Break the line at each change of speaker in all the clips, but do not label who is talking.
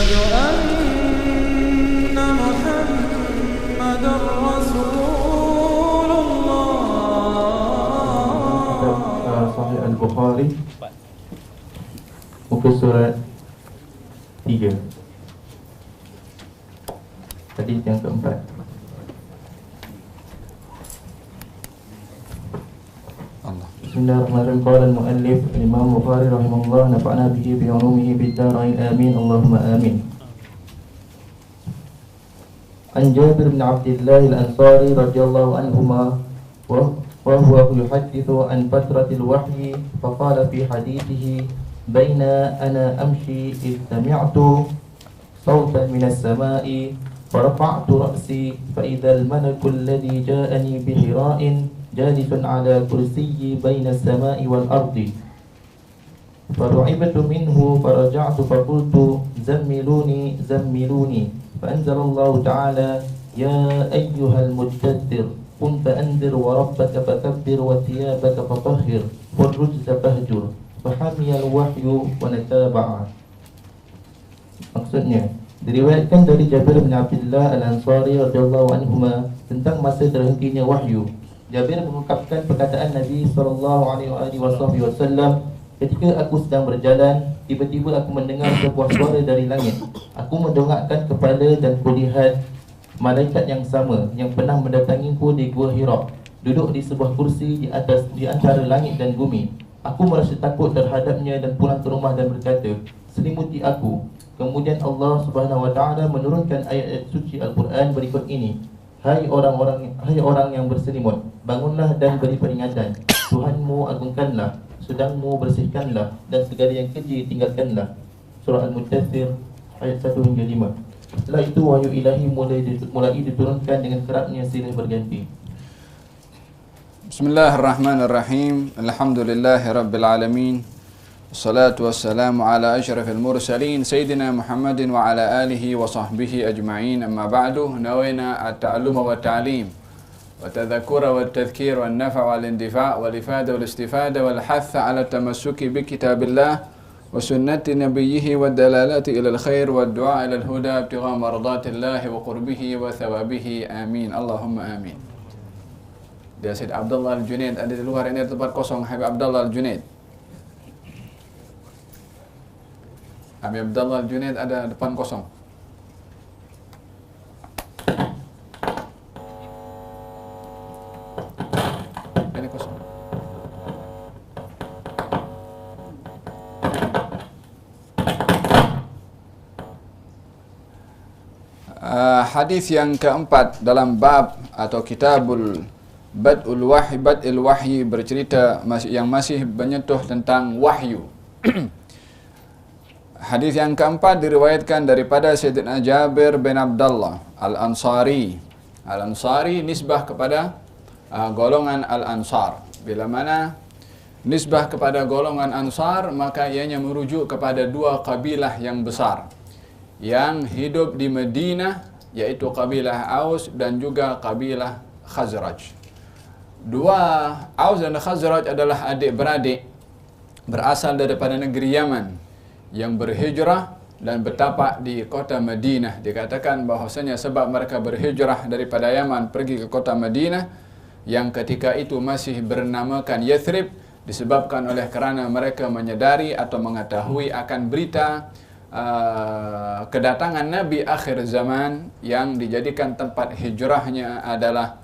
أن محمدا رسول الله.
Sahih Al-Bukhari, muka surat 3, hadis yang keempat. Bismillahirrahmanirrahim. Qala al-muallif Imam Bukhari rahimahullah, nafa'na bihi bi ulumihi bid darain amin Allahumma amin. An Jabir bin Abdullah al-Ansari radhiyallahu anhuma wa huwa yuhaddithu an fatratil wahyi faqala fi hadithihi baina ana amshi idh sami'tu sawtan minas sama'i farafa'tu ra'si fa idhal malaku alladhi ja'ani bi hira'in jalisun ala kursiyyi baina as-sama'i wal ardi faru'ibtu minhu faraja'tu faqultu zammiluni zammiluni fa anzalallahu ta'ala ya ayyuhal muddaththir qum fa'anzir wa rabbaka fakabbir wa thiyabaka fatahhir warrujza fahjur fahamiyal wahyu wa nataba'a. Maksudnya, diriwayatkan dari Jabir bin Abdullah al-Ansari radhiyallahu anhuma tentang masa terhentinya wahyu. Jabir mengungkapkan perkataan Nabi SAW, ketika aku sedang berjalan, tiba-tiba aku mendengar sebuah suara dari langit. Aku mendongakkan kepala dan kulihat malaikat yang sama yang pernah mendatangiku di Gua Hira, duduk di sebuah kursi di antara langit dan bumi. Aku merasa takut terhadapnya dan pulang ke rumah dan berkata, selimuti aku. Kemudian Allah Subhanahu wa taala menurunkan ayat-ayat suci Al-Quran berikut ini. Hai orang yang berselimut, bangunlah dan beri peringatan. Tuhanmu agungkanlah, sedangmu bersihkanlah, dan segala yang keji tinggalkanlah. Surah Al-Muddathir ayat 1 hingga 5. Setelah itu wahyu ilahi mulai diturunkan dengan kerapnya silih berganti.
Bismillahirrahmanirrahim. Alhamdulillahirabbil alamin. Wassalatu wassalamu ala asyrafil mursalin sayyidina Muhammadin wa ala alihi wa sahbihi ajma'in. Amma ba'du, nawayna at-ta'alluma wa ta'lim wa tadhakkura wa tadhkir wa an-nafa' wal indifa' wal ifada wal istifada wal hatha ala tamassuki bi kitabillah wa sunnati nabiyhi wa dalalati ila al-khair wa ad-du'a ila al-huda ibtigha mardatillahi wa qurbihi wa thawabihi. Amin. Allahumma amin. Dia Syed Abdullah Al-Junaid ada di luar, ini tempat kosong. Habib Abdullah Al-Junaid. Habib Abdullah Al-Junaid ada depan kosong. Ini kosong. Hadis yang keempat dalam bab atau kitabul Bad'ul Wahyi bercerita yang masih menyentuh tentang wahyu. Hadis yang keempat diriwayatkan daripada Sayyidina Jabir bin Abdullah Al-Ansari. Al-Ansari nisbah kepada golongan Al-Ansar. Bila mana nisbah kepada golongan Ansar, maka ianya merujuk kepada dua kabilah yang besar yang hidup di Madinah, yaitu kabilah Aus dan juga kabilah Khazraj. Dua Aus dan Khazraj adalah adik-beradik berasal daripada negeri Yaman yang berhijrah dan bertapak di kota Madinah. Dikatakan bahwasanya sebab mereka berhijrah daripada Yaman pergi ke kota Madinah yang ketika itu masih bernamakan Yathrib, disebabkan oleh kerana mereka menyadari atau mengetahui akan berita kedatangan Nabi akhir zaman yang dijadikan tempat hijrahnya adalah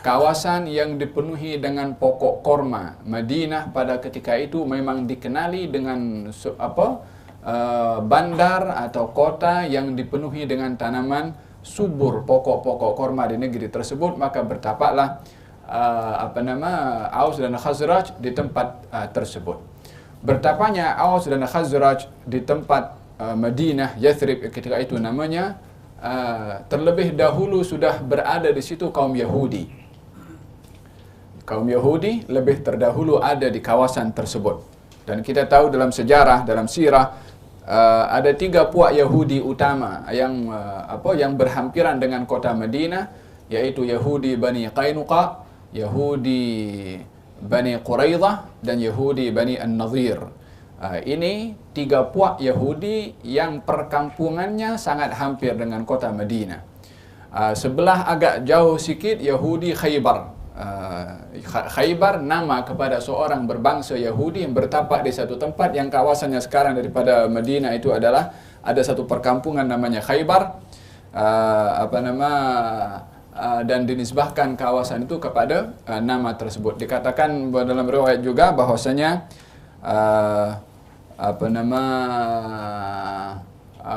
kawasan yang dipenuhi dengan pokok korma. Madinah pada ketika itu memang dikenali dengan bandar atau kota yang dipenuhi dengan tanaman subur, pokok-pokok korma di negeri tersebut. Maka bertapaklah Aus dan Khazraj di tempat tersebut. Bertapanya Aus dan Khazraj di tempat Madinah, Yathrib ketika itu namanya, terlebih dahulu sudah berada di situ kaum Yahudi. Kaum Yahudi lebih terdahulu ada di kawasan tersebut. Dan kita tahu dalam sejarah, dalam sirah, ada 3 puak Yahudi utama yang berhampiran dengan kota Madinah, yaitu Yahudi Bani Qainuqa, Yahudi Bani Quraidah dan Yahudi Bani An-Nadhir. Ini 3 puak Yahudi yang perkampungannya sangat hampir dengan kota Madinah. Sebelah agak jauh sikit Yahudi Khaybar. Khaybar nama kepada seorang berbangsa Yahudi yang bertapak di satu tempat yang kawasannya sekarang daripada Madinah itu adalah ada satu perkampungan namanya Khaybar. Dan dinisbahkan kawasan itu kepada nama tersebut. Dikatakan dalam riwayat juga bahwasanya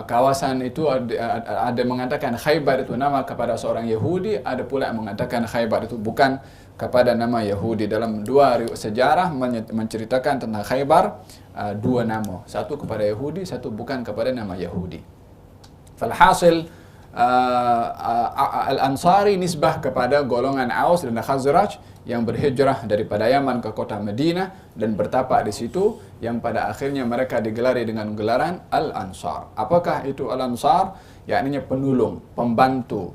kawasan itu ada mengatakan Khaybar itu nama kepada seorang Yahudi, ada pula yang mengatakan Khaybar itu bukan kepada nama Yahudi. Dalam 2 riwayat sejarah menceritakan tentang Khaybar 2 nama, satu kepada Yahudi, satu bukan kepada nama Yahudi. Falhasil Al-Ansari nisbah kepada golongan Aus dan Khazraj yang berhijrah daripada Yaman ke kota Madinah dan bertapak di situ, yang pada akhirnya mereka digelari dengan gelaran Al-Ansar. Apakah itu Al-Ansar? Yakni penolong, pembantu.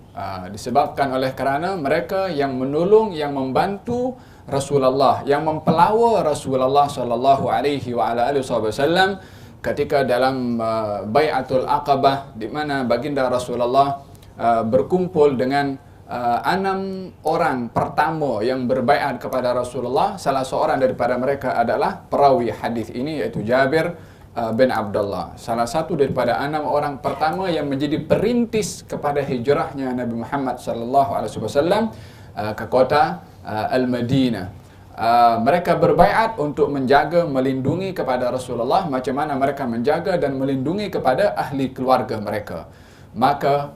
Disebabkan oleh kerana mereka yang menolong, yang membantu Rasulullah, yang mempelawa Rasulullah sallallahu alaihi wa ala alihi wasallam ketika dalam Bai'atul Aqabah, di mana baginda Rasulullah berkumpul dengan 6 orang pertama yang berbaiat kepada Rasulullah. Salah seorang daripada mereka adalah perawi hadis ini, iaitu Jabir bin Abdullah. Salah satu daripada 6 orang pertama yang menjadi perintis kepada hijrahnya Nabi Muhammad sallallahu alaihi wasallam ke kota Al-Madinah. Mereka berbaiat untuk menjaga, melindungi kepada Rasulullah, macam mana mereka menjaga dan melindungi kepada ahli keluarga mereka. Maka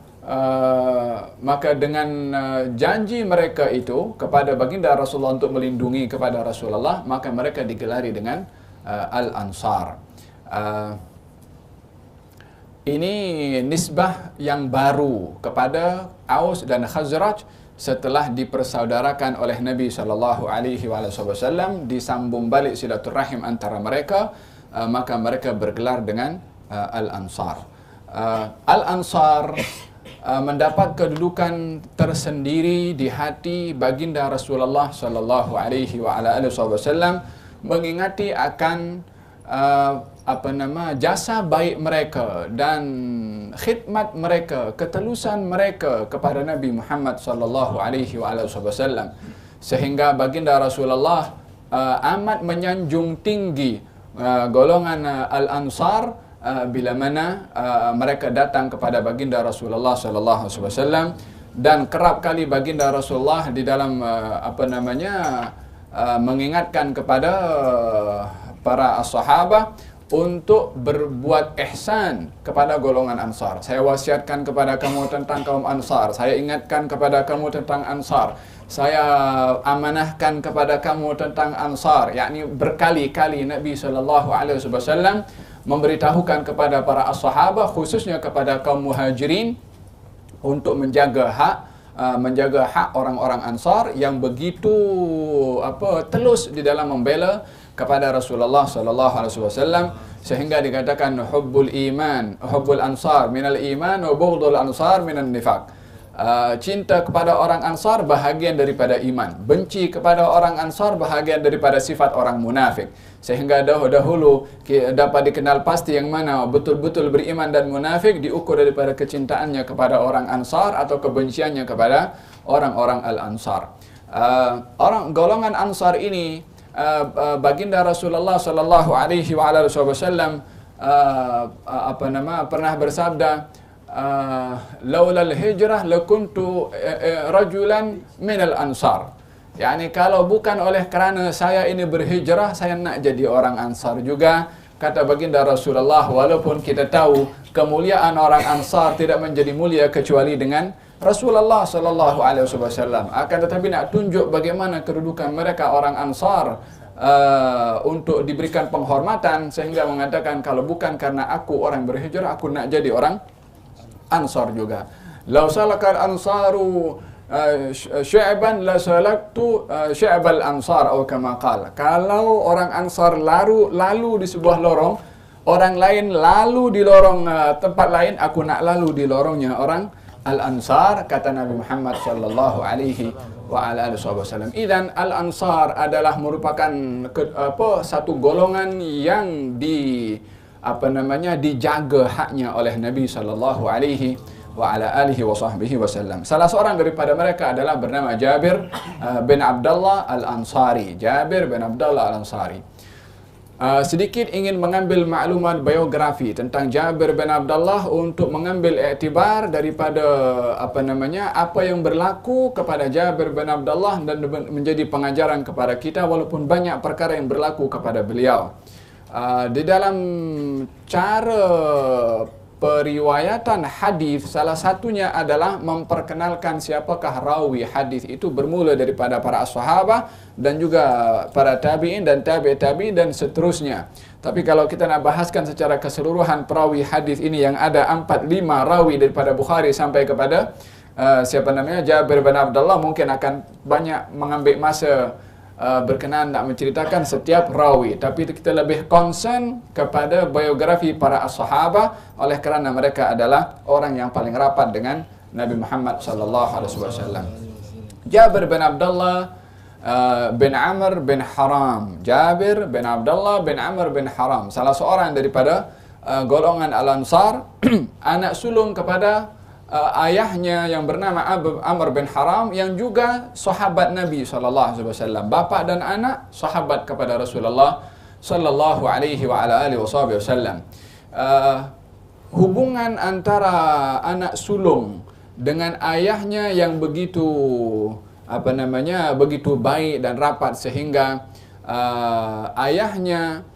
dengan janji mereka itu kepada baginda Rasulullah untuk melindungi kepada Rasulullah, maka mereka digelari dengan Al-Ansar. Ini nisbah yang baru kepada Aus dan Khazraj setelah dipersaudarakan oleh Nabi sallallahu alaihi wasallam, disambung balik silaturahim antara mereka, maka mereka bergelar dengan Al-Ansar. Al-Ansar mendapat kedudukan tersendiri di hati baginda Rasulullah sallallahu alaihi wasallam, mengingati akan jasa baik mereka dan khidmat mereka, ketulusan mereka kepada Nabi Muhammad sallallahu alaihi wasallam, sehingga baginda Rasulullah amat menyanjung tinggi golongan Al-Ansar bila mana mereka datang kepada baginda Rasulullah sallallahu alaihi wasallam, dan kerap kali baginda Rasulullah di dalam mengingatkan kepada para sahabat untuk berbuat ihsan kepada golongan Ansar. Saya wasiatkan kepada kamu tentang kaum Ansar, saya ingatkan kepada kamu tentang Ansar, saya amanahkan kepada kamu tentang Ansar. Yakni berkali-kali Nabi sallallahu alaihi wasallam memberitahukan kepada para sahabat, khususnya kepada kaum Muhajirin, untuk menjaga hak orang-orang Ansar yang begitu telus di dalam membela kepada Rasulullah sallallahu alaihi wasallam, sehingga dikatakan hubbul ansar minal iman wa bughdul ansar minan nifaq. Cinta kepada orang Ansar bahagian daripada iman, benci kepada orang Ansar bahagian daripada sifat orang munafik. Sehingga dahulu dapat dikenal pasti yang mana betul-betul beriman dan munafik diukur daripada kecintaannya kepada orang Ansar atau kebenciannya kepada orang-orang Al-Ansar. Golongan Ansar ini, baginda Rasulullah sallallahu alaihi wasallam pernah bersabda, laulal hijrah lakuntu rajulan minal ansar. Yani kalau bukan oleh kerana saya ini berhijrah, saya nak jadi orang Ansar juga. Kata baginda Rasulullah, walaupun kita tahu kemuliaan orang Ansar tidak menjadi mulia kecuali dengan Rasulullah sallallahu alaihi wasallam, akan tetapi nak tunjuk bagaimana kedudukan mereka orang Ansar untuk diberikan penghormatan, sehingga mengatakan kalau bukan karena aku orang berhijrah, aku nak jadi orang Ansar juga. Lau salakal ansaru syu'ban la salaktu syu'bal ansar atau kama qala. Kalau orang Ansar lalu di sebuah lorong, orang lain lalu di lorong tempat lain, aku nak lalu di lorongnya orang Al-Ansar, kata Nabi Muhammad sallallahu alaihi wa ala alihi wasallam. Idzan al-ansar adalah merupakan satu golongan yang dijaga haknya oleh Nabi sallallahu alaihi wa ala alihi wasallam. Salah seorang daripada mereka adalah bernama Jabir bin Abdullah Al-Ansari. Jabir bin Abdullah Al-Ansari. Sedikit ingin mengambil maklumat biografi tentang Jabir bin Abdullah untuk mengambil iktibar daripada apa yang berlaku kepada Jabir bin Abdullah dan menjadi pengajaran kepada kita, walaupun banyak perkara yang berlaku kepada beliau. Di dalam cara periwayatan hadis, salah satunya adalah memperkenalkan siapakah rawi hadis itu, bermula daripada para sahabat dan juga para tabi'in dan tabi'in dan seterusnya. Tapi kalau kita nak bahaskan secara keseluruhan perawi hadis ini yang ada 4-5 rawi daripada Bukhari sampai kepada Jabir bin Abdullah, mungkin akan banyak mengambil masa berkenaan nak menceritakan setiap rawi, tapi kita lebih concern kepada biografi para sahabat oleh kerana mereka adalah orang yang paling rapat dengan Nabi Muhammad sallallahu alaihi wasallam. Jabir bin Abdullah bin Amr bin Haram. Jabir bin Abdullah bin Amr bin Haram, salah seorang daripada golongan Al-Ansar, anak sulung kepada ayahnya yang bernama Amr bin Haram, yang juga sahabat Nabi SAW. Bapa dan anak sahabat kepada Rasulullah sallallahu alaihi wa ala alihi wasallam. Hubungan antara anak sulung dengan ayahnya yang begitu begitu baik dan rapat sehingga ayahnya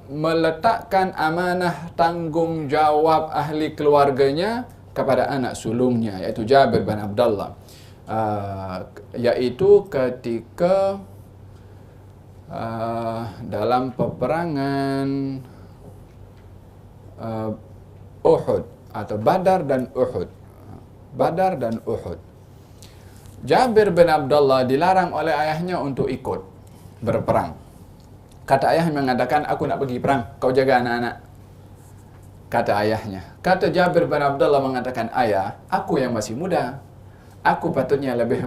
meletakkan amanah tanggungjawab ahli keluarganya kepada anak sulungnya, iaitu Jabir bin Abdullah, iaitu ketika dalam peperangan Uhud atau Badar dan Uhud. Jabir bin Abdullah dilarang oleh ayahnya untuk ikut berperang. Kata ayah mengatakan, aku nak pergi perang, kau jaga anak-anak. Kata ayahnya. Kata Jabir bin Abdullah mengatakan, ayah, aku yang masih muda, aku patutnya lebih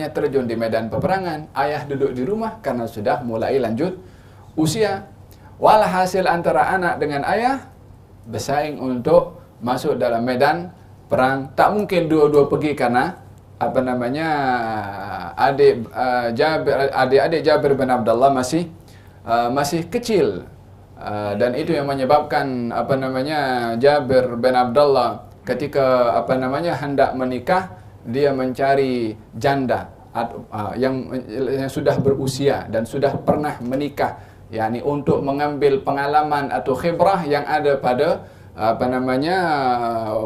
terjun di medan peperangan. Ayah duduk di rumah karena sudah mulai lanjut usia. Walhasil antara anak dengan ayah bersaing untuk masuk dalam medan perang. Tak mungkin dua-dua pergi karena adik-adik Jabir bin Abdullah masih kecil. Dan itu yang menyebabkan Jabir bin Abdullah ketika hendak menikah, dia mencari janda yang sudah berusia dan sudah pernah menikah, yakni untuk mengambil pengalaman atau khibrah yang ada pada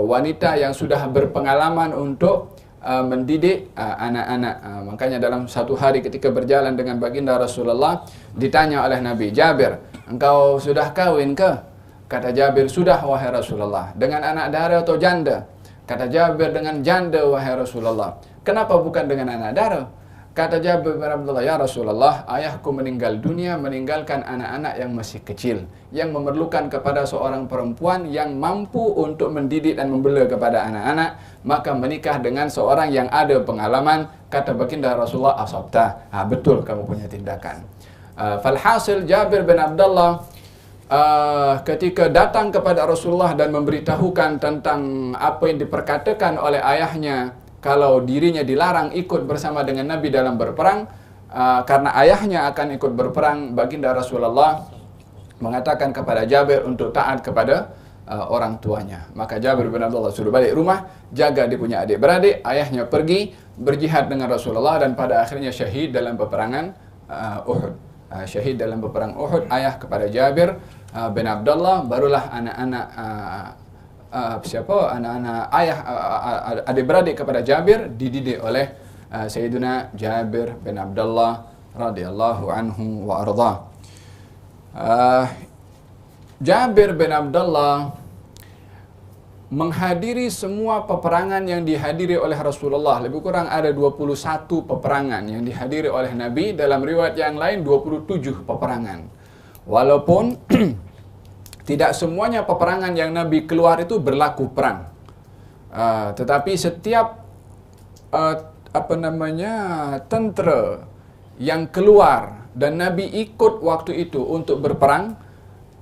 wanita yang sudah berpengalaman untuk mendidik anak-anak. Makanya dalam satu hari ketika berjalan dengan baginda Rasulullah, ditanya oleh Nabi, Jabir, engkau sudah kahwin ke? Kata Jabir, sudah wahai Rasulullah. Dengan anak dara atau janda? Kata Jabir, dengan janda wahai Rasulullah. Kenapa bukan dengan anak dara? Kata Jabir bin Abdullah, ya Rasulullah, ayahku meninggal dunia meninggalkan anak-anak yang masih kecil, yang memerlukan kepada seorang perempuan yang mampu untuk mendidik dan membela kepada anak-anak, maka menikah dengan seorang yang ada pengalaman. Kata baginda Rasulullah, asabta, betul kamu punya tindakan. Falhasil Jabir bin Abdullah ketika datang kepada Rasulullah dan memberitahukan tentang apa yang diperkatakan oleh ayahnya, kalau dirinya dilarang ikut bersama dengan Nabi dalam berperang, karena ayahnya akan ikut berperang, baginda Rasulullah mengatakan kepada Jabir untuk taat kepada orang tuanya. Maka Jabir bin Abdullah suruh balik rumah, jaga dia punya adik-beradik. Ayahnya pergi berjihad dengan Rasulullah dan pada akhirnya syahid dalam peperangan Uhud. Syahid dalam peperangan Uhud, ayah kepada Jabir bin Abdullah. Barulah anak-anak anak-anak ayah adik-beradik kepada Jabir dididik oleh Sayyidina Jabir bin Abdullah radhiyallahu anhu wa arda. Jabir bin Abdullah menghadiri semua peperangan yang dihadiri oleh Rasulullah. Lebih kurang ada 21 peperangan yang dihadiri oleh Nabi. Dalam riwayat yang lain 27 peperangan. Walaupun tidak semuanya peperangan yang Nabi keluar itu berlaku perang. Tetapi setiap tentera yang keluar dan Nabi ikut waktu itu untuk berperang,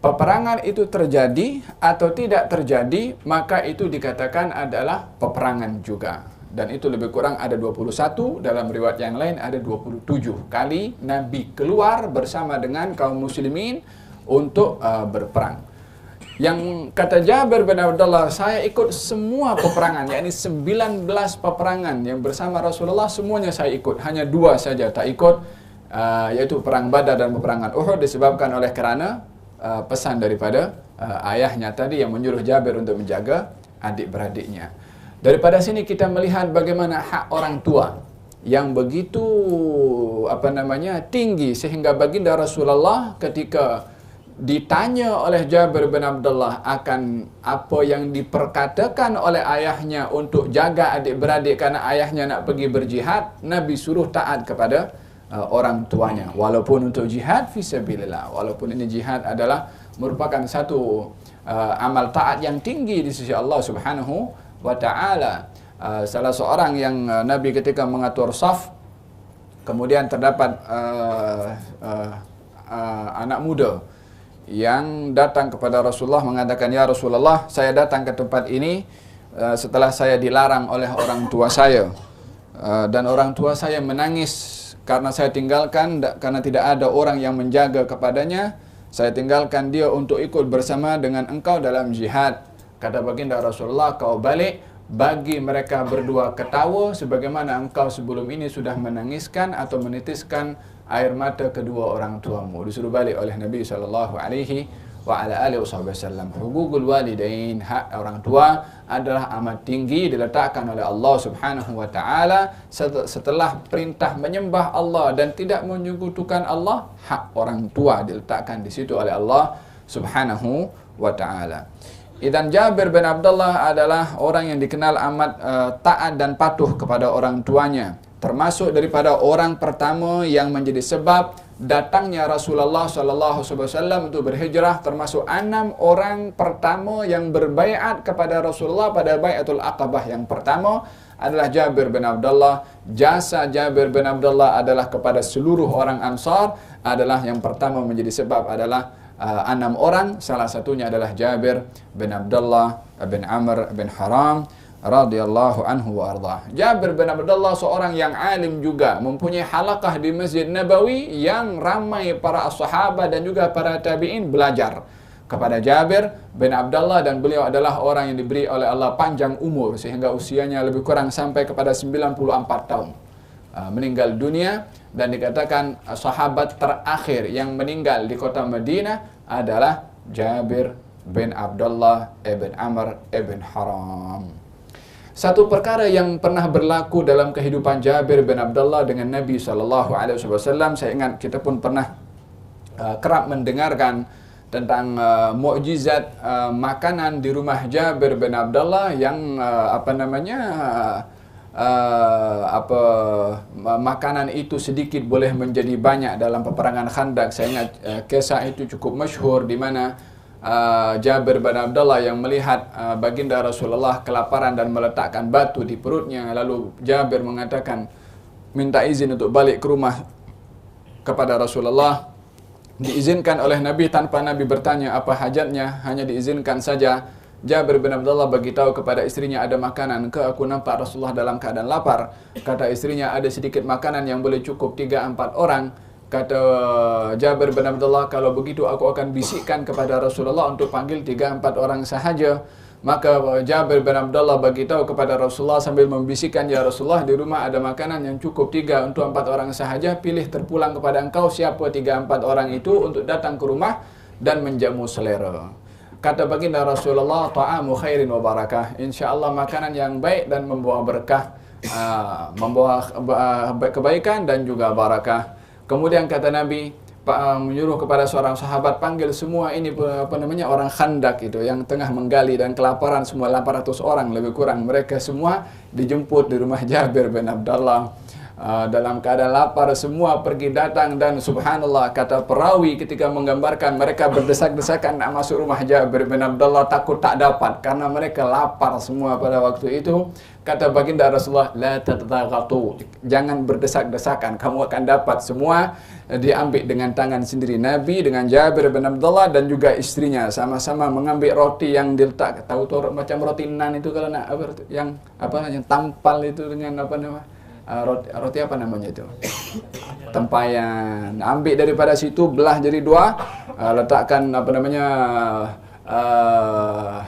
peperangan itu terjadi atau tidak terjadi, maka itu dikatakan adalah peperangan juga. Dan itu lebih kurang ada 21, dalam riwayat yang lain ada 27 kali Nabi keluar bersama dengan kaum muslimin untuk berperang. Yang kata Jabir bin Abdullah, saya ikut semua peperangan, yakni 19 peperangan yang bersama Rasulullah, semuanya saya ikut. Hanya 2 saja tak ikut, yaitu perang Badar dan peperangan Uhud, disebabkan oleh kerana pesan daripada ayahnya tadi yang menyuruh Jabir untuk menjaga adik-beradiknya. Daripada sini kita melihat bagaimana hak orang tua yang begitu tinggi, sehingga baginda Rasulullah ketika ditanya oleh Jabir bin Abdullah akan apa yang diperkatakan oleh ayahnya untuk jaga adik-beradik karena ayahnya nak pergi berjihad, Nabi suruh taat kepada orang tuanya, walaupun untuk jihad fisabilillah, walaupun ini jihad adalah merupakan satu amal taat yang tinggi di sisi Allah Subhanahu wa ta'ala. Salah seorang yang Nabi ketika mengatur saf, kemudian terdapat anak muda yang datang kepada Rasulullah mengatakan, ya Rasulullah, saya datang ke tempat ini setelah saya dilarang oleh orang tua saya, dan orang tua saya menangis karena saya tinggalkan, karena tidak ada orang yang menjaga kepadanya, saya tinggalkan dia untuk ikut bersama dengan engkau dalam jihad. Kata baginda Rasulullah, kau balik, bagi mereka berdua ketawa sebagaimana engkau sebelum ini sudah menangiskan atau menitiskan air mata kedua orang tuamu. Disuruh balik oleh Nabi SAW. Hugugul walidain, hak orang tua adalah amat tinggi, diletakkan oleh Allah Subhanahu wa ta'ala setelah perintah menyembah Allah dan tidak menyekutukan Allah. Hak orang tua diletakkan di situ oleh Allah Subhanahu wa ta'ala. Dan Jabir bin Abdullah adalah orang yang dikenal amat taat dan patuh kepada orang tuanya, termasuk daripada orang pertama yang menjadi sebab datangnya Rasulullah SAW untuk berhijrah, termasuk 6 orang pertama yang berbaiat kepada Rasulullah pada Baiatul Aqabah yang pertama adalah Jabir bin Abdullah. Jasa Jabir bin Abdullah adalah kepada seluruh orang Ansar, adalah yang pertama menjadi sebab adalah 6 orang, salah satunya adalah Jabir bin Abdullah bin Amr bin Haram radhiyallahu anhu wa ardah. Jabir bin Abdullah seorang yang alim juga, mempunyai halaqah di Masjid Nabawi yang ramai para sahabat dan juga para tabi'in belajar kepada Jabir bin Abdullah, dan beliau adalah orang yang diberi oleh Allah panjang umur sehingga usianya lebih kurang sampai kepada 94 tahun meninggal dunia. Dan dikatakan sahabat terakhir yang meninggal di kota Madinah adalah Jabir bin Abdullah ibn Amr ibn Haram. Satu perkara yang pernah berlaku dalam kehidupan Jabir bin Abdullah dengan Nabi SAW, saya ingat kita pun pernah kerap mendengarkan tentang mukjizat makanan di rumah Jabir bin Abdullah yang makanan itu sedikit boleh menjadi banyak dalam peperangan Khandaq. Saya ingat kisah itu cukup masyhur di mana Jabir bin Abdullah yang melihat baginda Rasulullah kelaparan dan meletakkan batu di perutnya, lalu Jabir mengatakan minta izin untuk balik ke rumah kepada Rasulullah. Diizinkan oleh Nabi tanpa Nabi bertanya apa hajatnya, hanya diizinkan saja. Jabir bin Abdullah beritahu kepada istrinya, ada makanan ke? Aku nampak Rasulullah dalam keadaan lapar. Kata istrinya, ada sedikit makanan yang boleh cukup 3-4 orang. Kata Jabir bin Abdullah, kalau begitu aku akan bisikkan kepada Rasulullah untuk panggil 3-4 orang sahaja. Maka Jabir bin Abdullah beritahu kepada Rasulullah sambil membisikkan, ya Rasulullah, di rumah ada makanan yang cukup 3 untuk 4 orang sahaja. Pilih terpulang kepada engkau siapa 3-4 orang itu untuk datang ke rumah dan menjamu selera. Kata baginda Rasulullah, ta'amu khairin wa barakah. InsyaAllah makanan yang baik dan membawa berkah, membawa kebaikan dan juga barakah. Kemudian kata Nabi, menyuruh kepada seorang sahabat, panggil semua ini orang Khandaq itu yang tengah menggali dan kelaparan, semua 800 orang lebih kurang. Mereka semua dijemput di rumah Jabir bin Abdullah. dalam keadaan lapar, semua pergi datang, dan subhanallah, kata perawi ketika menggambarkan mereka berdesak-desakan nak masuk rumah Jabir bin Abdullah, takut tak dapat karena mereka lapar semua pada waktu itu. Kata baginda Rasulullah, la tadzaghatu, jangan berdesak-desakan, kamu akan dapat semua. Diambil dengan tangan sendiri Nabi dengan Jabir bin Abdullah dan juga istrinya, sama-sama mengambil roti yang diletak, tahu tuh macam roti nan itu, kalau nak apa yang tampal itu dengan apa nama, roti apa namanya itu, tempayan. Ambil daripada situ, belah jadi dua, letakkan apa namanya,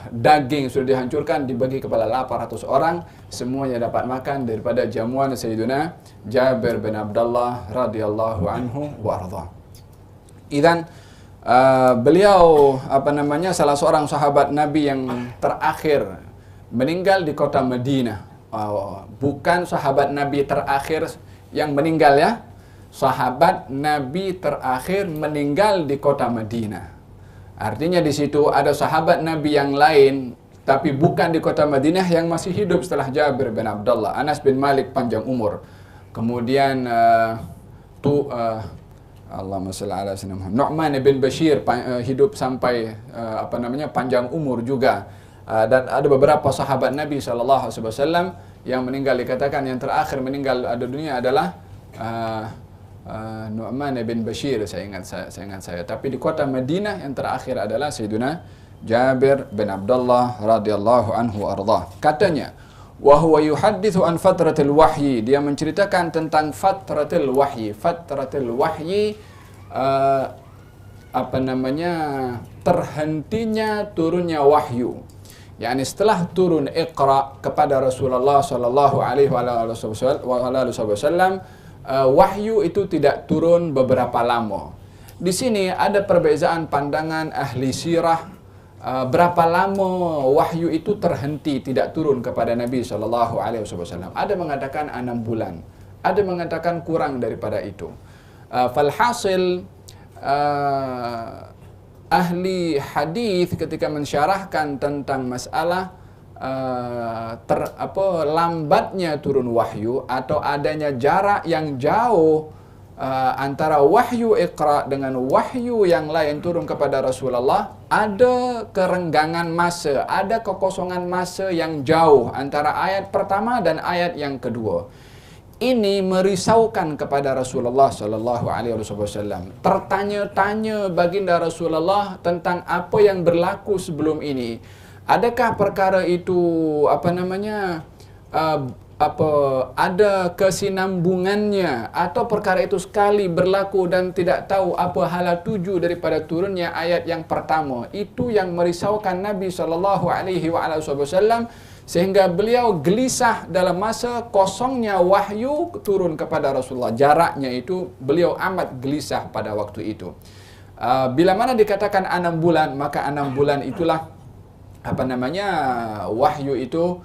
daging sudah dihancurkan, dibagi kepada 800 orang, semuanya dapat makan daripada jamuan Sayyidina Jabir bin Abdullah radhiyallahu anhu wa arda. Idzan beliau apa namanya, salah seorang sahabat Nabi yang terakhir meninggal di kota Madinah. Bukan sahabat Nabi terakhir yang meninggal ya, sahabat Nabi terakhir meninggal di kota Madinah. Artinya di situ ada sahabat Nabi yang lain tapi bukan di kota Madinah yang masih hidup setelah Jabir bin Abdullah. Anas bin Malik panjang umur. Kemudian Allahumma shalli ala sayyidina Muhammad. Nu'man bin Bashir hidup sampai apa namanya, panjang umur juga. Dan ada beberapa sahabat Nabi SAW yang meninggal, dikatakan yang terakhir meninggal ada dunia adalah Nu'man bin Bashir, saya ingat saya. Tapi di kota Madinah yang terakhir adalah Sayyidina Jabir bin Abdullah radhiyallahu anhu arda. Katanya, wa huwa yuhaddithu an fatratil wahyi, dia menceritakan tentang fatratil wahyi. Fatratil wahyi apa namanya, terhentinya turunnya wahyu. Yani setelah turun Iqra kepada Rasulullah sallallahu alaihi wasallam, wahyu itu tidak turun beberapa lama. Di sini ada perbezaan pandangan ahli sirah, berapa lama wahyu itu terhenti tidak turun kepada Nabi sallallahu alaihi wasallam. Ada mengatakan 6 bulan, ada mengatakan kurang daripada itu. Falhasil ahli hadis ketika mensyarahkan tentang masalah lambatnya turun wahyu atau adanya jarak yang jauh antara wahyu Iqra dengan wahyu yang lain turun kepada Rasulullah, ada kerenggangan masa, ada kekosongan masa yang jauh antara ayat pertama dan ayat yang kedua. Ini merisaukan kepada Rasulullah sallallahu alaihi wasallam. Tertanya-tanya baginda Rasulullah tentang apa yang berlaku sebelum ini. Adakah perkara itu ada kesinambungannya, atau perkara itu sekali berlaku dan tidak tahu apa hala tuju daripada turunnya ayat yang pertama. Itu yang merisaukan Nabi sallallahu alaihi wasallam, sehingga beliau gelisah dalam masa kosongnya wahyu turun kepada Rasulullah. Jaraknya itu beliau amat gelisah pada waktu itu. Bila mana dikatakan 6 bulan, maka 6 bulan itulah wahyu itu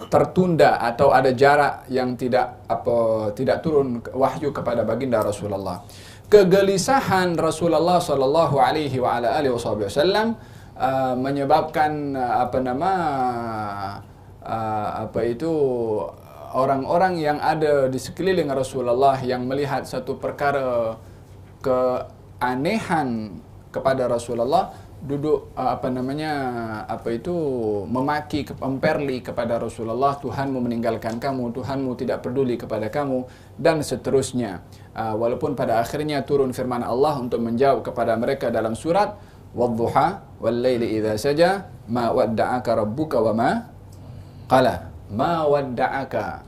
tertunda atau ada jarak yang tidak turun wahyu kepada baginda Rasulullah. Kegelisahan Rasulullah sallallahu alaihi wasallam menyebabkan orang-orang yang ada di sekeliling Rasulullah yang melihat satu perkara keanehan kepada Rasulullah, duduk memaki, memperli kepada Rasulullah, Tuhanmu meninggalkan kamu, Tuhanmu tidak peduli kepada kamu, dan seterusnya. Walaupun pada akhirnya turun firman Allah untuk menjawab kepada mereka dalam surat Wadduha wal-laili idza saja ma wadda'aka rabbuka wa ma qala. Ma wadda'aka,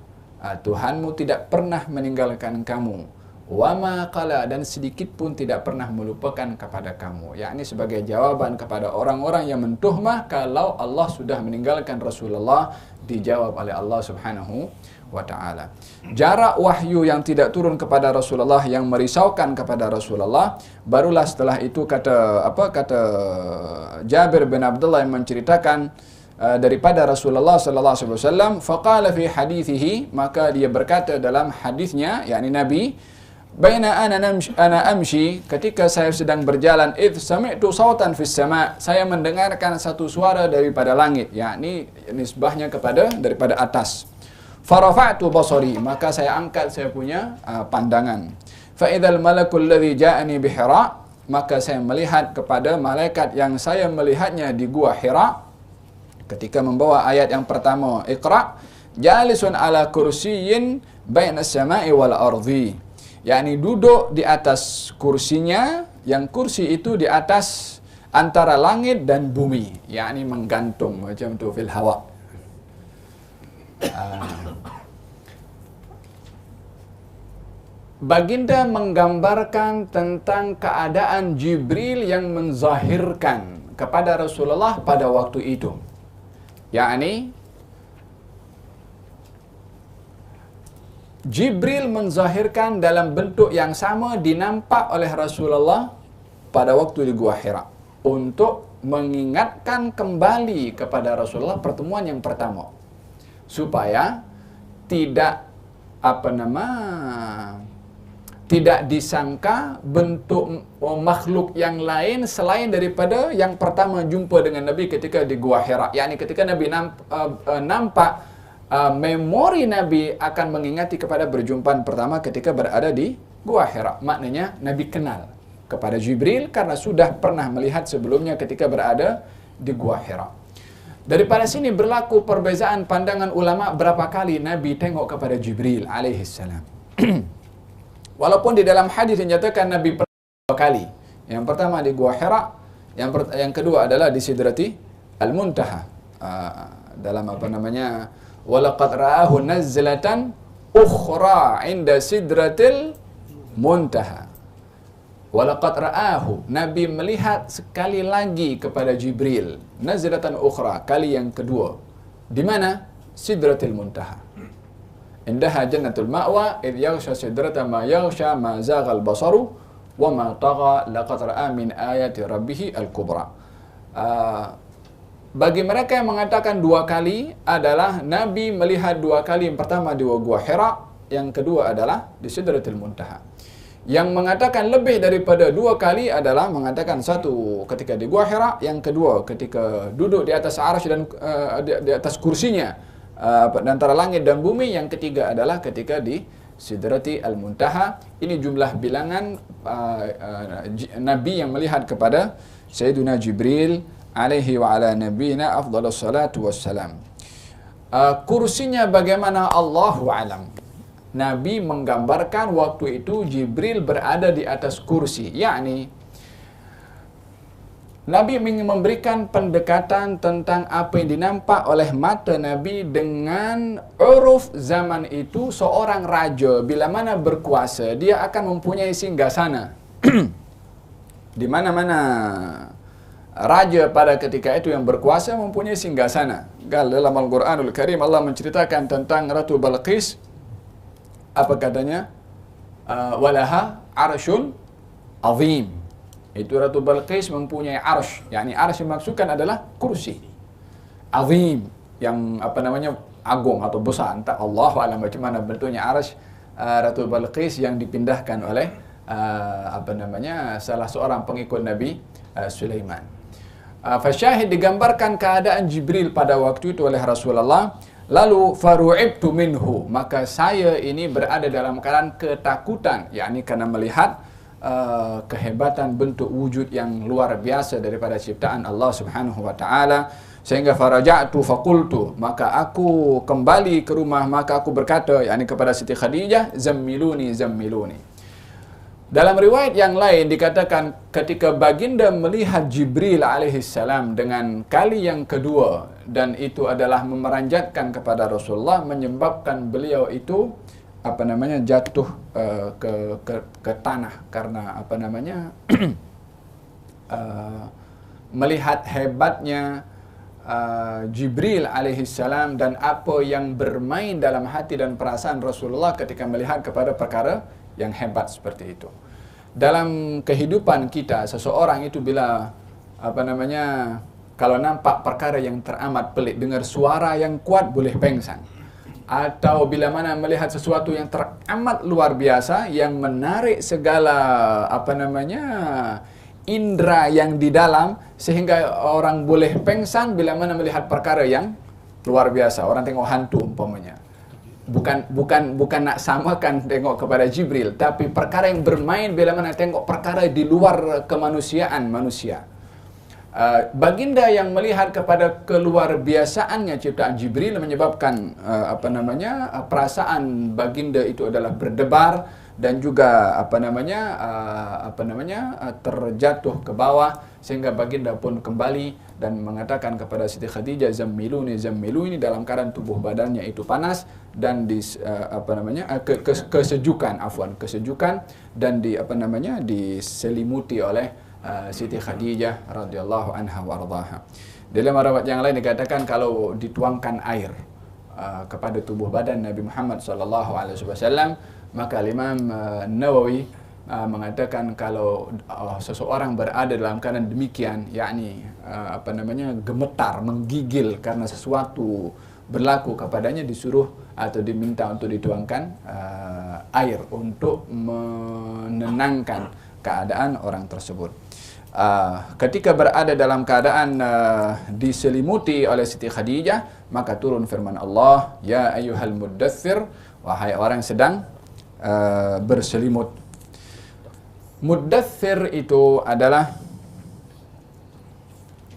Tuhanmu tidak pernah meninggalkan kamu, wa ma qala, dan sedikit pun tidak pernah melupakan kepada kamu. Yakni sebagai jawaban kepada orang-orang yang mentuhmah kalau Allah sudah meninggalkan Rasulullah, dijawab oleh Allah Subhanahu wa ta'ala. Jarak wahyu yang tidak turun kepada Rasulullah yang merisaukan kepada Rasulullah, barulah setelah itu kata Jabir bin Abdullah yang menceritakan daripada Rasulullah sallallahu alaihi wasallam, faqala fi hadithihi, maka dia berkata dalam hadisnya, yakni Nabi, baina ana amshi, ketika saya sedang berjalan, id sami'tu sautan fis sama', saya mendengarkan satu suara daripada langit, yakni nisbahnya daripada atas. Farafa'tu basari, maka saya angkat saya punya pandangan. Fa idzal malakul ladzi ja'ani bi Hira, maka saya melihat kepada malaikat yang saya melihatnya di gua Hira ketika membawa ayat yang pertama, Iqra, jalisun ala kursiyyin bainas sama'i wal ardi. yakni duduk di atas kursinya, yang kursi itu di atas antara langit dan bumi, yakni menggantung macam tu fil hawa. Baginda menggambarkan tentang keadaan Jibril yang menzahirkan kepada Rasulullah pada waktu itu. Yakni Jibril menzahirkan dalam bentuk yang sama dinampak oleh Rasulullah pada waktu di Gua Hira untuk mengingatkan kembali kepada Rasulullah pertemuan yang pertama, supaya tidak tidak disangka bentuk makhluk yang lain selain daripada yang pertama jumpa dengan Nabi ketika di Gua Hira. Yakni ketika Nabi nampak memori Nabi akan mengingati kepada perjumpaan pertama ketika berada di Gua Hira. Maknanya Nabi kenal kepada Jibril karena sudah pernah melihat sebelumnya ketika berada di Gua Hira. Daripada sini berlaku perbezaan pandangan ulama berapa kali Nabi tengok kepada Jibril alaihissalam. Walaupun di dalam hadis dinyatakan Nabi pernah 2 kali. Yang pertama di Gua Hira, yang kedua adalah di Sidrati Al-Muntaha. Dalam walaqad ra'ahu nazlatan ukhra 'inda Sidratil Muntaha. Walaqad ra'ahu, Nabi melihat sekali lagi kepada Jibril, nazlatan ukhra, kali yang kedua. Di mana? Sidratil Muntaha. Indaha jannatul ma'wa idh yaghsha sidrata ma yaghsha ma zaghal basaru wa ma tagha laqad ra'a min ayati rabbih al-kubra. Bagi mereka yang mengatakan 2 kali adalah Nabi melihat 2 kali. Yang pertama di Gua Hira, yang kedua adalah di Sidratul Muntaha. Yang mengatakan lebih daripada 2 kali adalah mengatakan satu ketika di Gua Hira, yang kedua ketika duduk di atas arsy dan di atas kursinya antara langit dan bumi, yang ketiga adalah ketika di Sidrati Al-Muntaha. Ini jumlah bilangan Nabi yang melihat kepada Sayyiduna Jibril alaihi wa ala nabiyina afdhalus salatu wassalam. Kursinya bagaimana Allahu alam. Nabi menggambarkan waktu itu Jibril berada di atas kursi, yakni Nabi ingin memberikan pendekatan tentang apa yang dinampak oleh mata Nabi dengan uruf zaman itu. Seorang raja bila mana berkuasa, dia akan mempunyai singgasana. Di mana-mana raja pada ketika itu yang berkuasa mempunyai singgasana. Dalam Al-Quranul Karim Allah menceritakan tentang Ratu Balqis. Apa katanya? Walaha arsyun azim. Itu Ratu Balqis mempunyai arsh. Yakni arsh yang maksudkan adalah kursi azim, yang agung atau besar. Entah Allahu alam macam mana bentuknya arsh Ratu Balqis yang dipindahkan oleh salah seorang pengikut Nabi Sulaiman. Fasyahid digambarkan keadaan Jibril pada waktu itu oleh Rasulullah. Lalu faru'ibtu minhu, maka saya ini berada dalam keadaan ketakutan, yakni karena melihat kehebatan bentuk wujud yang luar biasa daripada ciptaan Allah Subhanahu wa taala. Sehingga faraja'tu faqultu, maka aku kembali ke rumah, maka aku berkata, yakni kepada Siti Khadijah, zammiluni zammiluni. Dalam riwayat yang lain dikatakan ketika baginda melihat Jibril alaihissalam dengan kali yang kedua, dan itu adalah memeranjatkan kepada Rasulullah, menyebabkan beliau itu jatuh ke tanah karena melihat hebatnya Jibril alaihissalam dan apa yang bermain dalam hati dan perasaan Rasulullah ketika melihat kepada perkara yang hebat seperti itu. Dalam kehidupan kita, seseorang itu bila kalau nampak perkara yang teramat pelik, dengar suara yang kuat boleh pengsan, atau bila mana melihat sesuatu yang teramat luar biasa yang menarik segala indera yang di dalam, sehingga orang boleh pengsan bila mana melihat perkara yang luar biasa. Orang tengok hantu umpamanya. bukan nak samakan tengok kepada Jibril, tapi perkara yang bermain bila mana tengok perkara di luar kemanusiaan manusia. Baginda yang melihat kepada keluar biasaannya ciptaan Jibril menyebabkan perasaan baginda itu adalah berdebar dan juga terjatuh ke bawah, sehingga baginda pun kembali dan mengatakan kepada Siti Khadijah, zammiluni zammiluni, dalam keadaan tubuh badannya itu panas dan kesejukan dan diselimuti oleh Siti Khadijah radhiyallahu anha warḍaha. Dalam riwayat yang lain dikatakan kalau dituangkan air kepada tubuh badan Nabi Muhammad sallallahu alaihi wasallam, maka Imam Nawawi mengatakan kalau seseorang berada dalam keadaan demikian, yakni gemetar, menggigil karena sesuatu berlaku kepadanya, disuruh atau diminta untuk dituangkan air untuk menenangkan keadaan orang tersebut. Ketika berada dalam keadaan diselimuti oleh Siti Khadijah, maka turun firman Allah, ya ayyuhal muddaththir, wahai orang yang sedang berselimut. Muddaththir itu adalah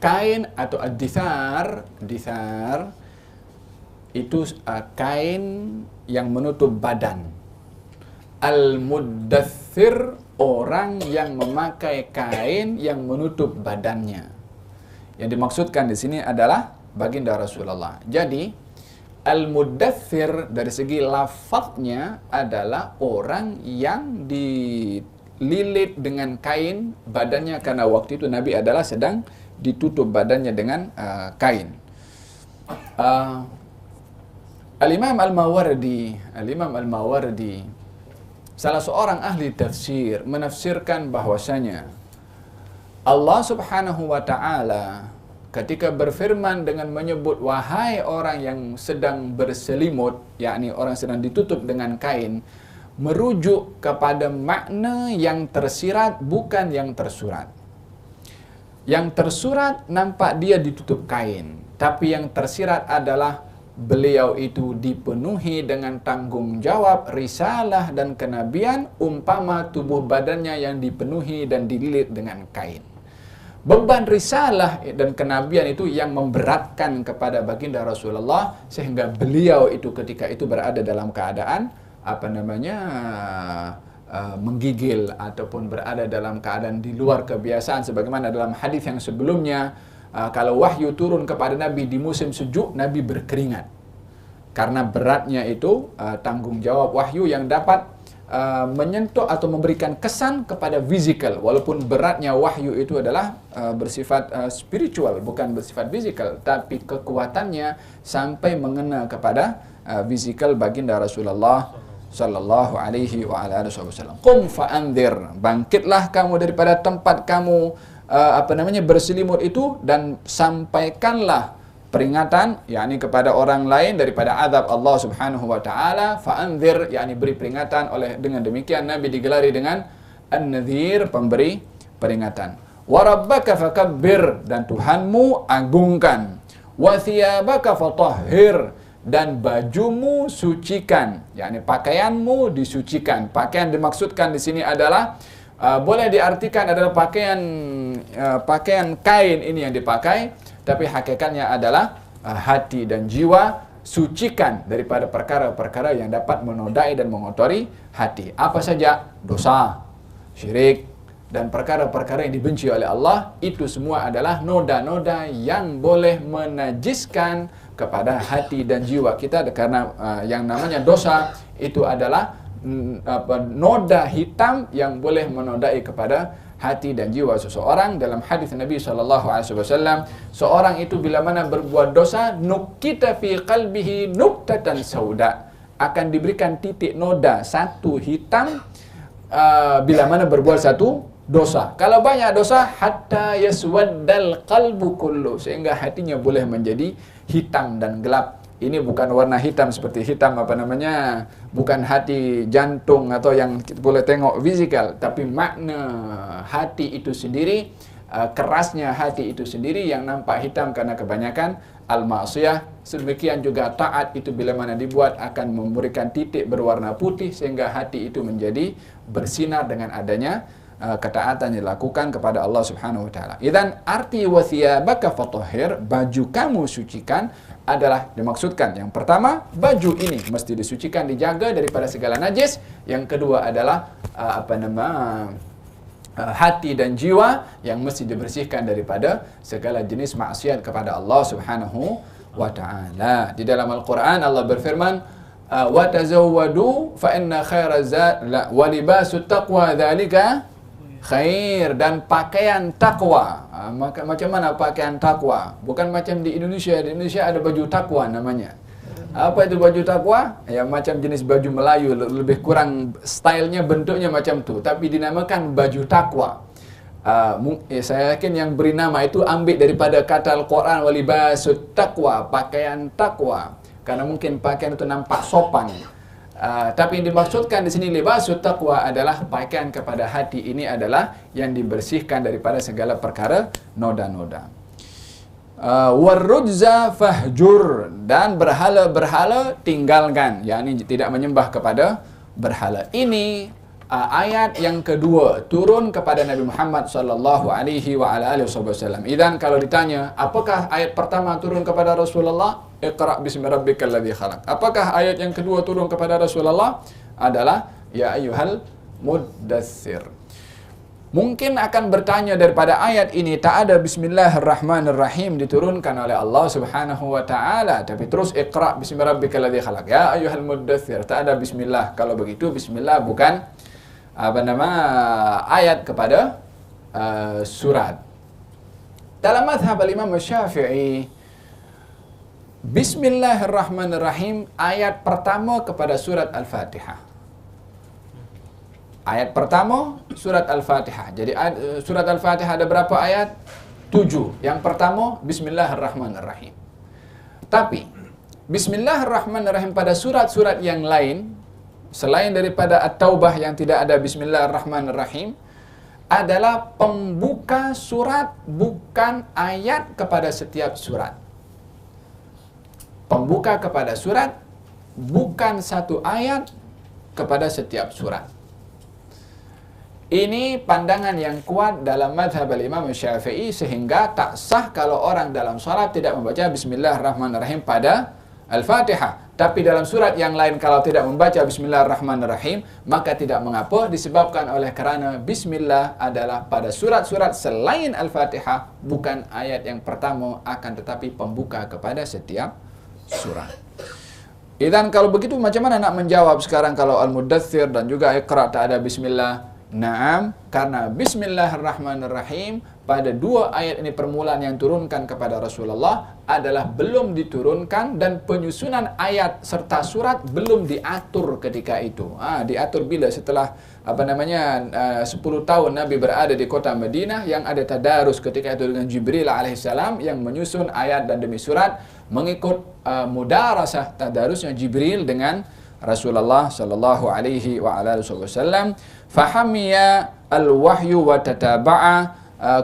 kain atau ad-dithar. Dithar itu kain yang menutup badan. Al-muddaththir, orang yang memakai kain yang menutup badannya. Yang dimaksudkan di sini adalah baginda Rasulullah. Jadi al-muddaththir dari segi lafadznya adalah orang yang dililit dengan kain badannya, karena waktu itu Nabi adalah sedang ditutup badannya dengan kain. Al-Imam Al-Mawardi, salah seorang ahli tafsir, menafsirkan bahwasanya Allah Subhanahu wa taala ketika berfirman dengan menyebut wahai orang yang sedang berselimut, yakni orang sedang ditutup dengan kain, merujuk kepada makna yang tersirat bukan yang tersurat. Yang tersurat nampak dia ditutup kain, tapi yang tersirat adalah beliau itu dipenuhi dengan tanggung jawab, risalah dan kenabian, umpama tubuh badannya yang dipenuhi dan dililit dengan kain. Beban risalah dan kenabian itu yang memberatkan kepada baginda Rasulullah, sehingga beliau itu ketika itu berada dalam keadaan menggigil ataupun berada dalam keadaan di luar kebiasaan, sebagaimana dalam hadis yang sebelumnya. Kalau wahyu turun kepada Nabi di musim sejuk, Nabi berkeringat. Karena beratnya itu tanggung jawab wahyu yang dapat menyentuh atau memberikan kesan kepada fisikal. Walaupun beratnya wahyu itu adalah bersifat spiritual, bukan bersifat fisikal. Tapi kekuatannya sampai mengena kepada fisikal baginda Rasulullah sallallahu alaihi wa ala alihi wasallam. Qum fa'anzir, bangkitlah kamu daripada tempat kamu berselimut itu dan sampaikanlah peringatan, yakni kepada orang lain daripada azab Allah Subhanahu wa taala. Fa'anzir, yakni beri peringatan. Dengan demikian Nabi digelari dengan an-nadhir, pemberi peringatan. Wa rabbaka fakabbir, dan Tuhanmu agungkan. Wa thiyabaka fatahhir, dan bajumu sucikan, yakni pakaianmu disucikan. Pakaian dimaksudkan di sini adalah boleh diartikan adalah pakaian kain ini yang dipakai, tapi hakikatnya adalah hati dan jiwa sucikan daripada perkara-perkara yang dapat menodai dan mengotori hati. Apa saja? Dosa, syirik, dan perkara-perkara yang dibenci oleh Allah. Itu semua adalah noda-noda yang boleh menajiskan kepada hati dan jiwa kita, karena yang namanya dosa itu adalah noda hitam yang boleh menodai kepada hati dan jiwa seseorang. Dalam hadis Nabi SAW, seorang itu bila mana berbuat dosa, nukita fi qalbihi nuktatan sauda, akan diberikan titik noda satu hitam bila mana berbuat satu dosa. Kalau banyak dosa, hatta yaswaddal qalbu kullu, sehingga hatinya boleh menjadi hitam dan gelap. Ini bukan warna hitam seperti hitam bukan hati jantung atau yang kita boleh tengok fisikal, tapi makna hati itu sendiri kerasnya hati itu sendiri yang nampak hitam karena kebanyakan al-ma'siyah. Sedemikian juga taat itu bila mana dibuat akan memberikan titik berwarna putih sehingga hati itu menjadi bersinar dengan adanya ketaatan yang dilakukan kepada Allah Subhanahu wa taala. Idzan arti wa thiyabaka fatahhir, baju kamu sucikan, adalah dimaksudkan yang pertama, baju ini mesti disucikan, dijaga daripada segala najis. Yang kedua adalah hati dan jiwa yang mesti dibersihkan daripada segala jenis maksiat kepada Allah Subhanahu wa taala. Di dalam Al-Qur'an Allah berfirman, wa tazawwadu fa inna khairaz zad wa libasut taqwa dzalika khair, dan pakaian takwa. Macam mana pakaian takwa? Bukan macam di Indonesia. Di Indonesia ada baju takwa namanya. Apa itu baju takwa? Ya macam jenis baju Melayu, lebih kurang stylenya, bentuknya macam tu, tapi dinamakan baju takwa. Saya yakin yang beri nama itu ambil daripada kata Al-Quran walibasut taqwa, pakaian takwa, karena mungkin pakaian itu nampak sopan. Tapi yang dimaksudkan di sini libasut taqwa adalah pakaian kepada hati. Ini adalah yang dibersihkan daripada segala perkara noda-noda. Warrujza fahjur, dan berhala-berhala tinggalkan, yakni tidak menyembah kepada berhala. Ini ayat yang kedua turun kepada Nabi Muhammad sallallahu alaihi wa ala alihi wasallam. Idzan kalau ditanya, apakah ayat pertama turun kepada Rasulullah? Iqra bismi rabbikal ladzi khalaq. Apakah ayat yang kedua turun kepada Rasulullah? Adalah ya ayyuhal muddatsir. Mungkin akan bertanya, daripada ayat ini tak ada bismillahirrahmanirrahim diturunkan oleh Allah Subhanahu wa taala, tapi terus iqra bismi rabbikal ladzi khalaq, ya ayyuhal muddatsir, tak ada bismillah. Kalau begitu bismillah bukan ayat kepada surat. Dalam mazhab Imam Syafi'i, bismillahirrahmanirrahim ayat pertama kepada surat Al-Fatihah. Ayat pertama surat Al-Fatihah. Jadi surat Al-Fatihah ada berapa ayat? 7. Yang pertama bismillahirrahmanirrahim. Tapi bismillahirrahmanirrahim pada surat-surat yang lain selain daripada At-Taubah yang tidak ada bismillahirrahmanirrahim adalah pembuka surat, bukan ayat kepada setiap surat. Pembuka kepada surat, bukan satu ayat kepada setiap surat. Ini pandangan yang kuat dalam mazhab Imam Syafi'i, sehingga tak sah kalau orang dalam salat tidak membaca bismillahirrahmanirrahim pada Al-Fatihah. Tapi dalam surat yang lain kalau tidak membaca bismillahirrahmanirrahim, maka tidak mengapa, disebabkan oleh kerana bismillah adalah pada surat-surat selain Al-Fatihah, bukan ayat yang pertama, akan tetapi pembuka kepada setiap surat. Dan kalau begitu macam mana nak menjawab sekarang kalau Al-Muddatsir dan juga Iqra tak ada bismillah? Naam, karena bismillahirrahmanirrahim pada dua ayat ini permulaan yang turunkan kepada Rasulullah adalah belum diturunkan, dan penyusunan ayat serta surat belum diatur ketika itu. Diatur bila? Setelah 10 tahun Nabi berada di kota Madinah, yang ada tadarus ketika itu dengan Jibril alaihissalam yang menyusun ayat dan demi surat mengikut mudarasah tadarusnya Jibril dengan Rasulullah sallallahu alaihi wa alihi wasallam. Fahamiya al-wahyu wa tataba'a,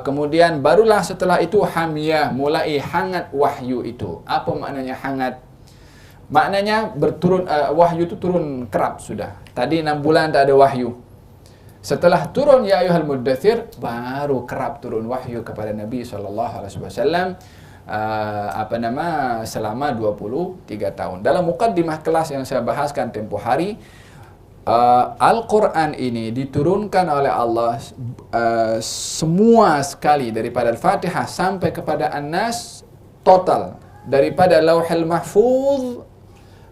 kemudian barulah setelah itu hamiyah, mulai hangat wahyu itu. Apa maknanya hangat? Maknanya berturun, wahyu itu turun kerap sudah. Tadi 6 bulan tak ada wahyu. Setelah turun ya ayyuhal muddatsir, baru kerap turun wahyu kepada Nabi sallallahu alaihi wasallam. Selama 23 tahun. Dalam muqaddimah kelas yang saya bahaskan tempoh hari, Al-Quran ini diturunkan oleh Allah semua sekali daripada Al-Fatihah sampai kepada An-Nas, total daripada Lauhul Mahfuz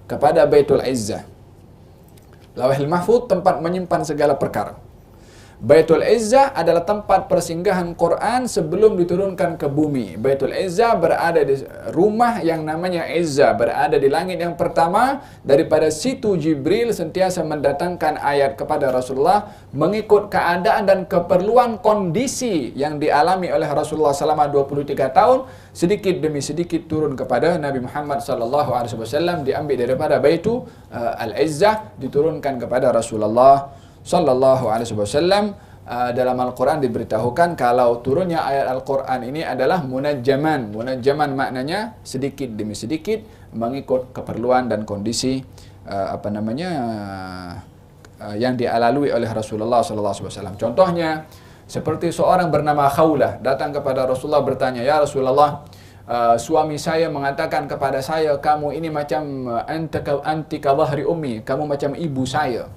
kepada Baitul Izzah. Lauhul Mahfuz tempat menyimpan segala perkara. Baitul Izzah adalah tempat persinggahan Quran sebelum diturunkan ke bumi. Baitul Izzah berada di rumah yang namanya Izzah, berada di langit yang pertama. Daripada situ Jibril sentiasa mendatangkan ayat kepada Rasulullah mengikut keadaan dan keperluan kondisi yang dialami oleh Rasulullah selama 23 tahun. Sedikit demi sedikit turun kepada Nabi Muhammad SAW, diambil daripada Baitul Al-Izzah, diturunkan kepada Rasulullah sallallahu alaihi wasallam. dalam Al-Quran diberitahukan kalau turunnya ayat Al-Quran ini adalah munajjaman. Munajjaman maknanya sedikit demi sedikit mengikut keperluan dan kondisi yang dilalui oleh Rasulullah SAW. Contohnya seperti seorang bernama Khawlah datang kepada Rasulullah bertanya, "Ya Rasulullah, suami saya mengatakan kepada saya, kamu ini macam anti ka dhahri ummi, kamu macam ibu saya."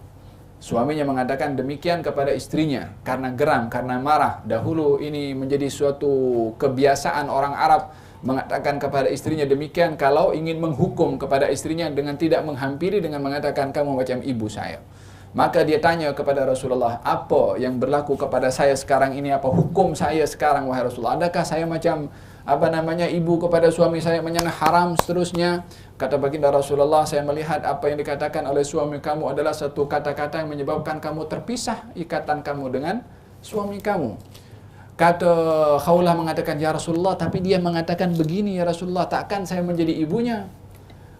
Suaminya mengatakan demikian kepada istrinya karena geram, karena marah. Dahulu ini menjadi suatu kebiasaan orang Arab mengatakan kepada istrinya demikian kalau ingin menghukum kepada istrinya dengan tidak menghampiri dengan mengatakan kamu macam ibu saya. Maka dia tanya kepada Rasulullah, apa yang berlaku kepada saya sekarang ini, apa hukum saya sekarang wahai Rasulullah? Adakah saya macam ibu kepada suami saya yang haram seterusnya? Kata baginda Rasulullah, saya melihat apa yang dikatakan oleh suami kamu adalah satu kata-kata yang menyebabkan kamu terpisah ikatan kamu dengan suami kamu. Kata Khawlah mengatakan, ya Rasulullah, tapi dia mengatakan begini ya Rasulullah, takkan saya menjadi ibunya?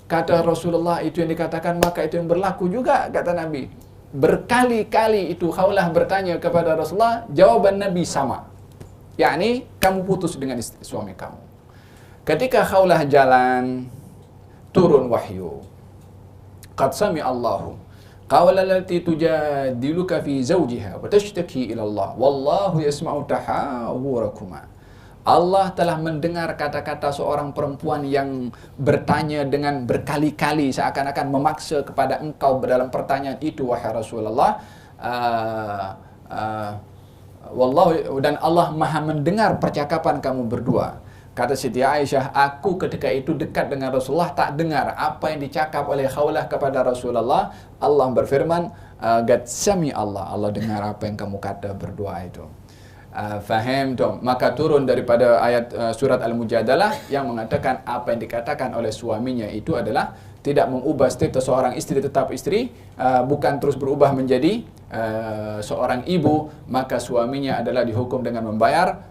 Kata Rasulullah, itu yang dikatakan maka itu yang berlaku juga, kata Nabi. Berkali-kali itu Khawlah bertanya kepada Rasulullah, jawaban Nabi sama. Yakni, kamu putus dengan suami kamu. Ketika Khawlah jalan, turun wahyu. Qad sami Allahu qawla allati tujadiluka fi zawjiha wa tashtaki ila Allah wallahu yasma'u tahawurakuma. Allah telah mendengar kata-kata seorang perempuan yang bertanya dengan berkali-kali seakan-akan memaksa kepada engkau dalam pertanyaan itu wahai Rasulullah. Wallahu, dan Allah Maha mendengar percakapan kamu berdua. Kata Siti Aisyah, aku ketika itu dekat dengan Rasulullah tak dengar apa yang dicakap oleh Khawlah kepada Rasulullah. Allah berfirman, "Qad sami Allah." Allah dengar apa yang kamu kata berdua itu. Faham tu? Maka turun daripada ayat surat Al-Mujadalah yang mengatakan apa yang dikatakan oleh suaminya itu adalah tidak mengubah status seorang istri tetap istri, bukan terus berubah menjadi seorang ibu, maka suaminya adalah dihukum dengan membayar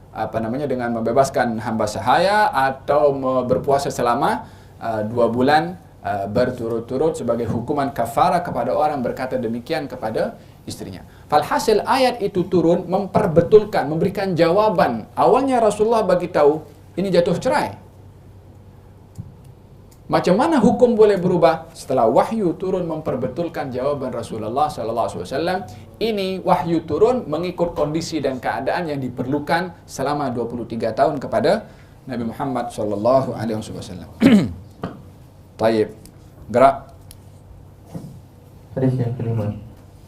dengan membebaskan hamba sahaya atau berpuasa selama 2 bulan berturut-turut sebagai hukuman kafarah kepada orang berkata demikian kepada istrinya. Falhasil ayat itu turun memperbetulkan, memberikan jawaban. Awalnya Rasulullah bagi tahu ini jatuh cerai. Macam mana hukum boleh berubah? Setelah wahyu turun memperbetulkan jawaban Rasulullah SAW. Ini wahyu turun mengikut kondisi dan keadaan yang diperlukan selama 23 tahun kepada Nabi Muhammad SAW. Taib. Gerak.
Hadis yang kelima.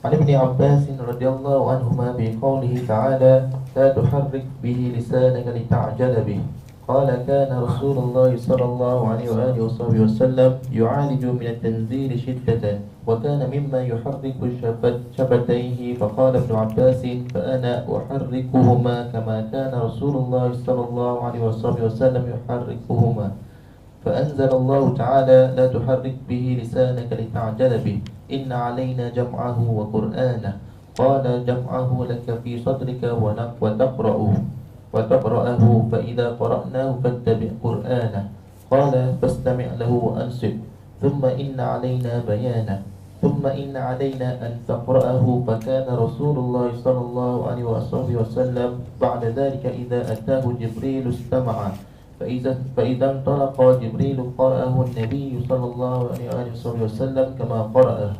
An Ibni Abbas radhiyallahu anhuma bi qoulihi ta'ala la tuharrik bihi lisanaka lita'jala bihi. قال كان رسول الله صلى الله عليه وآله وصحبه وسلم يعالج من التنزيل شدة وكان مما يحرك شفتيه فقال ابن عباس فأنا أحركهما كما كان رسول الله صلى الله عليه وصحبه وسلم يحركهما فأنزل الله تعالى لا تحرك به لسانك لتعجل به إن علينا جمعه وقرآنه قال جمعه لك في صدرك وتقرأه فإذا قرأناه فاتبع قرآنه قال فاستمع له وأنصت ثم إن علينا بيانه ثم إن علينا أن تقرأه فكان رسول الله صلى الله عليه وسلم بعد ذلك إذا أتاه جبريل استمع فإذا انطلق جبريل قرأه النبي صلى الله عليه وسلم كما قرأه.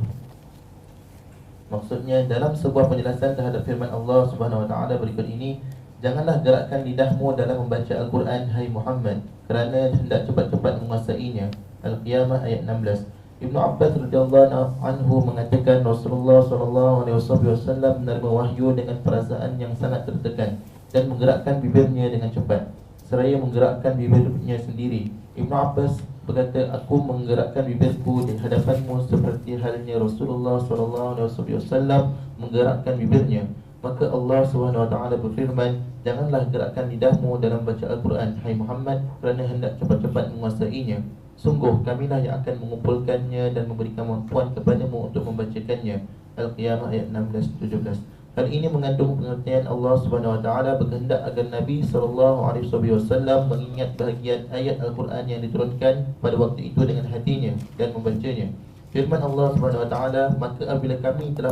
Maksudnya dalam sebuah penjelasan terhadap firman Allah Subhanahu wa taala berikut ini, janganlah gerakkan lidahmu dalam membaca Al-Quran, hai Muhammad, kerana hendak cepat-cepat menguasainya. Al-Qiyamah ayat 16. Ibnu Abbas radhiyallahu anhu mengatakan Rasulullah sallallahu alaihi wasallam menerima wahyu dengan perasaan yang sangat tertekan dan menggerakkan bibirnya dengan cepat, seraya menggerakkan bibirnya sendiri. Ibnu Abbas berkata, aku menggerakkan bibirku di hadapanmu seperti halnya Rasulullah sallallahu alaihi wasallam menggerakkan bibirnya. Maka Allah SWT berfirman, janganlah gerakkan lidahmu dalam baca Al-Quran, hai Muhammad, kerana hendak cepat-cepat menguasainya. Sungguh kamilah yang akan mengumpulkannya dan memberikan kemampuan kepadamu untuk membacakannya. Al-Qiyamah ayat 16-17. Hal ini mengandung pengertian Allah SWT berkehendak agar Nabi SAW mengingat bahagian ayat Al-Quran yang diturunkan pada waktu itu dengan hatinya dan membacanya. Firman Allah SWT, maka apabila kami telah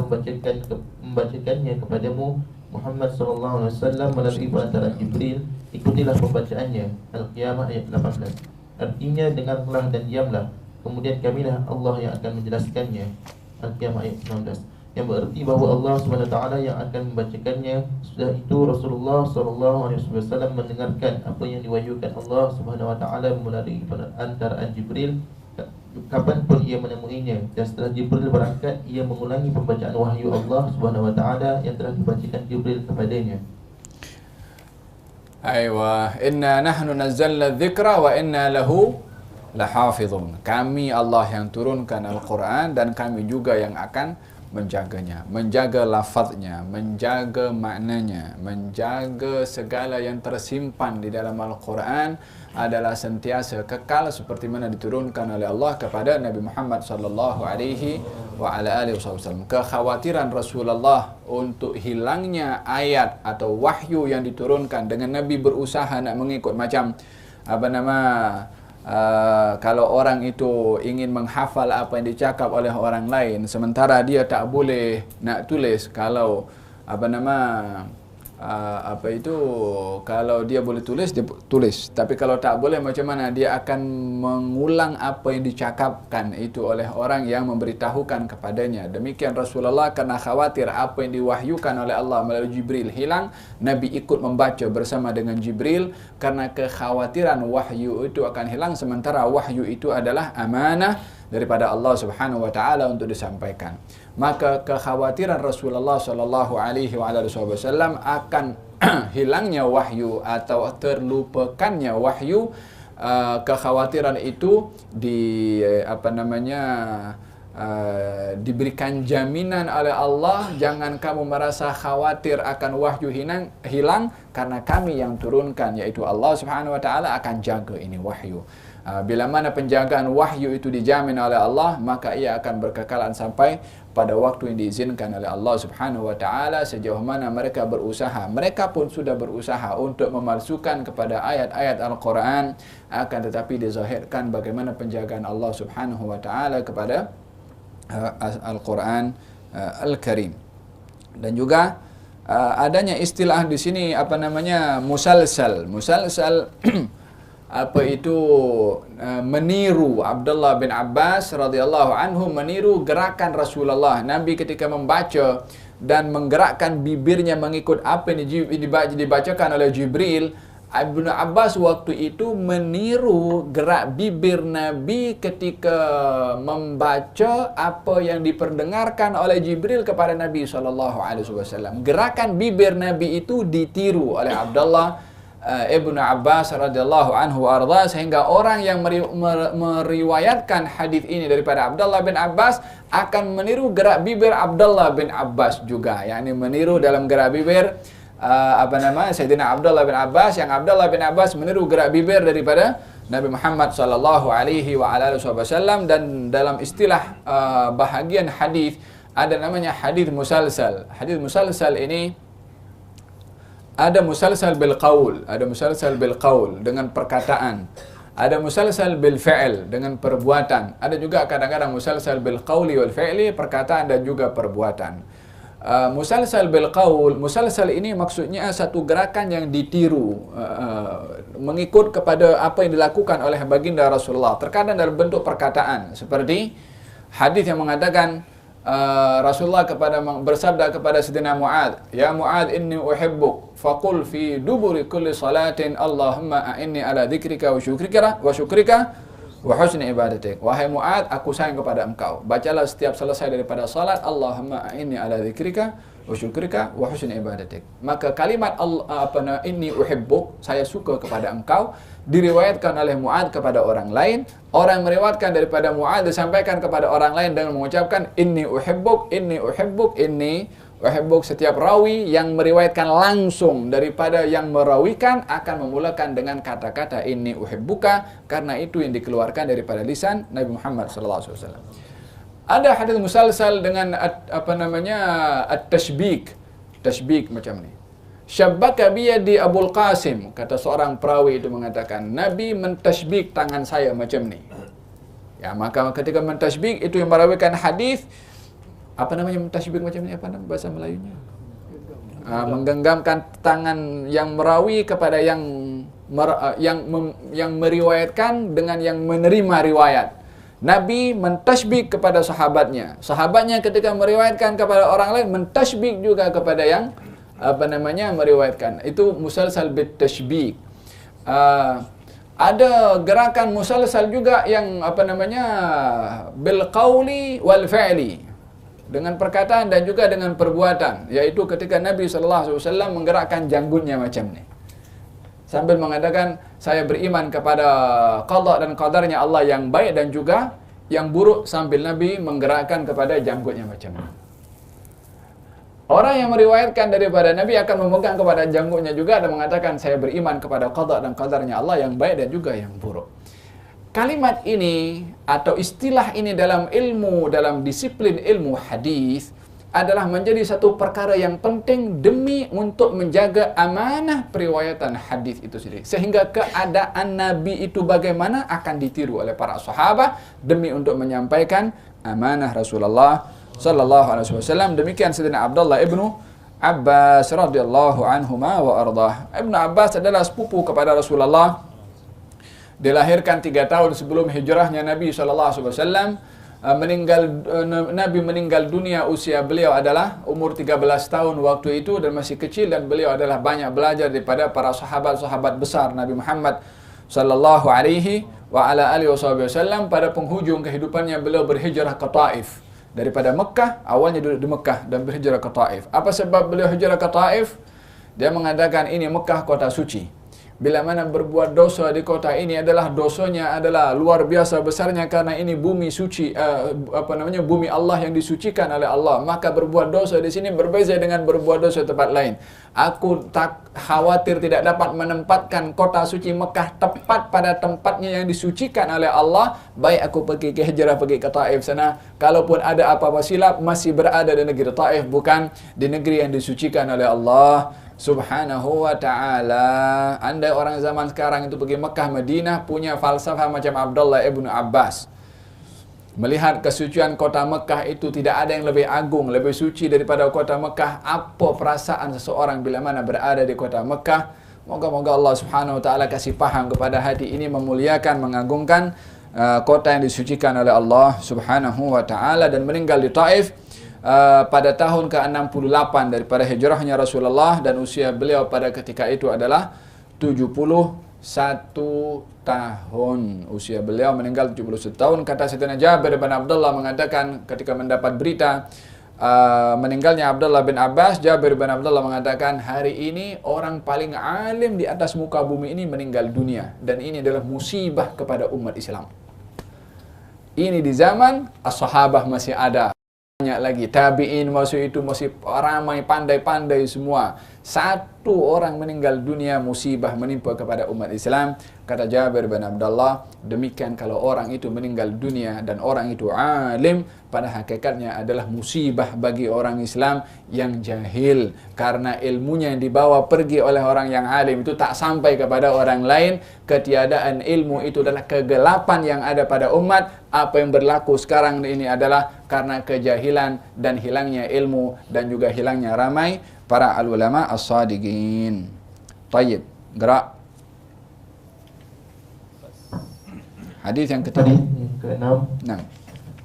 membacakannya kepadamu, Muhammad SAW melalui perantara Jibril. Ikutilah pembacaannya. Al-Qiyamah ayat 18. Artinya dengarlah dan diamlah, kemudian kamilah Allah yang akan menjelaskannya. Al-Qiyamah ayat 19. Yang berarti bahawa Allah SWT yang akan membacakannya. Sudah itu Rasulullah SAW mendengarkan apa yang diwahyukan Allah SWT melalui perantaraan Jibril kapanpun ia menemuinya, dan setelah Jibril berangkat ia mengulangi pembacaan wahyu Allah SWT yang telah dibacakan Jibril kepadanya.
Aywa, inna nahnu nazzalna dzikra wa inna lahu lahafizun. Kami Allah yang turunkan Al-Quran dan kami juga yang akan menjaganya, menjaga lafaznya, menjaga maknanya, menjaga segala yang tersimpan di dalam Al-Quran adalah sentiasa kekal seperti mana diturunkan oleh Allah kepada Nabi Muhammad sallallahu alaihi wa ala alihi wasallam. Kekhawatiran Rasulullah untuk hilangnya ayat atau wahyu yang diturunkan dengan Nabi berusaha nak mengikut macam kalau orang itu ingin menghafal apa yang dicakap oleh orang lain sementara dia tak boleh nak tulis, kalau kalau dia boleh tulis dia tulis, tapi kalau tak boleh macam mana dia akan mengulang apa yang dicakapkan itu oleh orang yang memberitahukan kepadanya. Demikian Rasulullah kerana khawatir apa yang diwahyukan oleh Allah melalui Jibril hilang, Nabi ikut membaca bersama dengan Jibril kerana kekhawatiran wahyu itu akan hilang, sementara wahyu itu adalah amanah daripada Allah Subhanahu wa taala untuk disampaikan. Maka kekhawatiran Rasulullah sallallahu alaihi wasallam akan hilangnya wahyu atau terlupakannya wahyu, kekhawatiran itu diberikan jaminan oleh Allah, jangan kamu merasa khawatir akan wahyu hilang karena kami yang turunkan, yaitu Allah Subhanahu wa taala akan jaga ini wahyu. Bila mana penjagaan wahyu itu dijamin oleh Allah, maka ia akan berkekalan sampai pada waktu yang diizinkan oleh Allah Subhanahu wa taala. Sejauh mana mereka berusaha, mereka pun sudah berusaha untuk memalsukan kepada ayat-ayat Al-Quran, akan tetapi dizahirkan bagaimana penjagaan Allah Subhanahu wa taala kepada Al-Quran Al-Karim. Dan juga adanya istilah di sini musalsal. Musalsal meniru Abdullah bin Abbas radhiyallahu anhu, meniru gerakan Rasulullah. Nabi ketika membaca dan menggerakkan bibirnya mengikut apa yang dibacakan oleh Jibril, Ibnu Abbas waktu itu meniru gerak bibir Nabi ketika membaca apa yang diperdengarkan oleh Jibril kepada Nabi SAW. Gerakan bibir Nabi itu ditiru oleh Abdullah Ibnu Abbas radhiyallahu anhu arda, sehingga orang yang meriwayatkan hadis ini daripada Abdullah bin Abbas akan meniru gerak bibir Abdullah bin Abbas juga, yakni meniru dalam gerak bibir Sayyidina Abdullah bin Abbas, yang Abdullah bin Abbas meniru gerak bibir daripada Nabi Muhammad sallallahu alaihi wa ala alihi wasallam. Dan dalam istilah bahagian hadis ada namanya hadis musalsal. Hadis musalsal ini ada musalsal bil qaul, ada musalsal bil qaul dengan perkataan, ada musalsal bil fi'l dengan perbuatan, ada juga kadang-kadang musalsal bil qauli wal fi'li, perkataan dan juga perbuatan. Musalsal bil qaul, musalsal ini maksudnya satu gerakan yang ditiru mengikut kepada apa yang dilakukan oleh baginda Rasulullah, terkadang dalam bentuk perkataan, seperti hadis yang mengatakan Rasulullah bersabda kepada Sayyidina Mu'adz, "Ya Mu'adz, inni uhibbuk, faqul fi duburi kulli salatin Allahumma a'inni ala dzikrika wa syukrika wa husni ibadatik." Wahai Mu'adz, aku sayang kepada engkau. Bacalah setiap selesai daripada salat, Allahumma a'inni ala dzikrika wa syukrika wa husni ibadatik. Maka kalimat inni uhibbuk, saya suka kepada engkau, diriwayatkan oleh Mu'adz kepada orang lain. Orang meriwayatkan daripada Mu'adz disampaikan kepada orang lain dengan mengucapkan inni uhibbuk, inni uhibbuk, inni uhibbuk. Setiap rawi yang meriwayatkan langsung daripada yang merawikan akan memulakan dengan kata-kata inni uhibbuka, karena itu yang dikeluarkan daripada lisan Nabi Muhammad SAW. Ada hadis musalsal dengan at-tashbik. Tashbik macam ni. Syabbaka biyadi Abul Qasim, kata seorang perawi itu mengatakan, Nabi mentashbik tangan saya macam ni. Ya, maka ketika mentashbik itu yang merawikan hadis, mentashbik macam ni, apa nama bahasa Melayunya? menggenggamkan tangan yang merawi kepada yang meriwayatkan dengan yang menerima riwayat. Nabi mentasbih kepada sahabatnya. Sahabatnya ketika meriwayatkan kepada orang lain mentasbih juga kepada yang meriwayatkan. Itu musalsal bit tashbih. Ada gerakan musalsal juga yang bil qauli wal fi'li, dengan perkataan dan juga dengan perbuatan, yaitu ketika Nabi SAW menggerakkan janggutnya macam ni sambil mengatakan saya beriman kepada qada dan qadarnya Allah yang baik dan juga yang buruk, sambil Nabi menggerakkan kepada janggutnya macam ni. Orang yang meriwayatkan daripada Nabi akan memegang kepada janggutnya juga dan mengatakan saya beriman kepada qada dan qadarnya Allah yang baik dan juga yang buruk. Kalimat ini atau istilah ini dalam disiplin ilmu hadis adalah menjadi satu perkara yang penting demi untuk menjaga amanah periwayatan hadis itu sendiri. Sehingga keadaan Nabi itu bagaimana akan ditiru oleh para sahabat demi untuk menyampaikan amanah Rasulullah sallallahu alaihi wasallam. Demikian Sayyidina Abdullah ibnu Abbas radhiyallahu anhuma wa ardah. Ibnu Abbas adalah sepupu kepada Rasulullah. Dilahirkan 3 tahun sebelum hijrahnya Nabi SAW. Nabi meninggal dunia usia beliau adalah umur 13 tahun waktu itu dan masih kecil, dan beliau adalah banyak belajar daripada para sahabat-sahabat besar Nabi Muhammad sallallahu alaihi wa ala alihi wasallam. Pada penghujung kehidupannya beliau berhijrah ke Taif. Daripada Mekah, awalnya duduk di Mekah dan berhijrah ke Taif. Apa sebab beliau hijrah ke Taif? Dia mengatakan ini Mekah kota suci. Bila mana berbuat dosa di kota ini adalah dosanya adalah luar biasa besarnya, karena ini bumi suci, bumi Allah yang disucikan oleh Allah. Maka berbuat dosa di sini berbeza dengan berbuat dosa di tempat lain. Aku tak khawatir tidak dapat menempatkan kota suci Mekah tepat pada tempatnya yang disucikan oleh Allah. Baik aku pergi ke hijrah, pergi ke Taif sana. Kalaupun ada apa-apa silap, masih berada di negeri Taif, bukan di negeri yang disucikan oleh Allah Subhanahu wa ta'ala. Andai orang zaman sekarang itu pergi Mekah, Madinah, punya falsafah macam Abdullah ibnu Abbas, melihat kesucian kota Mekah itu tidak ada yang lebih agung, lebih suci daripada kota Mekah, apa perasaan seseorang bila mana berada di kota Mekah? Moga-moga Allah Subhanahu wa ta'ala kasih faham kepada hati ini, memuliakan, mengagungkan kota yang disucikan oleh Allah Subhanahu wa ta'ala. Dan meninggal di Taif pada tahun ke-68 daripada hijrahnya Rasulullah, dan usia beliau pada ketika itu adalah 71 tahun. Usia beliau meninggal 71 tahun. Kata Sayyidina Jabir bin Abdullah mengatakan ketika mendapat berita meninggalnya Abdullah bin Abbas, Jabir bin Abdullah mengatakan hari ini orang paling alim di atas muka bumi ini meninggal dunia, dan ini adalah musibah kepada umat Islam. Ini di zaman as-sahabah masih ada, banyak lagi tabi'in masuk itu masih ramai, pandai-pandai semua. Satu orang meninggal dunia, musibah menimpa kepada umat Islam. Kata Jabir bin Abdullah, demikian kalau orang itu meninggal dunia dan orang itu alim, pada hakikatnya adalah musibah bagi orang Islam yang jahil, karena ilmunya yang dibawa pergi oleh orang yang alim itu tak sampai kepada orang lain. Ketiadaan ilmu itu adalah kegelapan yang ada pada umat. Apa yang berlaku sekarang ini adalah karena kejahilan dan hilangnya ilmu dan juga hilangnya ramai para ulama as-sadiqin. Tayyib, gerak. Hadis yang
ke-6.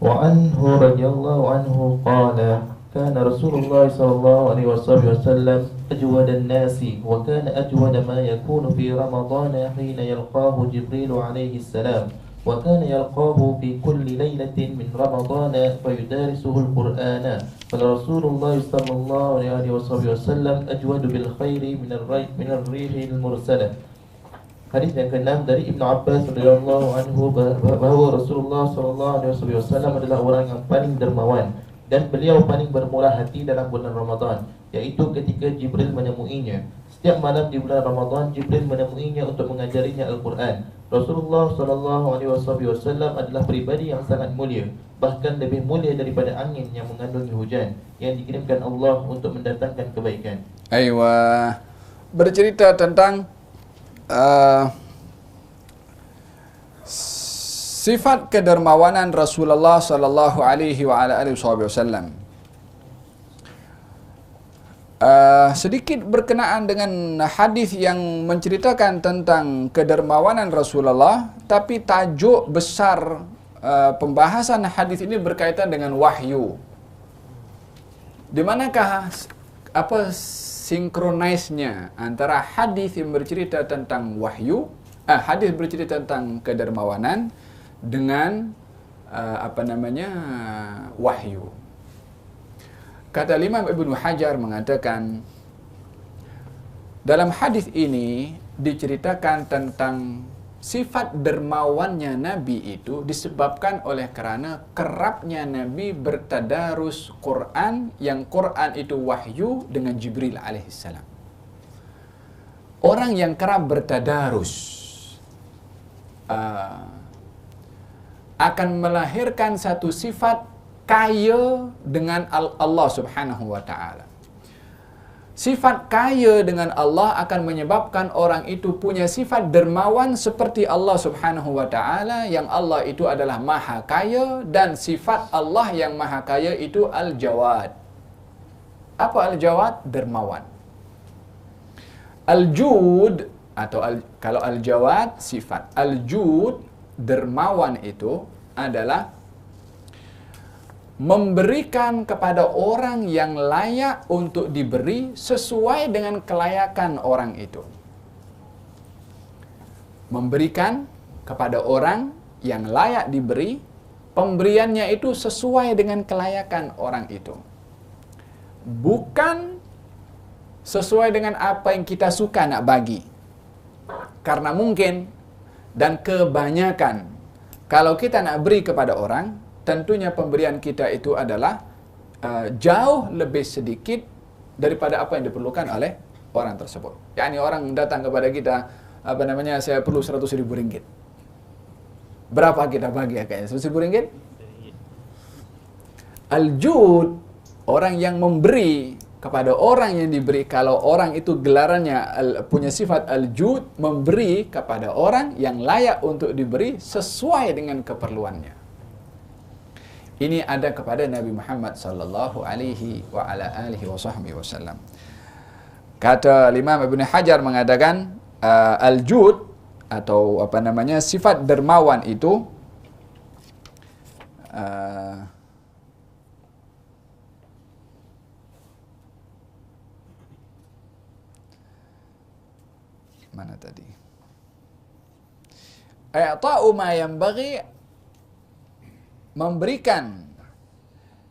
Wa anhu radhiyallahu anhu qala kana Rasulullah sallallahu alaihi wasallam ajwada an-nasi wa kana ajwada ma yakunu fi Ramadan hina yalqahu Jibril alaihi salam wa kana yalqahu fi kulli lailatin min Ramadan fayudarisuhu al-Qur'ana. Qala Rasulullah sallallahu alaihi wasallam ajwadu bil khairi min ar-rih al-mursalah. Hadis yang ke-6 dari Ibnu Abbas radhiyallahu anhu bahawa Rasulullah sallallahu alaihi wasallam adalah orang yang paling dermawan dan beliau paling bermurah hati dalam bulan Ramadan, yaitu ketika Jibril menemuinya. Setiap malam di bulan Ramadan Jibril menemuinya untuk mengajarinya Al-Quran. Rasulullah sallallahu alaihi wasallam adalah pribadi yang sangat mulia, bahkan lebih mulia daripada angin yang mengandungi hujan yang dikirimkan Allah untuk mendatangkan kebaikan.
Aywa, bercerita tentang sifat kedermawanan Rasulullah sallallahu alaihi wa ala alihi wasallam. sedikit berkenaan dengan hadis yang menceritakan tentang kedermawanan Rasulullah, tapi tajuk besar pembahasan hadis ini berkaitan dengan wahyu. Di manakah sinkronisnya antara hadis yang bercerita tentang wahyu, hadis bercerita tentang kedermawanan dengan wahyu. Kata Imam Ibnu Hajar mengatakan, dalam hadis ini diceritakan tentang sifat dermawannya Nabi itu disebabkan oleh kerana kerapnya Nabi bertadarus Quran, yang Quran itu wahyu dengan Jibril alaihissalam. Orang yang kerap bertadarus akan melahirkan satu sifat kaya dengan Allah subhanahu wa ta'ala. Sifat kaya dengan Allah akan menyebabkan orang itu punya sifat dermawan seperti Allah subhanahu wa ta'ala, yang Allah itu adalah maha kaya, dan sifat Allah yang maha kaya itu al-jawad. Apa al-jawad? Dermawan. Al-jud, atau kalau al-jawad sifat, al-jud, dermawan itu adalah memberikan kepada orang yang layak untuk diberi sesuai dengan kelayakan orang itu. Memberikan kepada orang yang layak diberi, pemberiannya itu sesuai dengan kelayakan orang itu. Bukan sesuai dengan apa yang kita suka nak bagi. Karena mungkin dan kebanyakan kalau kita nak beri kepada orang, tentunya pemberian kita itu adalah jauh lebih sedikit daripada apa yang diperlukan oleh orang tersebut. Yani orang datang kepada kita, saya perlu 100.000 ringgit. Berapa kita bagi kayaknya? 100.000 ringgit? Al-jud, orang yang memberi kepada orang yang diberi. Kalau orang itu gelarannya punya sifat al-jud, memberi kepada orang yang layak untuk diberi sesuai dengan keperluannya. Ini ada kepada Nabi Muhammad sallallahu alaihi wa ala alihi wasallam. Kata Imam Ibnu Hajar mengatakan al-jud atau sifat dermawan itu mana tadi? I'ta'u ma yanbaghi, memberikan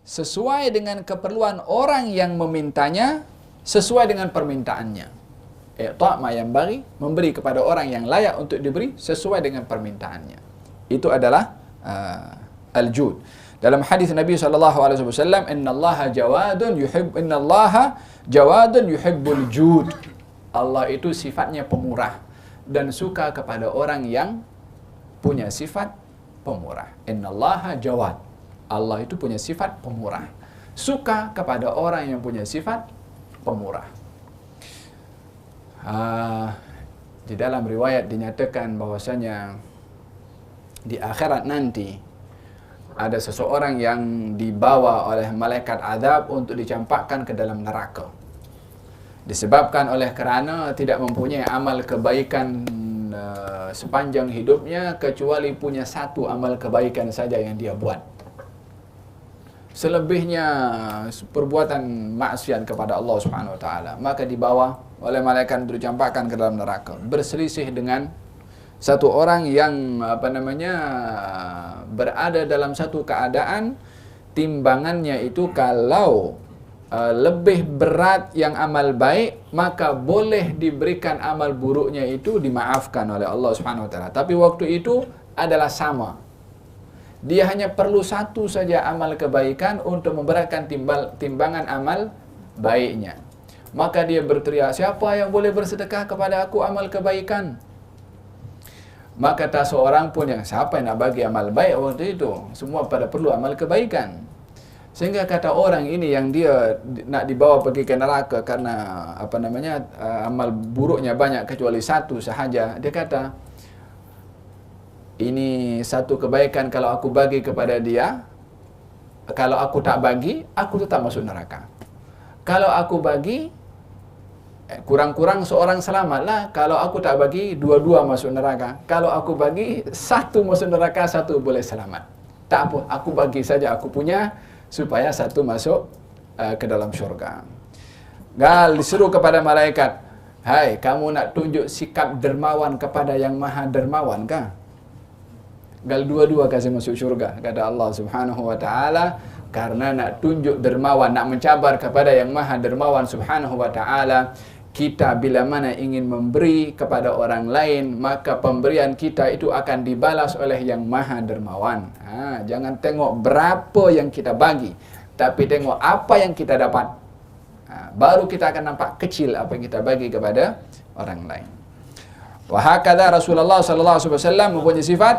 sesuai dengan keperluan orang yang memintanya, sesuai dengan permintaannya. I'ta' ma yanbaghi, memberi kepada orang yang layak untuk diberi sesuai dengan permintaannya. Itu adalah al-jud. Dalam hadis Nabi SAW, innallaha jawadun yuhibbul jud. Allah itu sifatnya pemurah dan suka kepada orang yang punya sifat pemurah. Innallaha jawad. Allah itu punya sifat pemurah. Suka kepada orang yang punya sifat pemurah. Di dalam riwayat dinyatakan bahwasanya di akhirat nanti ada seseorang yang dibawa oleh malaikat azab untuk dicampakkan ke dalam neraka. Disebabkan oleh kerana tidak mempunyai amal kebaikan sepanjang hidupnya, kecuali punya satu amal kebaikan saja yang dia buat. Selebihnya perbuatan maksiat kepada Allah Subhanahu wa taala, maka dibawa oleh malaikat untuk dicampakkan ke dalam neraka. Berselisih dengan satu orang yang berada dalam satu keadaan timbangannya itu kalau lebih berat yang amal baik, maka boleh diberikan amal buruknya itu dimaafkan oleh Allah Subhanahu wa taala. Tapi waktu itu adalah sama. Dia hanya perlu satu saja amal kebaikan untuk memberatkan timbangan amal baiknya. Maka dia berteriak, siapa yang boleh bersedekah kepada aku amal kebaikan? Maka tak seorang pun yang siapa yang nak bagi amal baik waktu itu. Semua pada perlu amal kebaikan. Sehingga kata orang ini yang dia nak dibawa pergi ke neraka karena amal buruknya banyak kecuali satu sahaja. Dia kata, ini satu kebaikan kalau aku bagi kepada dia, kalau aku tak bagi, aku tetap masuk neraka. Kalau aku bagi, kurang-kurang seorang selamatlah kalau aku tak bagi dua-dua masuk neraka. Kalau aku bagi satu masuk neraka, satu boleh selamat. Tak apa, aku bagi saja aku punya supaya satu masuk ke dalam syurga. Gal disuruh kepada malaikat, hai, kamu nak tunjuk sikap dermawan kepada yang maha dermawan kah? Gal dua-dua kasih masuk syurga, kata Allah Subhanahu wa ta'ala. Karena nak tunjuk dermawan, nak mencabar kepada yang maha dermawan Subhanahu wa ta'ala. Kita bila mana ingin memberi kepada orang lain, maka pemberian kita itu akan dibalas oleh yang maha dermawan. Jangan tengok berapa yang kita bagi, tapi tengok apa yang kita dapat. Baru kita akan nampak kecil apa yang kita bagi kepada orang lain. Wa hakadha Rasulullah sallallahu alaihi wasallam mempunyai sifat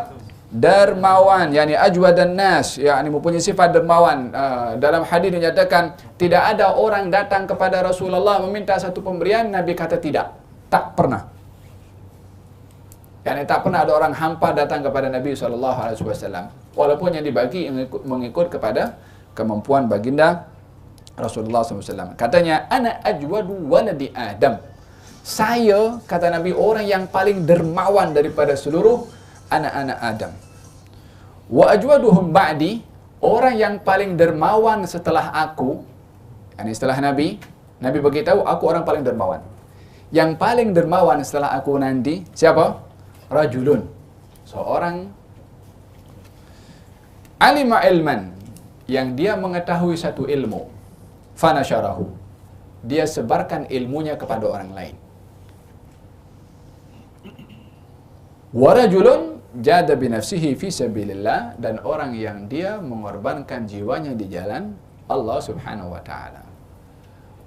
dermawan, yakni ajwadan nas, yakni mempunyai sifat dermawan. Dalam hadis dinyatakan tidak ada orang datang kepada Rasulullah meminta satu pemberian, Nabi kata tidak. Tak pernah. Yakni tak pernah ada orang hampa datang kepada Nabi sallallahu alaihi wasallam. Walaupun yang dibagi mengikut kepada kemampuan baginda Rasulullah SAW. Katanya, ana ajwadu waladi Adam. Saya, kata Nabi, orang yang paling dermawan daripada seluruh anak-anak Adam. Wa ajwaduhum ba'di, orang yang paling dermawan setelah aku, yani setelah Nabi beritahu aku orang paling dermawan. Yang paling dermawan setelah aku nanti, siapa? Rajulun. Seorang alima ilman, yang dia mengetahui satu ilmu. Fanasyarahu, dia sebarkan ilmunya kepada orang lain. Warajulun jada binafsihi fi sabilillah, dan orang yang dia mengorbankan jiwanya di jalan Allah Subhanahu wa ta'ala.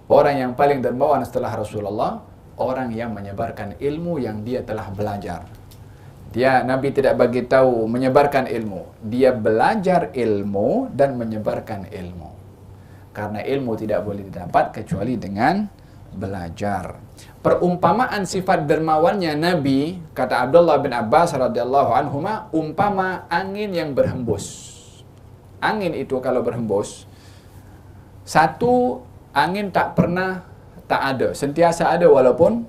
Orang yang paling dermawan setelah Rasulullah, orang yang menyebarkan ilmu yang dia telah belajar. Nabi tidak bagi tahu menyebarkan ilmu, dia belajar ilmu dan menyebarkan ilmu. Karena ilmu tidak boleh didapat kecuali dengan belajar. Perumpamaan sifat dermawannya Nabi, kata Abdullah bin Abbas radhiyallahu anhuma, umpama angin yang berhembus. Angin itu kalau berhembus, satu angin tak pernah tak ada, sentiasa ada, walaupun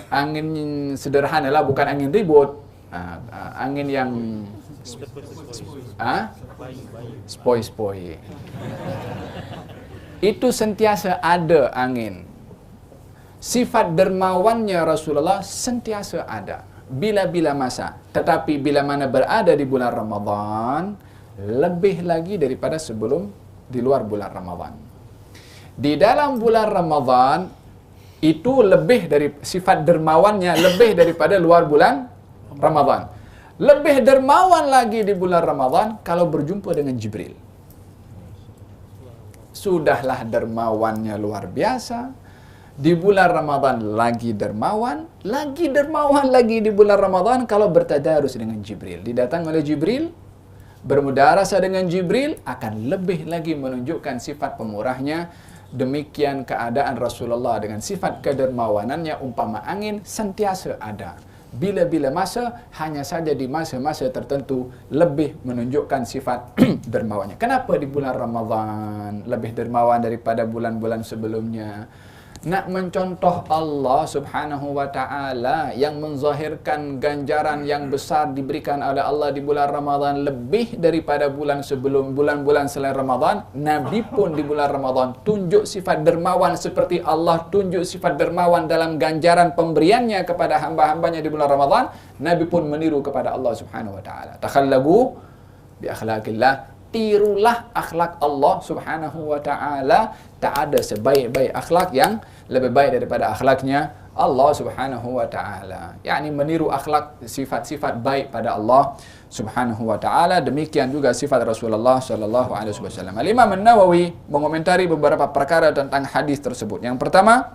angin sederhana lah, bukan angin ribut, angin yang spoi-spoi. Itu sentiasa ada angin. Sifat dermawannya Rasulullah sentiasa ada bila-bila masa. Tetapi bila mana berada di bulan Ramadan, lebih lagi daripada sebelum di luar bulan Ramadan. Di dalam bulan Ramadan itu lebih dari sifat dermawannya, lebih daripada luar bulan Ramadan. Lebih dermawan lagi di bulan Ramadan kalau berjumpa dengan Jibril. Sudahlah dermawannya luar biasa. Di bulan Ramadan lagi dermawan lagi di bulan Ramadan kalau bertadarus dengan Jibril. Didatang oleh Jibril, bermudarasah dengan Jibril, akan lebih lagi menunjukkan sifat pemurahnya. Demikian keadaan Rasulullah dengan sifat kedermawanannya, umpama angin sentiasa ada. Bila-bila masa, hanya saja di masa-masa tertentu lebih menunjukkan sifat dermawannya. Kenapa di bulan Ramadan lebih dermawan daripada bulan-bulan sebelumnya? Nak mencontoh Allah Subhanahu wa ta'ala yang menzahirkan ganjaran yang besar diberikan oleh Allah di bulan Ramadan lebih daripada bulan sebelum, bulan-bulan selain Ramadan. Nabi pun di bulan Ramadan tunjuk sifat dermawan seperti Allah tunjuk sifat dermawan dalam ganjaran pemberiannya kepada hamba-hambanya di bulan Ramadan. Nabi pun meniru kepada Allah Subhanahu wa ta'ala. Takhallagu bi akhlaqillah, tirulah akhlak Allah Subhanahu wa ta'ala. Tak ada sebaik-baik akhlak yang lebih baik daripada akhlaknya Allah Subhanahu wa ta'ala. yakni meniru akhlak sifat-sifat baik pada Allah Subhanahu wa ta'ala. Demikian juga sifat Rasulullah sallallahu alaihi wasallam. Al-Imam An-Nawawi mengomentari beberapa perkara tentang hadis tersebut. Yang pertama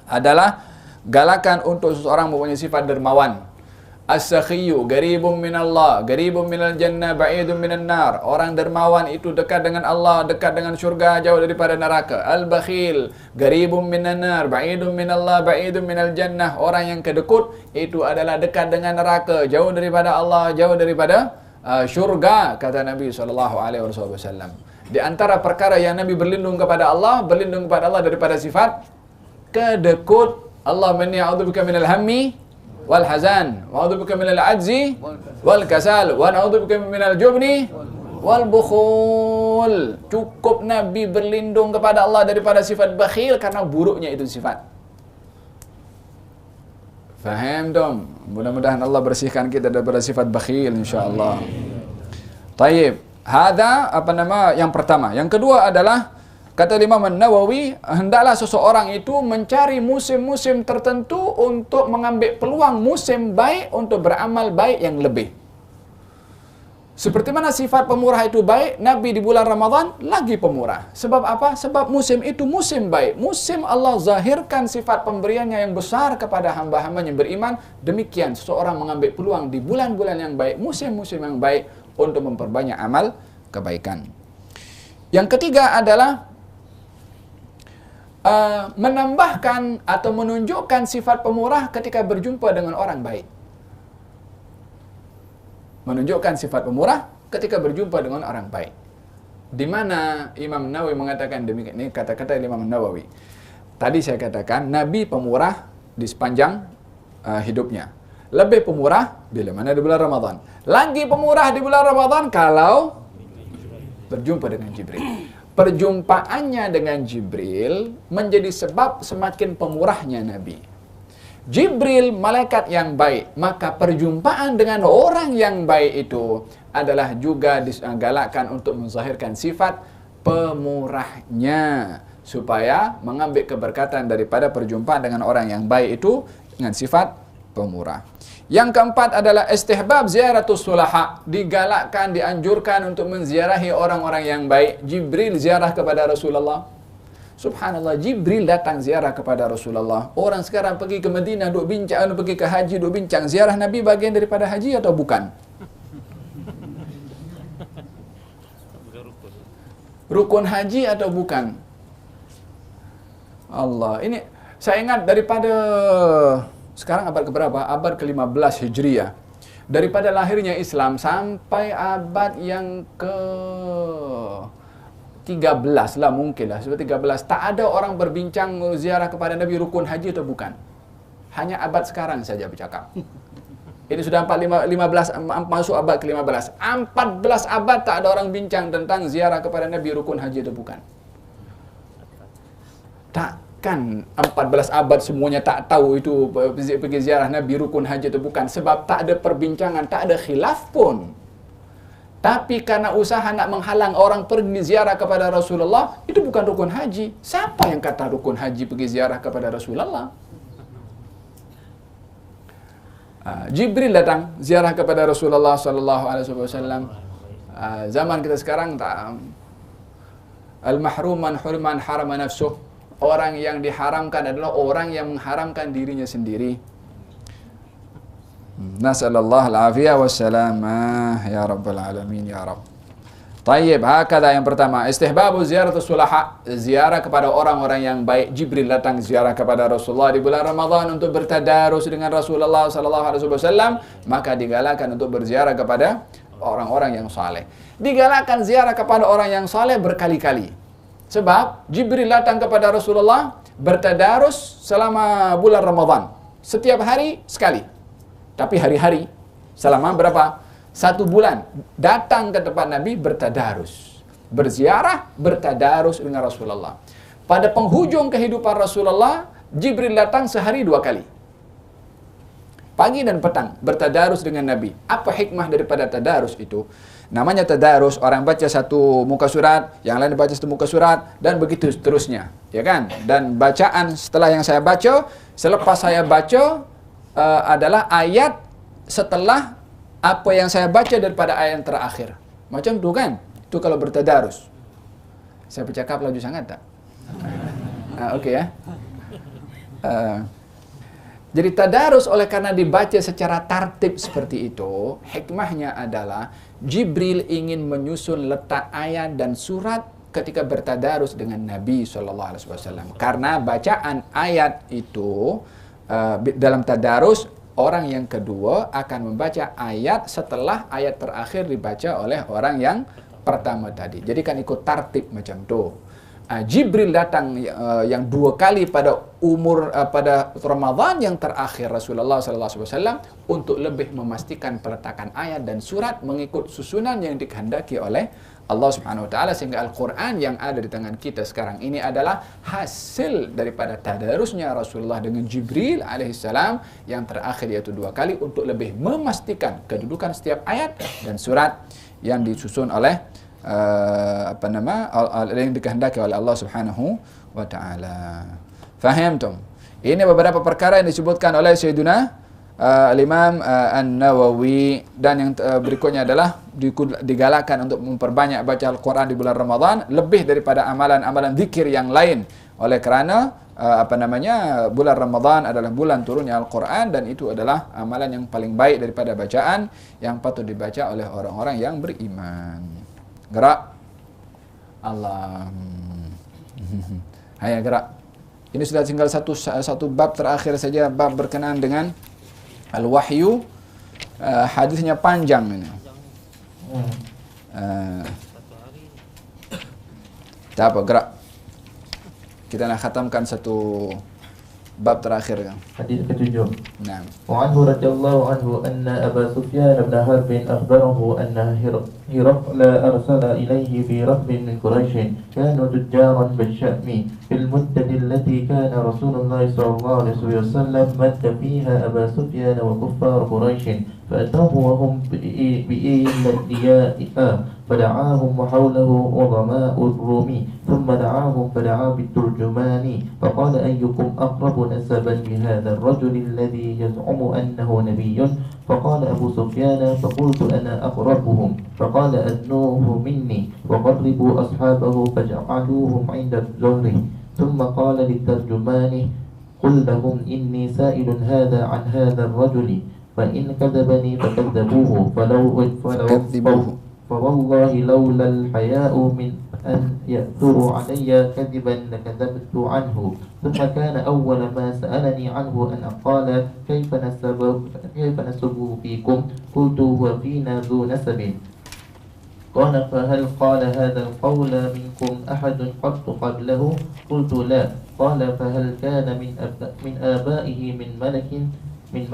adalah galakan untuk seseorang mempunyai sifat dermawan. As-sakhiyu garibun minallah, garibun minal jannah, ba'idun minan nar. Orang dermawan itu dekat dengan Allah, dekat dengan syurga, jauh daripada neraka. Al-bakhil garibun minan nar, ba'idun minallah, ba'idun minal jannah. Orang yang kedekut itu adalah dekat dengan neraka, jauh daripada Allah, jauh daripada syurga, kata Nabi SAW. Di antara perkara yang Nabi berlindung kepada Allah daripada sifat kedekut. Allahumma inni a'udzubika minal hammi wal hazan wa a'udzubika minal ajzi wal kasal wa a'udzubika minal jubni wal bukhul. Cukup Nabi berlindung kepada Allah daripada sifat bakhil karena buruknya itu sifat. Faham dong? Mudah-mudahan Allah bersihkan kita daripada sifat bakhil insyaallah. Taib. Hada yang pertama. Yang kedua adalah kata Imam An-Nawawi, hendaklah seseorang itu mencari musim-musim tertentu untuk mengambil peluang musim baik untuk beramal baik yang lebih. Seperti mana sifat pemurah itu baik, Nabi di bulan Ramadan lagi pemurah. Sebab apa? Sebab musim itu musim baik. Musim Allah zahirkan sifat pemberiannya yang besar kepada hamba-hamba yang beriman. Demikian seseorang mengambil peluang di bulan-bulan yang baik, musim-musim yang baik untuk memperbanyak amal kebaikan. Yang ketiga adalah menambahkan atau menunjukkan sifat pemurah ketika berjumpa dengan orang baik. Menunjukkan sifat pemurah ketika berjumpa dengan orang baik. Di mana Imam Nawawi mengatakan demikian. Ini kata-kata Imam Nawawi. Tadi saya katakan Nabi pemurah di sepanjang hidupnya. Lebih pemurah bila mana di bulan Ramadan. Lagi pemurah di bulan Ramadan kalau berjumpa dengan Jibril. Perjumpaannya dengan Jibril menjadi sebab semakin pemurahnya Nabi. Jibril malaikat yang baik, maka perjumpaan dengan orang yang baik itu adalah juga digalakkan untuk menzahirkan sifat pemurahnya, supaya mengambil keberkatan daripada perjumpaan dengan orang yang baik itu dengan sifat pemurah. Yang keempat adalah istihbab ziaratus sulaha. Digalakkan, dianjurkan untuk menziarahi orang-orang yang baik. Jibril ziarah kepada Rasulullah. Subhanallah, Jibril datang ziarah kepada Rasulullah. Orang sekarang pergi ke Madinah, duk bincang, pergi ke haji, duk bincang. Ziarah Nabi bagian daripada haji atau bukan? Rukun haji atau bukan? Allah, ini saya ingat daripada sekarang abad keberapa? Abad ke-15 Hijriah. Daripada lahirnya Islam sampai abad yang ke-13 lah mungkin lah. Sebab 13. Tak ada orang berbincang ziarah kepada Nabi rukun haji atau bukan. Hanya abad sekarang saja bercakap. Ini sudah 15 masuk abad ke-15. 14 abad tak ada orang bincang tentang ziarah kepada Nabi rukun haji atau bukan. Takkan 14 abad semuanya tak tahu itu pergi ziarah Nabi rukun haji atau bukan. Sebab tak ada perbincangan, tak ada khilaf pun. Tapi karena usaha nak menghalang orang pergi ziarah kepada Rasulullah, itu bukan rukun haji. Siapa yang kata rukun haji pergi ziarah kepada Rasulullah? Jibril datang ziarah kepada Rasulullah sallallahu alaihi wasallam. Zaman kita sekarang tak al-mahrum man hurman harama nafsuh. Orang yang diharamkan adalah orang yang mengharamkan dirinya sendiri. Nasallallahu al-afiyah wassalamah ya rabbal alamin ya rabb. Tayyib, hakada yang pertama, istihbabu ziyaratus sulaha, ziarah kepada orang-orang yang baik. Jibril datang ziarah kepada Rasulullah di bulan Ramadan untuk bertadarus dengan Rasulullah sallallahu alaihi wasallam, maka digalakkan untuk berziarah kepada orang-orang yang saleh. Digalakkan ziarah kepada orang yang saleh berkali-kali. Sebab Jibril datang kepada Rasulullah bertadarus selama bulan Ramadan. Setiap hari sekali. Tapi hari-hari selama berapa? 1 bulan datang ke tempat Nabi bertadarus, berziarah, bertadarus dengan Rasulullah. Pada penghujung kehidupan Rasulullah, Jibril datang sehari 2 kali, pagi dan petang, bertadarus dengan Nabi. Apa hikmah daripada tadarus itu? Namanya tadarus, orang baca satu muka surat, yang lain baca satu muka surat, dan begitu seterusnya, ya kan? Dan bacaan setelah yang saya baca, selepas saya baca adalah ayat setelah apa yang saya baca daripada ayat yang terakhir. Macam tu kan? Itu kalau bertadarus. Saya bercakap laju sangat tak? Okey ya. Jadi tadarus oleh karena dibaca secara tartib seperti itu, hikmahnya adalah Jibril ingin menyusun letak ayat dan surat ketika bertadarus dengan Nabi SAW. Karena bacaan ayat itu dalam tadarus, orang yang kedua akan membaca ayat setelah ayat terakhir dibaca oleh orang yang pertama tadi. Jadi kan ikut tartib macam tu. Jibril datang yang 2 kali pada pada Ramadan yang terakhir Rasulullah SAW untuk lebih memastikan peletakan ayat dan surat mengikut susunan yang dikehendaki oleh Allah Subhanahu wa taala, sehingga Al-Qur'an yang ada di tangan kita sekarang ini adalah hasil daripada tadarusnya Rasulullah dengan Jibril alaihissalam yang terakhir, yaitu 2 kali untuk lebih memastikan kedudukan setiap ayat dan surat yang disusun oleh yang dikehendaki oleh Allah Subhanahu wa taala. Fahamtum? Ini beberapa perkara yang disebutkan oleh Sayyiduna Al-Imam An-Nawawi, dan yang berikutnya adalah digalakkan untuk memperbanyak baca Al-Quran di bulan Ramadan lebih daripada amalan-amalan zikir yang lain, oleh kerana bulan Ramadan adalah bulan turunnya Al-Quran, dan itu adalah amalan yang paling baik daripada bacaan yang patut dibaca oleh orang-orang yang beriman. Gerak Allah. Hayya gerak. Ini sudah tinggal satu bab terakhir saja, bab berkenaan dengan Al-Wahyu. Hadisnya panjang ini. Tak apa, gerak. Kita nak khatamkan satu bab terakhir kan.
Hadis ke-7.
Naam.
Wa anhu radhiyallahu anhu anna Aba Sufyan bin Harb akhbarahu anna Hiraqla arsala ilayhi fi rabbin min Quraisy kanu tujjaran bil-Syami fil muddati allati kana Rasulullah sallallahu alaihi wasallam madda fiha Aba Sufyan wa kuffar Quraisy فأتاه وهم بإيلتياء فدعاهم وحوله عظماء الروم ثم دعاهم فدعا بالترجمان فقال أيكم أقرب نسبا بهذا الرجل الذي يزعم أنه نبي فقال أبو سفيان فقلت أنا أقربهم فقال أدنوه مني وقربوا أصحابه فجعلوهم عند الزهر ثم قال للترجمان قل لهم إني سائل هذا عن هذا الرجل فإن كذبني فكذبوه فوالله لولا الحياء من أن يأثروا علي كذبا لكذبت عنه ثم كان أول ما سألني عنه أن أقال كيف نسبه فيكم قلت هو فينا ذو نسب قال فهل قال هذا القول منكم أحد قط قبله قلت لا قال فهل كان من آبائه من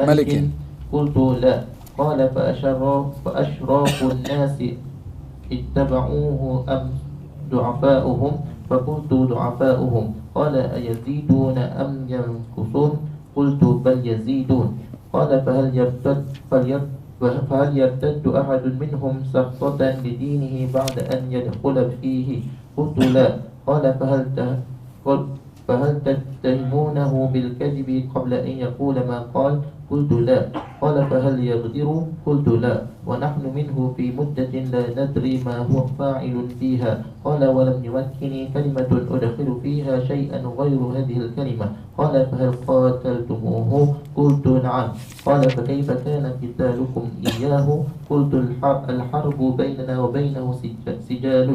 ملك قلت لا قال فأشراف الناس اتبعوه أم ضعفاؤهم فقلت ضعفاؤهم قال أيزيدون أم ينقصون قلت بل يزيدون قال فهل يرتد أحد منهم سخطة لدينه بعد أن يدخل فيه قلت لا قال فهل تتهمونه بالكذب قبل أن يقول ما قال قلت لا قال فهل يغدر قلت لا ونحن منه في مدة لا ندري ما هو فاعل فيها قال ولم يمكنني كلمة أدخل فيها شيئا غير هذه الكلمة قال فهل قاتلتموه قلت نعم قال فكيف كان قتالكم إياه قلت الحرب بيننا وبينه سجال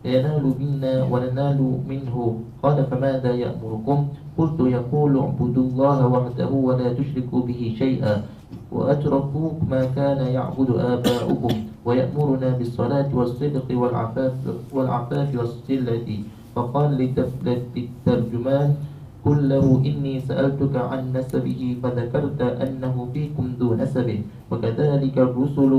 ينال منا وننال منه قال فماذا يأمركم قلت يقول اعبدوا الله وحده ولا تشركوا به شيئا وأتركوا ما كان يعبد آباؤكم ويأمرنا بالصلاة والصدق والعفاف والصلة فقال للترجمان قل له إني سألتك عن نسبه فذكرت أنه فيكم ذو نسب وكذلك الرسل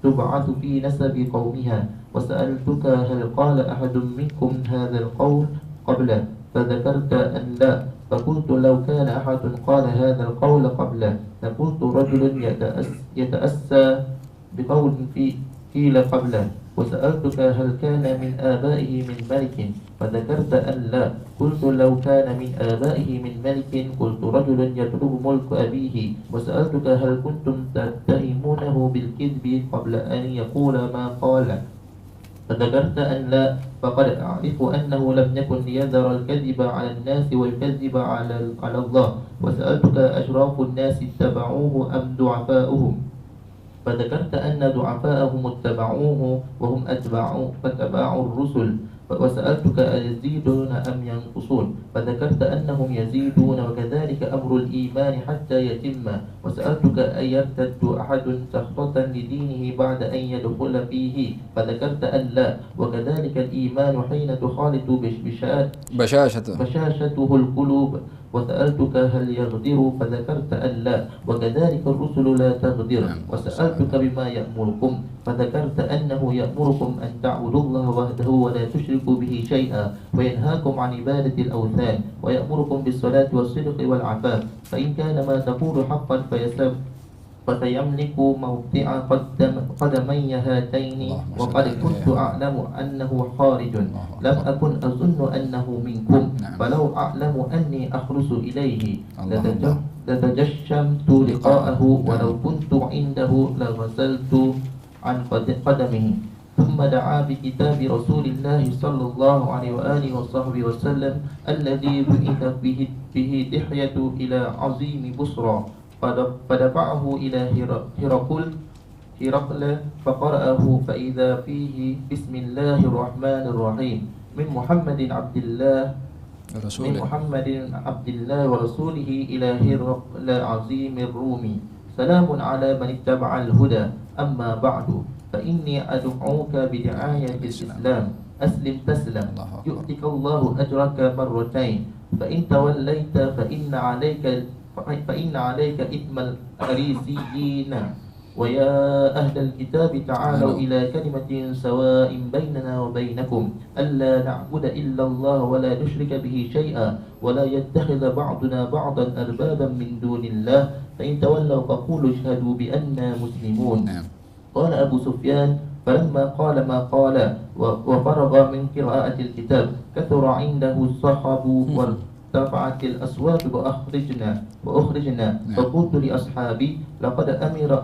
تبعث في نسب قومها وسألتك هل قال أحد منكم هذا القول قبله فذكرت أن لا فقلت لو كان أحد قال هذا القول قبله لقلت رجل يتأسى بقول قيل قبله وسألتك هل كان من آبائه من ملك فذكرت أن لا قلت لو كان من آبائه من ملك قلت رجل يطلب ملك أبيه وسألتك هل كنتم تتهمونه بالكذب قبل أن يقول ما قال فذكرت أن لا فقد أعرف أنه لم يكن ليذر الكذب على الناس ويكذب على الله وسألتك أشراف الناس اتبعوه أم ضعفاؤهم فذكرت أن ضعفاءهم اتبعوه وهم فتبعوا الرسل وسألتك أيزيدون أم ينقصون فذكرت أنهم يزيدون وكذلك أمر الإيمان حتى يتم وسألتك أن يرتد أحد سخطة لدينه بعد أن يدخل فيه فذكرت أن لا وكذلك الإيمان حين تخالط بشاشته القلوب وسألتك هل يغدر فذكرت أن لا وكذلك الرسل لا تغدر وسألتك بما يأمركم فذكرت أنه يأمركم أن تعبدوا الله وحده ولا تشركوا به شيئا وينهاكم عن عبادة الأوثان ويأمركم بالصلاة والصدق والعفاف فإن كان ما تقول حقا فسيملك موضع قدمي هاتين وقد كنت أعلم أنه خارج لم أكن أظن أنه منكم فلو أعلم أني أخلص إليه لتجشمت لقاءه ولو كنت عنده لغسلت عن قدمه ثم دعا بكتاب رسول الله صلى الله عليه وآله وصحبه وسلم الذي بعث به دحية إلى عظيم بصرى فدفعه إلى هرقل فقرأه فإذا فيه بسم الله الرحمن الرحيم من محمد عبد الله ورسوله إلى هرقل عظيم الرومي سلام على من اتبع الهدى أما بعد فإني أدعوك بدعاية الإسلام أسلم تسلم يؤتك الله أجرك مرتين فإن توليت فإن عليك إثم الأريسيين ويا أهل الكتاب تعالوا إلى كلمة سواء بيننا وبينكم ألا نعبد إلا الله ولا نشرك به شيئا ولا يتخذ بعضنا بعضا أربابا من دون الله فإن تولوا فقولوا اشهدوا بأننا مسلمون قال أبو سفيان فلما قال ما قال وفرغ من قراءة الكتاب كثر عنده الصحب وارتفعت الأصوات وأخرجنا فقلت لأصحابي لقد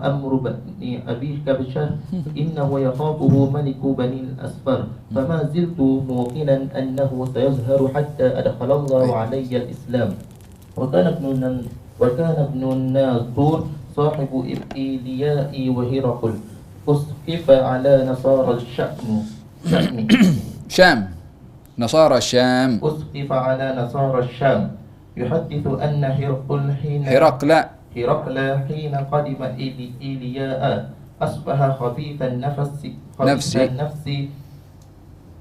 أمر بني أبي كبشة إنه يخافه ملك بني الأسفر فما زلت موقنا أنه سيظهر حتى أدخل الله علي الإسلام وكان ابن الناظور صاحب إيلياء وهرقل أسقف على نصارى
نصارى الشام
أسقف على نصارى الشام يحدث أن هرقل حين قدم إيلياء أصبح خبيث النفس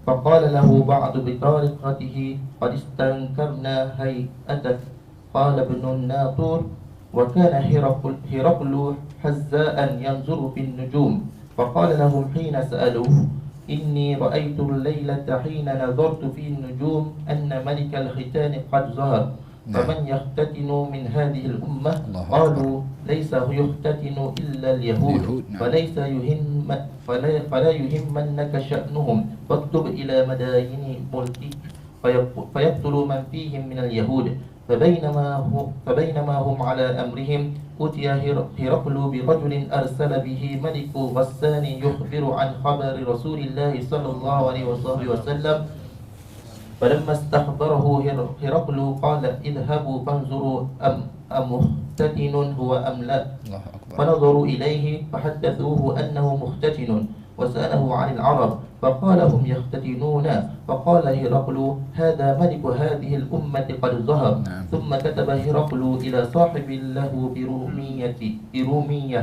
فقال له بعض بطارقته قد استنكرنا هيئتك قال ابن الناطور وكان هرقل حزاء ينظر في النجوم فقال لهم حين سألوه إني رأيت الليلة حين نظرت في النجوم أن ملك الختان قد ظهر فمن يختتن من هذه الأمة قالوا ليس يختتن إلا اليهود فلا يهمنك شأنهم فاكتب إلى مداين ملكك فيقتل من فيهم من اليهود فبينما هم على أمرهم أتي هرقل برجل أرسل به ملك غسان يخبر عن خبر رسول الله صلى الله عليه وسلم فلما استحضره هرقل قال اذهبوا فانظروا أمختتن هو أم لا فنظروا إليه فحدثوه أنه مختتن وسأله عن العرب فقال هم يختتنون فقال هرقل هذا ملك هذه الأمة قد ظهر ثم كتب هرقل إلى صاحب له برومية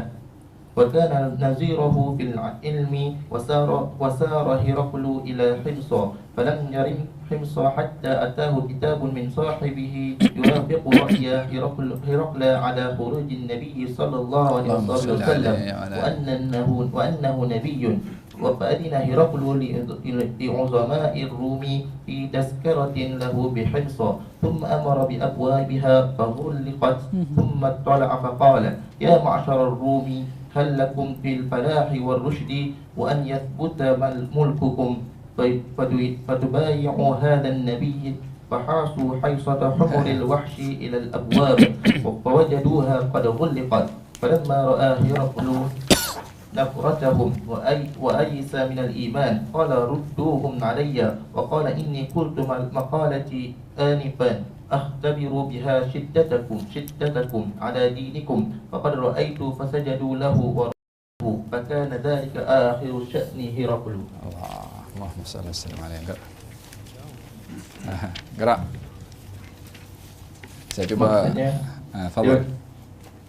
وكان نظيره في العلم وسار هرقل إلى حمص فلم يرم حمص حتى أتاه كتاب من صاحبه يوافق رأي هرقل على خروج النبي صلى الله عليه وسلم وأنه نبي فأذن هرقل لعظماء الروم في تذكرة له بحمص ثم أمر بأبوابها فغلقت ثم اطلع فقال يا معشر الروم هل لكم في الفلاح والرشد وأن يثبت ملككم فتبايعوا هذا النبي فحاصوا حيصة حمر الوحش إلى الأبواب فوجدوها قد غلقت فلما رأى هرقل نفرتهم وأيس من الإيمان قال ردوهم علي وقال إني قلت مقالتي آنفا أختبر بها شدتكم على دينكم فقد رأيت فسجدوا له ورأوه فكان ذلك آخر شأن هرقل
اللهم صل وسلم عليه. Gerak. Saya cuba.
Maksudnya,
Fadhil.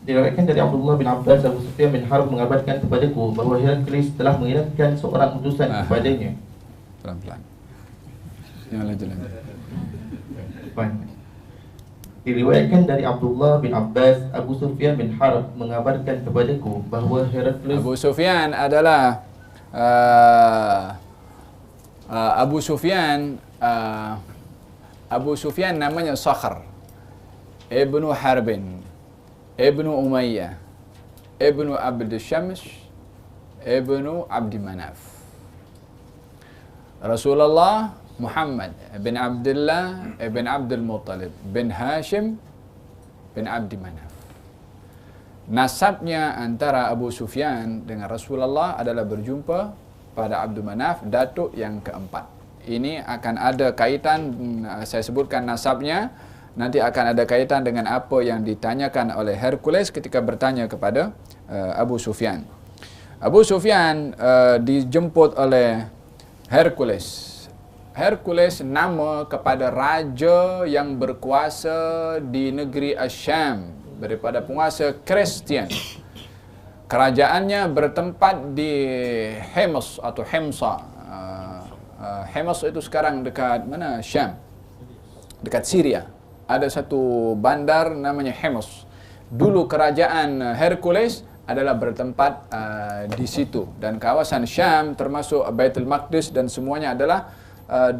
diriwayatkan dari Abdullah bin Abbas, Abu Sufyan bin Harb mengabarkan kepadaku bahawa Heraklius telah mengirimkan seorang utusan kepadanya.
Pelan-pelan. Yang lanjut.
Diriwayatkan dari Abdullah bin Abbas, Abu Sufyan bin Harb mengabarkan kepadaku bahawa Heraklius.
Abu Sufyan adalah Abu Sufyan namanya Sakhr Ibnu Harbin Ibnu Umayyah Ibnu Abd Syams Ibnu Abdi Manaf. Rasulullah Muhammad bin Abdullah bin Abdul Muttalib bin Hashim bin Abdi Manaf. Nasabnya antara Abu Sufyan dengan Rasulullah adalah berjumpa pada Abdul Manaf, datuk yang keempat. Ini akan ada kaitan, saya sebutkan nasabnya, nanti akan ada kaitan dengan apa yang ditanyakan oleh Hercules ketika bertanya kepada Abu Sufyan. Abu Sufyan dijemput oleh Hercules. Hercules nama kepada raja yang berkuasa di negeri Asyam daripada penguasa Kristian. Kerajaannya bertempat di Hemus atau Hemsa. Hemus itu sekarang dekat mana? Syam. Dekat Syria. Ada satu bandar namanya Hemus. Dulu kerajaan Hercules adalah bertempat di situ, dan kawasan Syam termasuk Baitul Maqdis dan semuanya adalah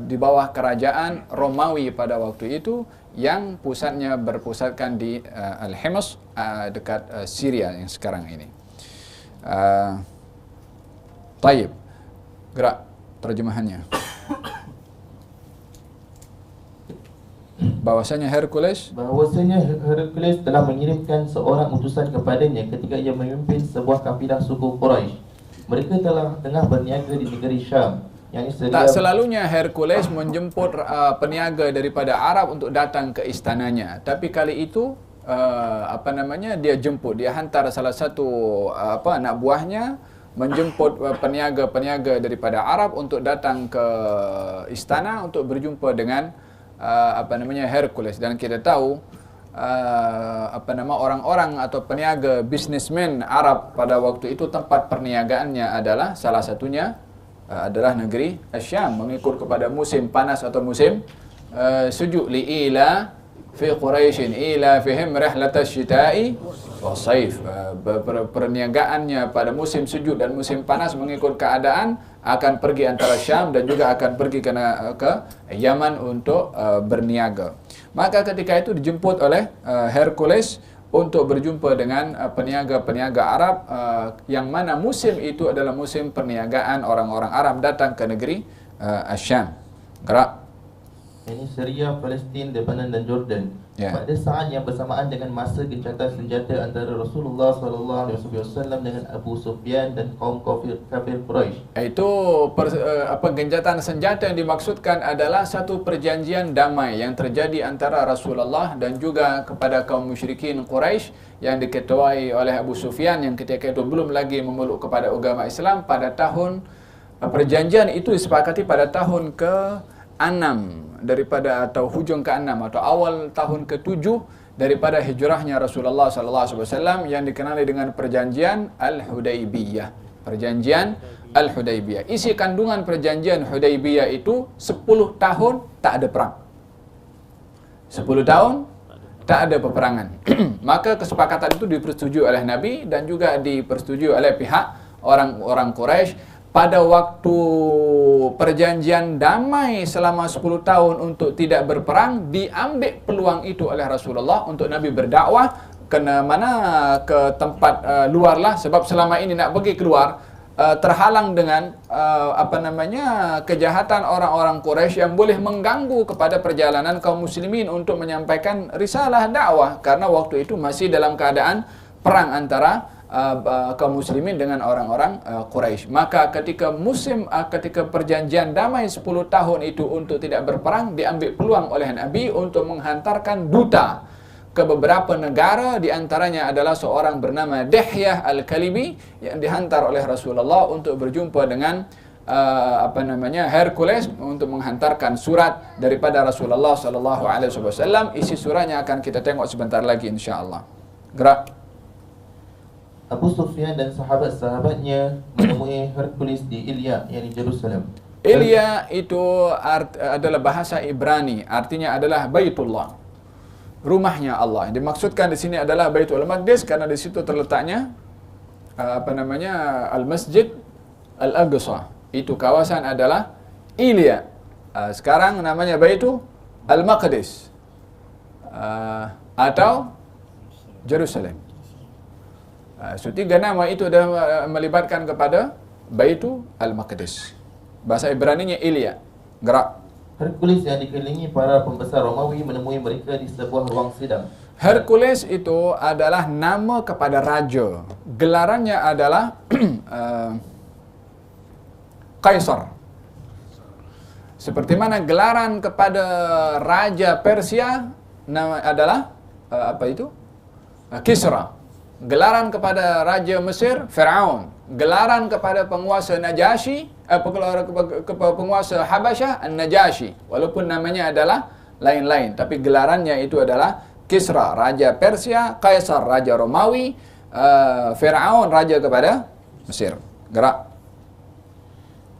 di bawah kerajaan Romawi pada waktu itu, yang pusatnya berpusatkan di Al-Hims dekat Syria yang sekarang ini. Taib. Gerak terjemahannya. Bahwasanya Hercules
telah mengirimkan seorang utusan kepadanya ketika ia memimpin sebuah kafilah suku Quraisy. Mereka tengah berniaga di negeri Syam.
Tak selalunya Hercules menjemput peniaga daripada Arab untuk datang ke istananya, tapi kali itu dia jemput, dia hantar salah satu anak buahnya menjemput peniaga-peniaga daripada Arab untuk datang ke istana untuk berjumpa dengan Hercules. Dan kita tahu orang-orang atau peniaga businessman Arab pada waktu itu tempat perniagaannya adalah salah satunya adalah negeri Asyam, mengikut kepada musim panas atau musim sejuk. Li'ila fi Quraisyin ila fihim rihlatash shita'i wasaif. Perniagaannya pada musim sejuk dan musim panas mengikut keadaan akan pergi antara Syam dan juga akan pergi ke Yaman untuk berniaga. Maka ketika itu dijemput oleh Hercules untuk berjumpa dengan peniaga-peniaga Arab, yang mana musim itu adalah musim perniagaan orang-orang Arab datang ke negeri Asyam. Gerak.
Ini Syria, Palestin, Lebanon dan Jordan. Pada saat yang bersamaan dengan masa gencatan senjata antara Rasulullah SAW dengan Abu Sufyan dan kaum kafir Quraisy.
Itu gencatan senjata yang dimaksudkan adalah satu perjanjian damai yang terjadi antara Rasulullah dan juga kepada kaum musyrikin Quraisy yang diketuai oleh Abu Sufyan yang ketika itu belum lagi memeluk kepada agama Islam. Pada tahun perjanjian itu disepakati pada tahun ke-6 daripada atau hujung ke-6 atau awal tahun ke-7 daripada hijrahnya Rasulullah SAW, yang dikenali dengan perjanjian Al-Hudaybiyah. Perjanjian Al-Hudaybiyah. Isi kandungan perjanjian Hudaybiyah itu 10 tahun tak ada perang. 10 tahun tak ada peperangan. Maka kesepakatan itu dipersetujui oleh Nabi dan juga dipersetujui oleh pihak orang-orang Quraisy. Pada waktu perjanjian damai selama 10 tahun untuk tidak berperang, diambil peluang itu oleh Rasulullah untuk Nabi berdakwah ke mana, ke tempat luar lah, sebab selama ini nak pergi keluar terhalang dengan kejahatan orang-orang Quraisy yang boleh mengganggu kepada perjalanan kaum muslimin untuk menyampaikan risalah dakwah, karena waktu itu masih dalam keadaan perang antara kaum muslimin dengan orang-orang Quraisy. Maka ketika perjanjian damai 10 tahun itu untuk tidak berperang, diambil peluang oleh Nabi untuk menghantarkan duta ke beberapa negara, di antaranya adalah seorang bernama Dihyah Al-Kalibi yang dihantar oleh Rasulullah untuk berjumpa dengan Hercules untuk menghantarkan surat daripada Rasulullah sallallahu alaihi wasallam. Isi suratnya akan kita tengok sebentar lagi insyaallah. Gerak.
Abu Sufyan dan sahabat-sahabatnya menemui Hercules di Ilya, yang di Jerusalem.
Ilya itu adalah bahasa Ibrani, artinya adalah Baitullah, rumahnya Allah. Dimaksudkan di sini adalah Baitul Maqdis karena di situ terletaknya Al-Masjid Al-Aqsa. Itu kawasan adalah Ilya. Sekarang namanya Baitul Al-Maqdis atau Jerusalem. So, tiga nama itu adalah melibatkan kepada Baitul Al-Maqdis. Bahasa Ibraninya Ilya. Gerak.
Hercules yang dikelilingi para pembesar Romawi menemui mereka di sebuah ruang sidang.
Hercules itu adalah nama kepada raja. Gelarannya adalah Kaisar. Seperti mana gelaran kepada raja Persia nama adalah Kisra. Gelaran kepada raja Mesir Firaun. Gelaran kepada penguasa Najasyi, penguasa Habasyah An-Najasyi. Walaupun namanya adalah lain-lain, tapi gelarannya itu adalah Kisra, raja Persia, Kaisar, raja Romawi, Firaun, raja kepada Mesir. Gerak.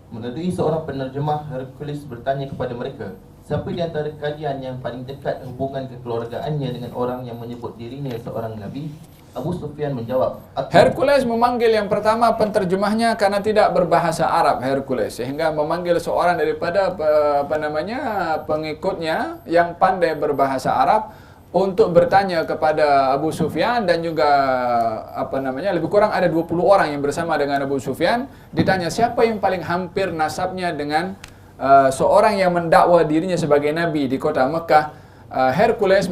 Melalui seorang penerjemah, Hercules bertanya kepada mereka, siapa di antara kalian yang paling dekat hubungan kekeluargaannya dengan orang yang menyebut dirinya seorang Nabi? Abu Sufyan menjawab,
Hercules memanggil yang pertama penterjemahnya karena tidak berbahasa Arab Hercules, sehingga memanggil seorang daripada pengikutnya yang pandai berbahasa Arab untuk bertanya kepada Abu Sufyan, dan juga lebih kurang ada 20 orang yang bersama dengan Abu Sufyan. Ditanya siapa yang paling hampir nasabnya dengan seorang yang mendakwa dirinya sebagai nabi di kota Mekah. Hercules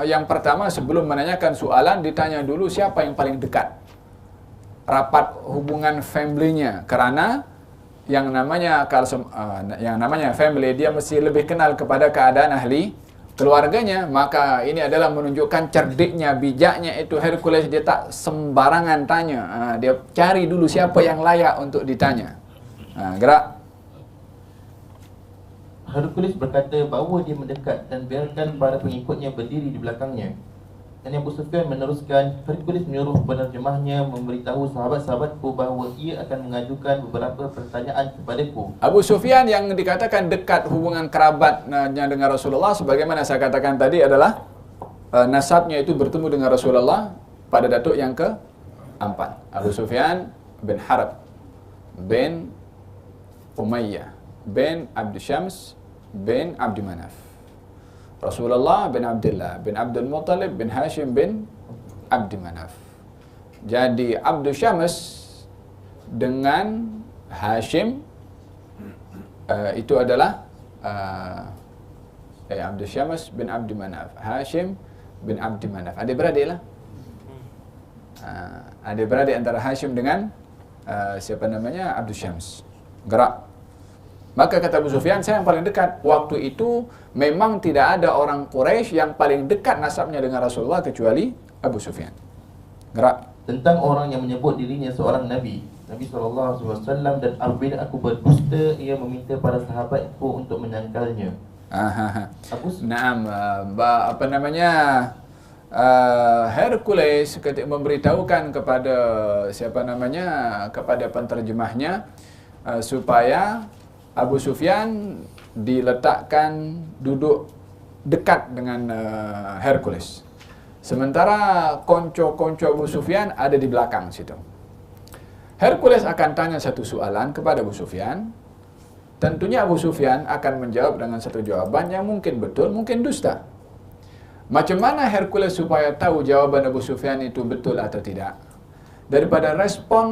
yang pertama sebelum menanyakan soalan ditanya dulu siapa yang paling dekat rapat hubungan family-nya, karena yang namanya family dia mesti lebih kenal kepada keadaan ahli keluarganya. Maka ini adalah menunjukkan cerdiknya, bijaknya itu Hercules. Dia tak sembarangan tanya, dia cari dulu siapa yang layak untuk ditanya. Gerak.
Hercules berkata bahawa dia mendekat dan biarkan para pengikutnya berdiri di belakangnya. Dan Abu Sufyan meneruskan, Hercules menyuruh penerjemahnya memberitahu sahabat-sahabatku bahawa ia akan mengajukan beberapa pertanyaan kepadaku.
Abu Sufyan yang dikatakan dekat hubungan kerabatnya dengan Rasulullah, sebagaimana saya katakan tadi, adalah nasabnya itu bertemu dengan Rasulullah pada datuk yang ke-4. Abu Sufyan bin Harb bin Umayyah bin Abd Syams bin Abdi Manaf. Rasulullah bin Abdullah bin Abdul Muttalib bin Hashim bin Abdi Manaf. Jadi Abd Syams dengan Hashim itu adalah Abd Syams bin Abdi Manaf, Hashim bin Abdi Manaf. Adik-beradik lah. Adik-beradik antara Hashim dengan Abd Syams. Gerak. Maka kata Abu Sufyan, saya yang paling dekat. Waktu itu memang tidak ada orang Quraisy yang paling dekat nasabnya dengan Rasulullah kecuali Abu Sufyan. Gerak.
Tentang orang yang menyebut dirinya seorang Nabi SAW, dan apabila aku berdusta, ia meminta para sahabatku untuk menyangkalnya.
Hercules ketika memberitahukan kepada kepada penterjemahnya supaya Abu Sufyan diletakkan duduk dekat dengan Hercules. Sementara konco-konco Abu Sufyan ada di belakang situ. Hercules akan tanya satu soalan kepada Abu Sufyan. Tentunya Abu Sufyan akan menjawab dengan satu jawaban yang mungkin betul, mungkin dusta. Macam mana Hercules supaya tahu jawaban Abu Sufyan itu betul atau tidak? Daripada respon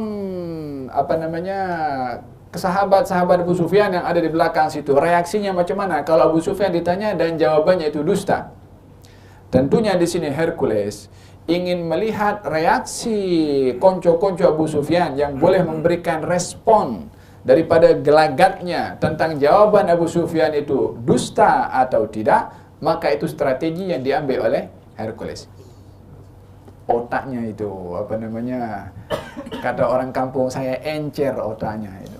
sahabat-sahabat Abu Sufyan yang ada di belakang situ, reaksinya macam mana kalau Abu Sufyan ditanya dan jawabannya itu dusta? Tentunya di sini Hercules ingin melihat reaksi konco-konco Abu Sufyan yang boleh memberikan respon daripada gelagatnya tentang jawaban Abu Sufyan itu dusta atau tidak. Maka itu strategi yang diambil oleh Hercules. Otaknya itu kata orang kampung saya, encer otaknya itu.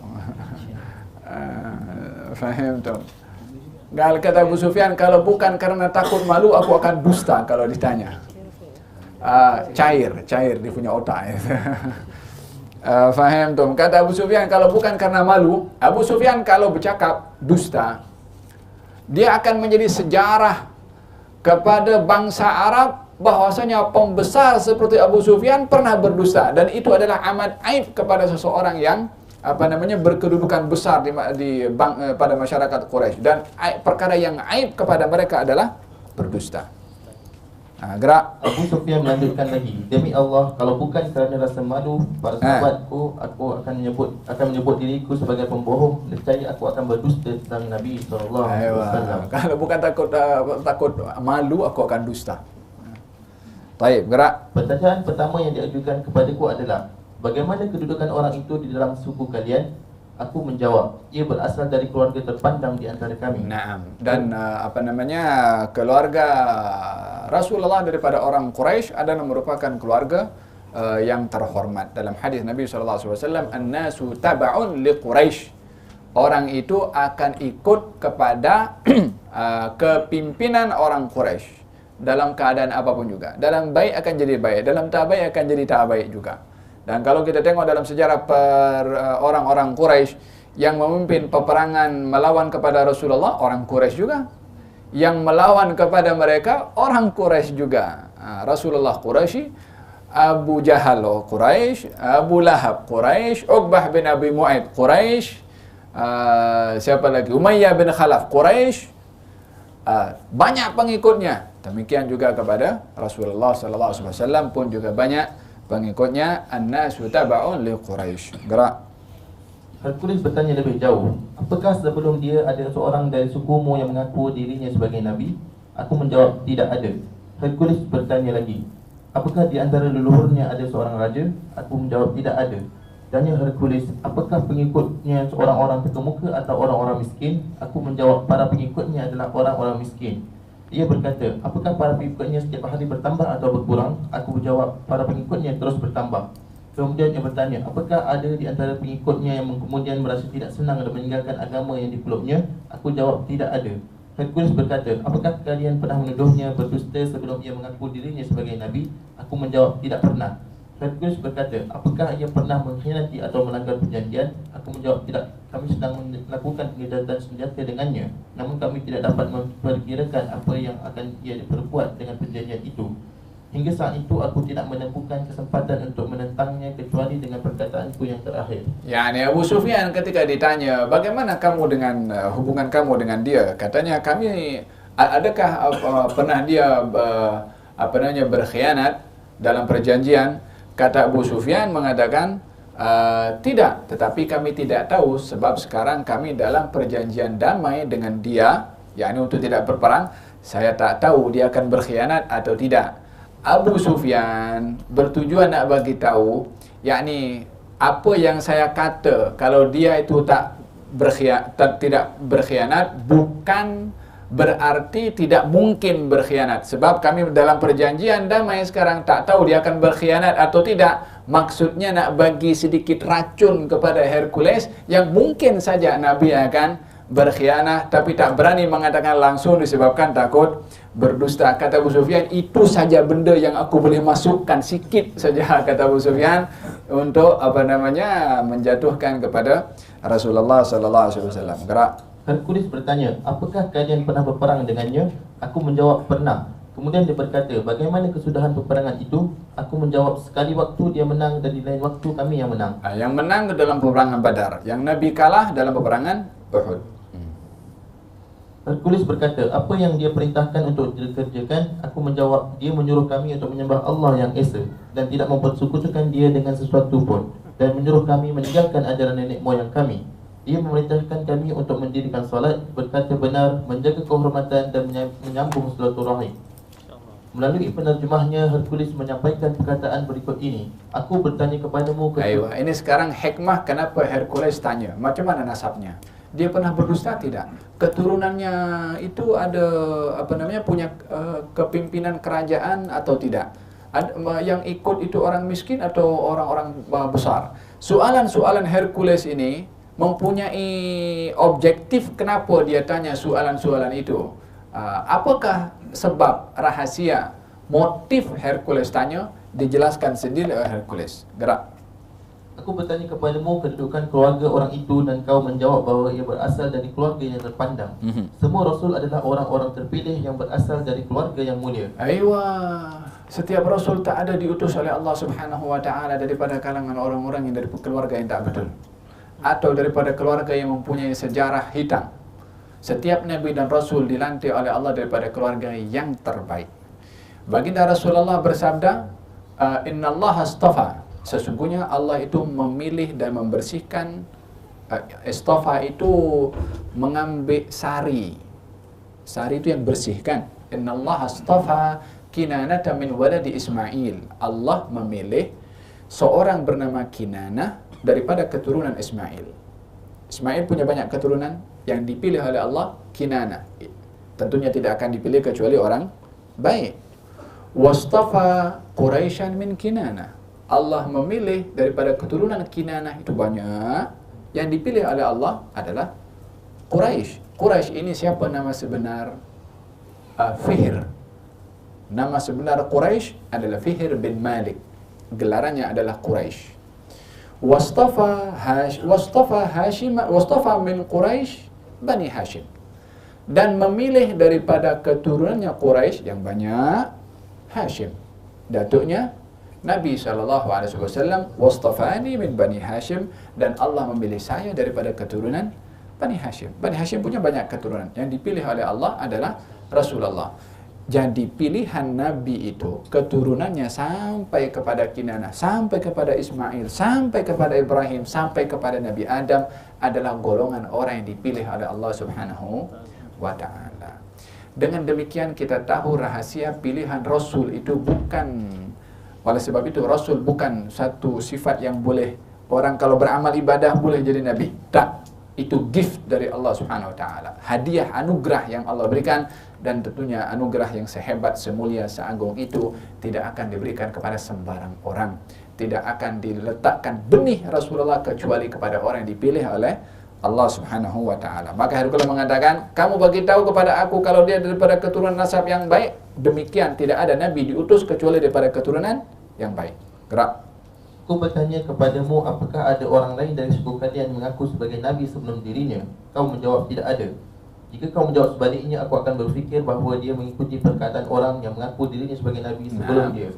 Faham tu? Kata Abu Sufyan, kalau bukan karena takut malu, aku akan dusta kalau ditanya. Cair dia punya otak. Faham tu? Kata Abu Sufyan, kalau bukan karena malu, Abu Sufyan kalau bercakap dusta, dia akan menjadi sejarah kepada bangsa Arab bahwasanya pembesar seperti Abu Sufyan pernah berdusta, dan itu adalah amat aib kepada seseorang yang berkedudukan besar pada masyarakat Quraisy, dan perkara yang aib kepada mereka adalah berdusta. Gerak.
Abu Sufyan melanjutkan lagi, demi Allah, kalau bukan kerana rasa malu para sahabatku, aku akan menyebut diriku sebagai pembohong. Nescaya aku akan berdusta tentang Nabi SAW.
Kalau bukan takut malu, aku akan dusta. Baik, gerak.
Pertanyaan pertama yang diajukan kepadaku adalah, bagaimana kedudukan orang itu di dalam suku kalian? Aku menjawab, ia berasal dari keluarga terpandang di antara kami.
Naam. Dan keluarga Rasulullah daripada orang Quraisy adalah merupakan keluarga yang terhormat. Dalam hadis Nabi SAW, an-nasu taba'un li Quraisy. Orang itu akan ikut kepada kepimpinan orang Quraisy dalam keadaan apapun juga. Dalam baik akan jadi baik, dalam tak baik akan jadi tak baik juga. Dan kalau kita tengok dalam sejarah orang-orang Quraisy yang memimpin peperangan melawan kepada Rasulullah, orang Quraisy juga. Yang melawan kepada mereka, orang Quraisy juga. Rasulullah Quraisy, Abu Jahal Quraisy, Abu Lahab Quraisy, Uqbah bin Abi Mu'aid Quraisy, siapa lagi? Umayyah bin Khalaf Quraisy. Banyak pengikutnya. Demikian juga kepada Rasulullah SAW pun juga banyak pengikutnya. An-nasu taba'un li Quraisy. Gerak.
Hercules bertanya lebih jauh, apakah sebelum dia ada seorang dari sukumu yang mengaku dirinya sebagai Nabi? Aku menjawab, tidak ada. Hercules bertanya lagi, apakah di antara leluhurnya ada seorang raja? Aku menjawab, tidak ada. Tanya Hercules, apakah pengikutnya seorang orang terkemuka atau orang-orang miskin? Aku menjawab, para pengikutnya adalah orang-orang miskin. Ia berkata, apakah para pengikutnya setiap hari bertambah atau berkurang? Aku menjawab, para pengikutnya terus bertambah. Kemudian ia bertanya, apakah ada di antara pengikutnya yang kemudian merasa tidak senang dan meninggalkan agama yang dipeluknya? Aku jawab, tidak ada. Hercules berkata, apakah kalian pernah menuduhnya berdusta sebelum ia mengaku dirinya sebagai Nabi? Aku menjawab, tidak pernah. Hercules berkata, apakah ia pernah mengkhianati atau melanggar perjanjian? Aku menjawab, tidak. Kami sedang melakukan pengedatan senjata dengannya, namun kami tidak dapat memperkirakan apa yang akan ia perbuat dengan perjanjian itu. Hingga saat itu aku tidak menemukan kesempatan untuk menentangnya kecuali dengan perkataanku yang terakhir.
Ya, ini Abu Sufyan ketika ditanya, bagaimana kamu dengan hubungan kamu dengan dia? Katanya, kami adakah pernah dia berkhianat dalam perjanjian? Kata Abu Sufyan mengatakan, tidak, tetapi kami tidak tahu sebab sekarang kami dalam perjanjian damai dengan dia, yakni untuk tidak berperang. Saya tak tahu dia akan berkhianat atau tidak. Abu Sufyan bertujuan nak bagi tahu, yakni apa yang saya kata, kalau dia itu tidak berkhianat bukan berarti tidak mungkin berkhianat. Sebab kami dalam perjanjian damai sekarang tak tahu dia akan berkhianat atau tidak. Maksudnya nak bagi sedikit racun kepada Hercules yang mungkin saja Nabi akan berkhianat, tapi tak berani mengatakan langsung disebabkan takut berdusta. Kata Abu Sufyan, itu saja benda yang aku boleh masukkan sikit saja, kata Abu Sufyan, untuk menjatuhkan kepada Rasulullah SAW. Gerak.
Hercules bertanya, apakah kalian pernah berperang dengannya? Aku menjawab, pernah. Kemudian dia berkata, bagaimana kesudahan peperangan itu? Aku menjawab, sekali waktu dia menang dan di lain waktu kami yang menang.
Yang menang dalam peperangan Badar, yang Nabi kalah dalam peperangan Uhud.
Hercules berkata, apa yang dia perintahkan untuk dikerjakan? Aku menjawab, dia menyuruh kami untuk menyembah Allah yang Esa dan tidak mempersekutukan dia dengan sesuatu pun, dan menyuruh kami meninggalkan ajaran nenek moyang kami. Dia memerintahkan kami untuk mendirikan salat, berkata benar, menjaga kehormatan dan menyambung silaturahim. Melalui penerjemahnya, Hercules menyampaikan perkataan berikut ini. Aku bertanya kepadamu,
ini sekarang hikmah kenapa Hercules tanya, macam mana nasabnya? Dia pernah berdusta tidak? Keturunannya itu ada punya kepimpinan kerajaan atau tidak? Yang ikut itu orang miskin atau orang-orang besar? Soalan-soalan Hercules ini mempunyai objektif kenapa dia tanya soalan-soalan itu. Apakah sebab rahasia motif Hercules tanya, dijelaskan sendiri oleh Hercules. Gerak.
Aku bertanya kepadamu kedudukan keluarga orang itu dan kau menjawab bahawa ia berasal dari keluarga yang terpandang. Semua Rasul adalah orang-orang terpilih yang berasal dari keluarga yang mulia.
Aywa, setiap Rasul tak ada diutus oleh Allah Subhanahu Wa Taala daripada kalangan orang-orang yang dari keluarga yang tak betul, atau daripada keluarga yang mempunyai sejarah hitam. Setiap Nabi dan Rasul dilantik oleh Allah daripada keluarga yang terbaik. Baginda Rasulullah bersabda, Inna Allah astafa. Sesungguhnya Allah itu memilih dan membersihkan. Istafa itu mengambil sari. Sari itu yang bersihkan. Inna Allah astafa Kinanah min waladi Ismail. Allah memilih seorang bernama Kinanah daripada keturunan Ismail. Ismail punya banyak keturunan, yang dipilih oleh Allah Kinanah. Tentunya tidak akan dipilih kecuali orang baik. Wastafa Quraisyan min Kinanah. Allah memilih daripada keturunan Kinanah itu banyak. Yang dipilih oleh Allah adalah Quraisy. Quraisy ini siapa nama sebenar? Fihr. Nama sebenar Quraisy adalah Fihr bin Malik. Gelarannya adalah Quraisy. Wastafa min Quraisy Bani Hashim. Dan memilih daripada keturunannya Quraisy yang banyak, Hashim. Datuknya Nabi SAW, wastafani min Bani Hashim, dan Allah memilih saya daripada keturunan Bani Hashim. Bani Hashim punya banyak keturunan. Yang dipilih oleh Allah adalah Rasulullah. Jadi pilihan Nabi itu keturunannya sampai kepada Kinanah, sampai kepada Ismail, sampai kepada Ibrahim, sampai kepada Nabi Adam adalah golongan orang yang dipilih oleh Allah Subhanahu wa Ta'ala. Dengan demikian kita tahu rahasia pilihan Rasul itu bukan, oleh sebab itu Rasul bukan satu sifat yang boleh orang kalau beramal ibadah boleh jadi Nabi. Tak, itu gift dari Allah Subhanahu wa Ta'ala. Hadiah, anugerah yang Allah berikan, dan tentunya anugerah yang sehebat, semulia, seagung itu tidak akan diberikan kepada sembarang orang. Tidak akan diletakkan benih Rasulullah kecuali kepada orang yang dipilih oleh Allah Subhanahu wa Ta'ala. Maka Hercules mengatakan, kamu bagi tahu kepada aku kalau dia daripada keturunan nasab yang baik. Demikian tidak ada Nabi diutus kecuali daripada keturunan yang baik. Gerak.
Aku bertanya kepadamu, apakah ada orang lain dari suku kalian mengaku sebagai Nabi sebelum dirinya? Kau menjawab tidak ada. Jika kau menjawab sebaliknya, aku akan berfikir bahawa dia mengikuti perkataan orang yang mengaku dirinya sebagai Nabi sebelum dia.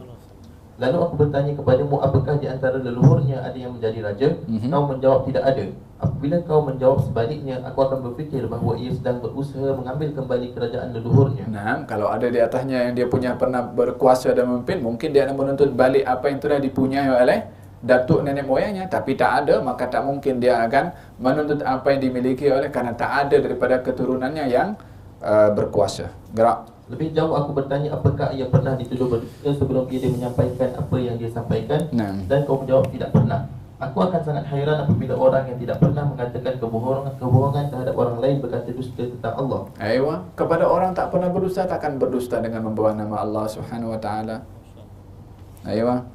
Lalu aku bertanya kepadamu, apakah di antara leluhurnya ada yang menjadi raja? Kau menjawab tidak ada. Apabila kau menjawab sebaliknya, aku akan berfikir bahawa ia sedang berusaha mengambil kembali kerajaan leluhurnya.
Nah, kalau ada di atasnya yang dia punya pernah berkuasa dan memimpin, mungkin dia akan menuntut balik apa yang telah dipunyai oleh datuk nenek moyangnya. Tapi tak ada, maka tak mungkin dia akan menuntut apa yang dimiliki oleh, karena tak ada daripada keturunannya yang berkuasa. Gerak.
Lebih jauh aku bertanya, apakah ia pernah dituduh berdusta sebelum dia menyampaikan apa yang dia sampaikan? Dan kau menjawab tidak pernah. Aku akan sangat hairan apabila orang yang tidak pernah mengatakan kebohongan terhadap orang lain berkata dusta tentang Allah.
Aywa, kepada orang tak pernah berdusta, takkan berdusta dengan membawa nama Allah Subhanahu wa Ta'ala. Aywa.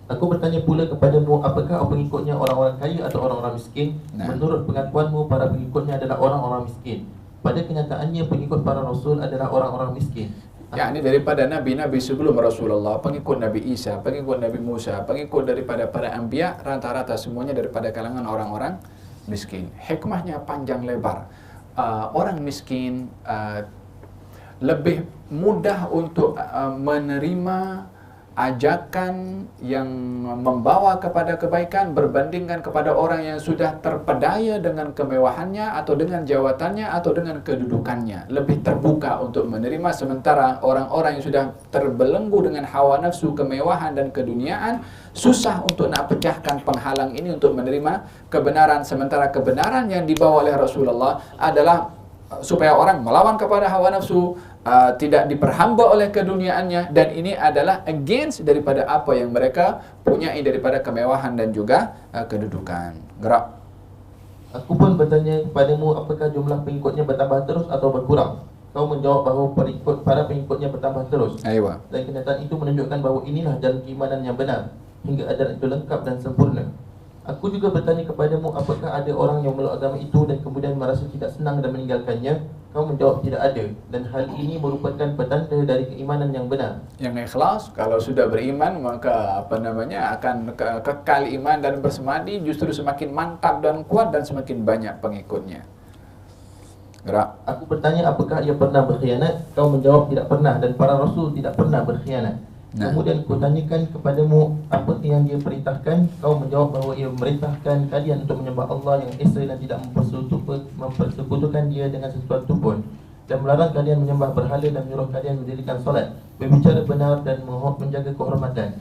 Aku bertanya pula kepadamu, apakah pengikutnya orang-orang kaya atau orang-orang miskin? Menurut pengakuanmu, para pengikutnya adalah orang-orang miskin. Pada kenyataannya, pengikut para Rasul adalah orang-orang miskin.
Ya, ini daripada Nabi-Nabi sebelum Rasulullah, pengikut Nabi Isa, pengikut Nabi Musa, pengikut daripada para anbiya, rata-rata semuanya daripada kalangan orang-orang miskin. Hikmahnya panjang lebar. Orang miskin lebih mudah untuk menerima ajakan yang membawa kepada kebaikan berbandingkan kepada orang yang sudah terpedaya dengan kemewahannya atau dengan jawatannya atau dengan kedudukannya. Lebih terbuka untuk menerima, sementara orang-orang yang sudah terbelenggu dengan hawa nafsu, kemewahan dan keduniaan susah untuk nak pecahkan penghalang ini untuk menerima kebenaran. Sementara kebenaran yang dibawa oleh Rasulullah adalah supaya orang melawan kepada hawa nafsu, tidak diperhamba oleh keduniaannya, dan ini adalah against daripada apa yang mereka punyai daripada kemewahan dan juga kedudukan. Gerak.
Aku pun bertanya kepadamu, apakah jumlah pengikutnya bertambah terus atau berkurang? Kau menjawab bahawa para pengikutnya bertambah terus.
Aywa.
Dan kenyataan itu menunjukkan bahawa inilah jalan keimanan yang benar, hingga ajaran itu lengkap dan sempurna. Aku juga bertanya kepadamu, apakah ada orang yang memeluk agama itu dan kemudian merasa tidak senang dan meninggalkannya? Kau menjawab tidak ada, dan hal ini merupakan petanda dari keimanan yang benar.
Yang ikhlas, kalau sudah beriman maka akan kekal iman dan bersemadi, justru semakin mantap dan kuat dan semakin banyak pengikutnya. Gerak.
Aku bertanya apakah ia pernah berkhianat? Kau menjawab tidak pernah, dan para rasul tidak pernah berkhianat. Kemudian ku tanyakan kepadamu apa yang dia perintahkan. Kau menjawab bahawa ia memerintahkan kalian untuk menyembah Allah yang esa dan tidak mempersekutukan dia dengan sesuatu pun, dan melarang kalian menyembah berhala dan menyuruh kalian mendirikan solat, berbicara benar dan menjaga kehormatan.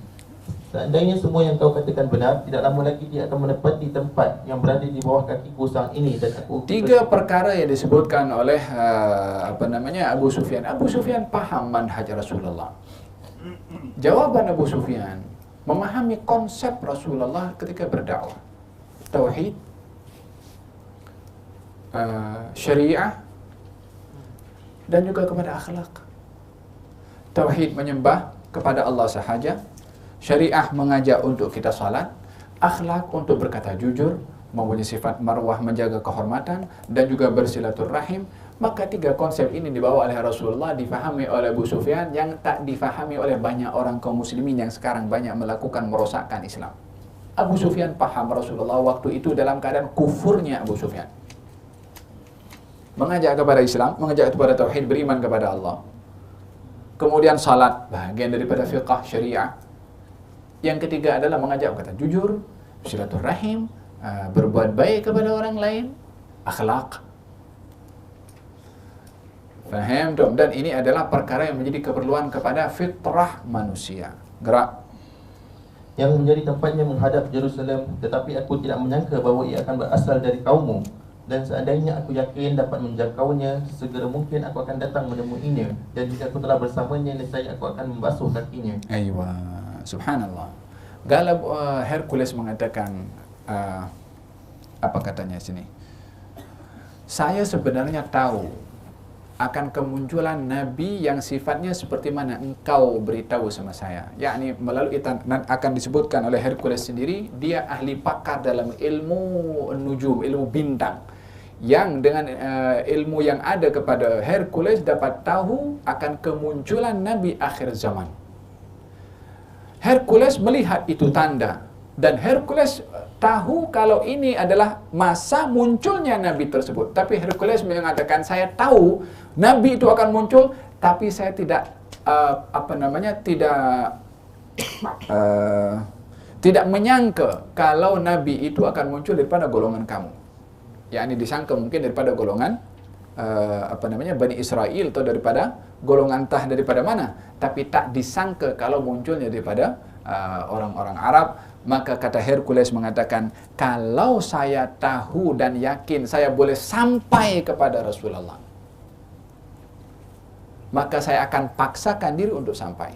Seandainya semua yang kau katakan benar, tidak lama lagi dia akan menepati tempat yang berada di bawah kakiku saat ini, dan aku...
3 perkara yang disebutkan oleh Abu Sufyan. Abu Sufyan paham manhaj Rasulullah. Jawaban Abu Sufyan memahami konsep Rasulullah ketika berdakwah. Tauhid, syariah, dan juga kepada akhlak. Tauhid menyembah kepada Allah sahaja, syariah mengajak untuk kita salat, akhlak untuk berkata jujur, mempunyai sifat marwah, menjaga kehormatan, dan juga bersilaturahim. Maka 3 konsep ini dibawa oleh Rasulullah, difahami oleh Abu Sufyan yang tak difahami oleh banyak orang kaum muslimin yang sekarang banyak melakukan merosakkan Islam. Abu Sufyan paham Rasulullah waktu itu dalam keadaan kufurnya Abu Sufyan. Mengajak kepada Islam, mengajak kepada tauhid, beriman kepada Allah. Kemudian salat, bahagian daripada fiqh syariah. Yang ketiga adalah mengajak kata jujur, silaturahim, berbuat baik kepada orang lain, akhlak. Faham tak? Dan ini adalah perkara yang menjadi keperluan kepada fitrah manusia. Gerak.
Yang menjadi tempatnya menghadap Jerusalem, tetapi aku tidak menyangka bahawa ia akan berasal dari kaummu. Dan seandainya aku yakin dapat menjangkaunya, segera mungkin aku akan datang menemuinya. Dan jika aku telah bersamanya, nescaya aku akan membasuh kakinya.
Aywa, subhanallah. Galab Hercules mengatakan, apa katanya sini? Saya sebenarnya tahu akan kemunculan Nabi yang sifatnya seperti mana engkau beritahu sama saya. Yakni melalui akan disebutkan oleh Hercules sendiri, dia ahli pakar dalam ilmu nujum, ilmu bintang. Yang dengan ilmu yang ada kepada Hercules dapat tahu akan kemunculan Nabi akhir zaman. Hercules melihat itu tanda, dan Hercules tahu kalau ini adalah masa munculnya Nabi tersebut. Tapi Hercules mengatakan, saya tahu Nabi itu akan muncul, tapi saya tidak tidak menyangka kalau Nabi itu akan muncul daripada golongan kamu. Yakni disangka mungkin daripada golongan Bani Israel, atau daripada golongan entah daripada mana, tapi tak disangka kalau munculnya daripada orang-orang Arab. Maka kata Hercules mengatakan, kalau saya tahu dan yakin saya boleh sampai kepada Rasulullah, maka saya akan paksakan diri untuk sampai.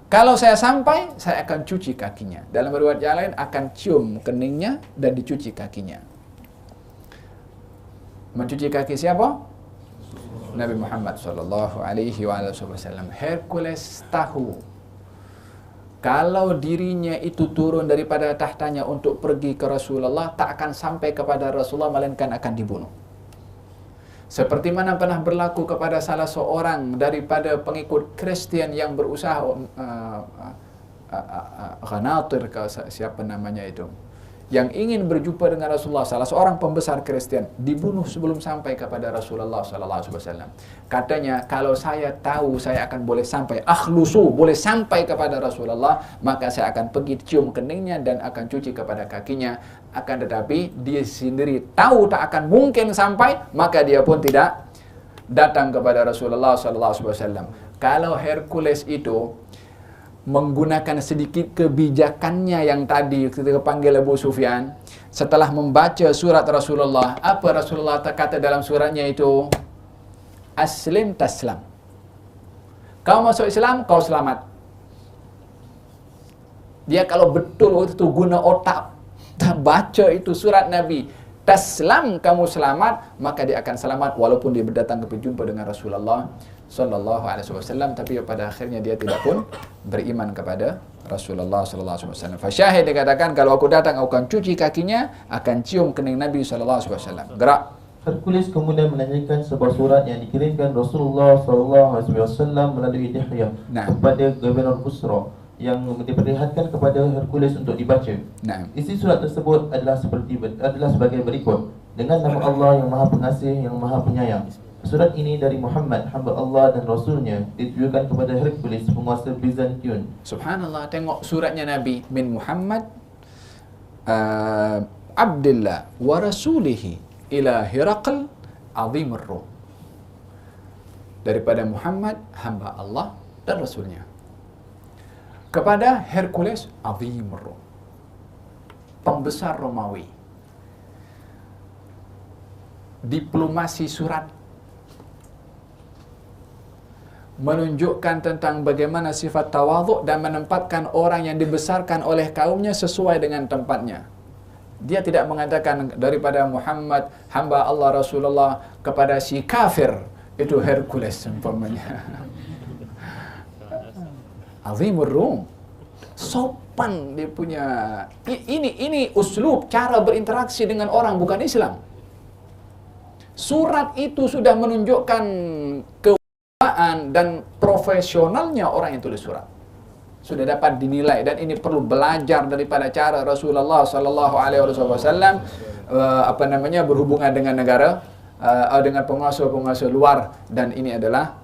Kalau saya sampai, saya akan cuci kakinya. Dalam riwayat yang lain, akan cium keningnya dan dicuci kakinya. Mencuci kaki siapa? Nabi Muhammad SAW. Hercules tahu kalau dirinya itu turun daripada tahtanya untuk pergi ke Rasulullah, tak akan sampai kepada Rasulullah, melainkan akan dibunuh. Seperti mana pernah berlaku kepada salah seorang daripada pengikut Kristen yang berusaha Ghanatir, siapa namanya itu, yang ingin berjumpa dengan Rasulullah, salah seorang pembesar Kristen, dibunuh sebelum sampai kepada Rasulullah SAW. Katanya, kalau saya tahu saya akan boleh sampai, akhlusu, boleh sampai kepada Rasulullah, maka saya akan pergi cium keningnya dan akan cuci kepada kakinya. Akan tetapi dia sendiri tahu tak akan mungkin sampai, maka dia pun tidak datang kepada Rasulullah SAW. Kalau Hercules itu menggunakan sedikit kebijakannya yang tadi ketika panggil Abu Sufyan, setelah membaca surat Rasulullah, apa Rasulullah kata dalam suratnya itu? Aslim taslam. Kau masuk Islam, kau selamat. Dia kalau betul waktu itu guna otak, baca itu surat Nabi, taslam, kamu selamat, maka dia akan selamat walaupun dia berdatang berjumpa dengan Rasulullah sallallahu alaihi wasallam. Tapi pada akhirnya dia tidak pun beriman kepada Rasulullah sallallahu alaihi wasallam. Fasyahid dikatakan kalau aku datang aku akan cuci kakinya, akan cium kening Nabi sallallahu alaihi wasallam. Gerak.
Hercules kemudian menanyakan sebuah surat yang dikirimkan Rasulullah SAW melalui Dihya kepada Gubernur Busra yang diperlihatkan kepada Hercules untuk dibaca. Isi surat tersebut adalah sebagai berikut. Dengan nama Allah yang Maha Pengasih, yang Maha Penyayang. Surat ini dari Muhammad, hamba Allah dan Rasulnya, ditujukan kepada Hercules, penguasa Byzantium.
Subhanallah, tengok suratnya Nabi min Muhammad Abdullah wa Rasulihi ila Hiraql azimur Rum. Daripada Muhammad, hamba Allah dan Rasulnya, kepada Hercules azimur Rum, pembesar Romawi. Diplomasi surat menunjukkan tentang bagaimana sifat tawaduk dan menempatkan orang yang dibesarkan oleh kaumnya sesuai dengan tempatnya. Dia tidak mengatakan daripada Muhammad hamba Allah Rasulullah kepada si kafir itu Hercules umpamanya. Azimur Rum, sopan dia punya. Ini uslub cara berinteraksi dengan orang bukan Islam. Surat itu sudah menunjukkan kewibawaan dan profesionalnya orang yang tulis surat. Sudah dapat dinilai, dan ini perlu belajar daripada cara Rasulullah sallallahu alaihi wasallam berhubungan dengan negara, dengan penguasa-penguasa luar, dan ini adalah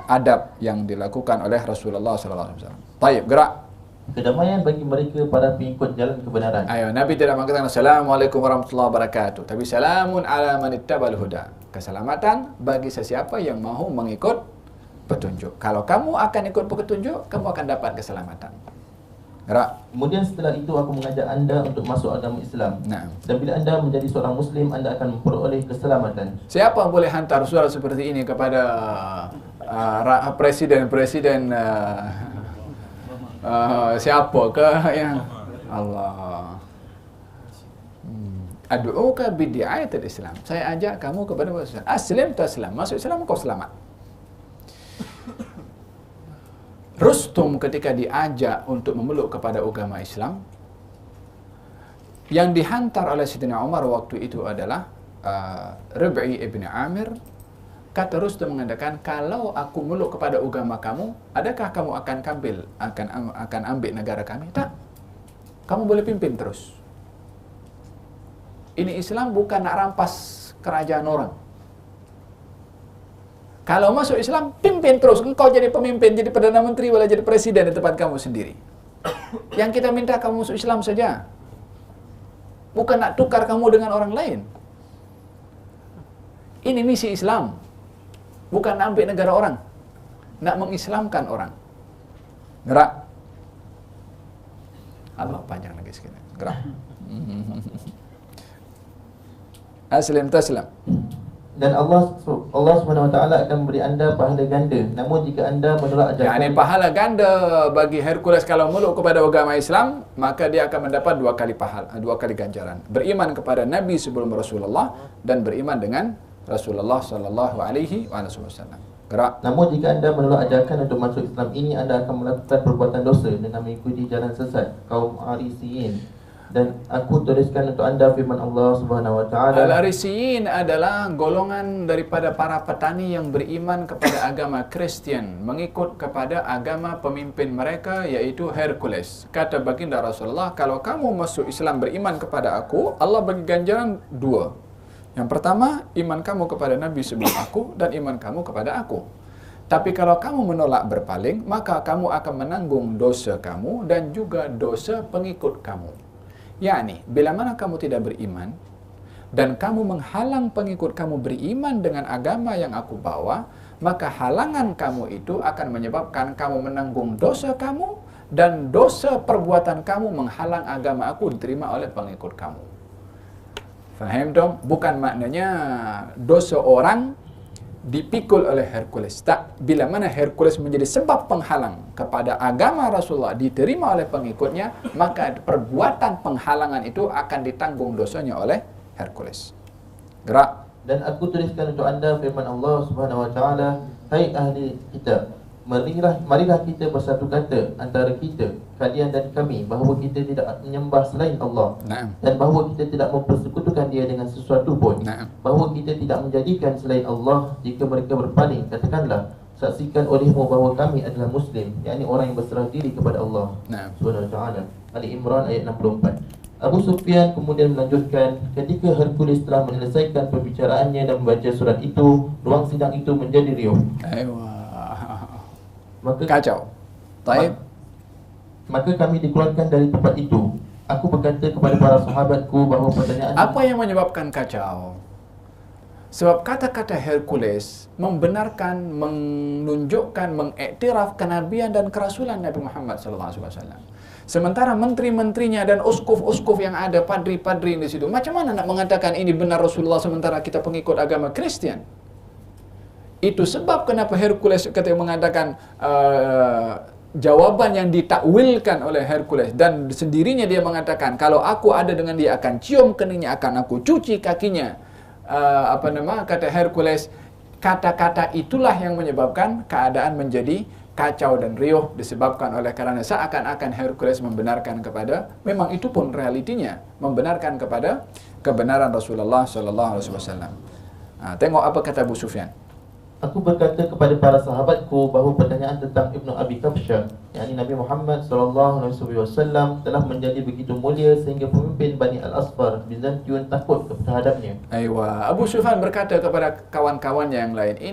adab yang dilakukan oleh Rasulullah sallallahu alaihi wasallam. Baik, gerak.
Kedamaian bagi mereka para pengikut jalan kebenaran.
Ayo, Nabi tidak mengatakan Assalamualaikum warahmatullahi wabarakatuh, tapi salamun ala man ittaba'al huda. Keselamatan bagi sesiapa yang mahu mengikut petunjuk. Kalau kamu akan ikut petunjuk, kamu akan dapat keselamatan. Gerak.
Kemudian setelah itu aku mengajak anda untuk masuk agama Islam. Dan bila anda menjadi seorang Muslim, anda akan memperoleh keselamatan.
Siapa yang boleh hantar surat seperti ini kepada presiden-presiden siapa ke yang Allah ad'uka bidi'ayatil Islam, saya ajak kamu kepada Islam. Aslim taslam, masuk Islam kau selamat. Rustum ketika diajak untuk memeluk kepada agama Islam, yang dihantar oleh Sayyidina Umar waktu itu adalah Rib'i ibn Amir. Kata Rustum mengatakan, kalau aku meluk kepada agama kamu, adakah kamu akan ambil negara kami? Tak. Kamu boleh pimpin terus. Ini Islam bukan nak rampas kerajaan orang. Kalau masuk Islam, pimpin terus. Engkau jadi pemimpin, jadi Perdana Menteri, wala jadi presiden di tempat kamu sendiri. Yang kita minta kamu masuk Islam saja. Bukan nak tukar kamu dengan orang lain. Ini misi Islam. Bukan nak ambil negara orang. Nak mengislamkan orang. Gerak. Allah panjang lagi sekali. Gerak. Aslim taslam.
Dan Allah SWT akan memberi anda pahala ganda. Namun jika anda menolak ajaran,
ini pahala ganda bagi Hercules kalau meluk kepada agama Islam, maka dia akan mendapat dua kali ganjaran. Beriman kepada Nabi sebelum Rasulullah dan beriman dengan Rasulullah sallallahu alaihi wasallam. Gerak.
Namun jika anda menolak ajakan untuk masuk Islam ini, anda akan melakukan perbuatan dosa dengan mengikuti jalan sesat kaum Arisiyin. Dan aku tuliskan untuk anda firman Allah Subhanahu wa taala.
Al-Arisiyin adalah golongan daripada para petani yang beriman kepada agama Kristian, mengikut kepada agama pemimpin mereka yaitu Hercules. Kata baginda Rasulullah, kalau kamu masuk Islam beriman kepada aku, Allah bagi ganjaran dua. Yang pertama, iman kamu kepada Nabi sebelum aku, dan iman kamu kepada aku. Tapi kalau kamu menolak berpaling, maka kamu akan menanggung dosa kamu dan juga dosa pengikut kamu. Yani, bila mana kamu tidak beriman dan kamu menghalang pengikut kamu beriman dengan agama yang aku bawa, maka halangan kamu itu akan menyebabkan kamu menanggung dosa kamu dan dosa perbuatan kamu menghalang agama aku diterima oleh pengikut kamu. Faham dong? Bukan maknanya dosa orang dipikul oleh Hercules. Tak, bila mana Hercules menjadi sebab penghalang kepada agama Rasulullah diterima oleh pengikutnya, maka perbuatan penghalangan itu akan ditanggung dosanya oleh Hercules. Gerak.
Dan aku tuliskan untuk anda firman Allah Subhanahu wa taala, hai ahli kitab, marilah kita bersatu kata antara kita, kalian dan kami, bahawa kita tidak menyembah selain Allah.
Naam.
Dan bahawa kita tidak mempersekutukan dia dengan sesuatu pun.
Naam.
Bahawa kita tidak menjadikan selain Allah. Jika mereka berpaling, katakanlah, saksikan olehmu bahawa kami adalah Muslim, yakni orang yang berserah diri kepada Allah Subhanahu wa ta'ala. Ali Imran ayat 64. Abu Sufyan kemudian melanjutkan, ketika Hercules telah menyelesaikan perbicaraannya dan membaca surat itu, ruang sidang itu menjadi riuh. Maka
Kacau. Taib.
Maka kami dikeluarkan dari tempat itu. Aku berkata kepada para sahabatku bahawa pertanyaan
Apa yang menyebabkan kacau? Sebab kata-kata Hercules membenarkan, menunjukkan, mengiktiraf kenabian dan kerasulan Nabi Muhammad SAW. Sementara menteri-menterinya dan uskuf-uskuf yang ada, padri-padri di situ, macam mana nak mengatakan ini benar Rasulullah sementara kita pengikut agama Kristian? Itu sebab kenapa Hercules ketika mengatakan jawaban yang ditakwilkan oleh Hercules, dan sendirinya dia mengatakan kalau aku ada dengan dia akan cium keningnya, akan aku cuci kakinya. Kata Hercules, kata-kata itulah yang menyebabkan keadaan menjadi kacau dan riuh, disebabkan oleh karena seakan-akan Hercules membenarkan kepada, memang itu pun realitinya, membenarkan kepada kebenaran Rasulullah SAW. Tengok apa kata Abu Sufyan.
Aku berkata kepada para sahabatku bahawa pertanyaan tentang Ibnu Abi Kabsyah, yakni Nabi Muhammad SAW telah menjadi begitu mulia sehingga pemimpin Bani Al-Asfar Bizantium takut terhadapnya.
Abu Sufyan berkata kepada kawan-kawannya yang lain, ini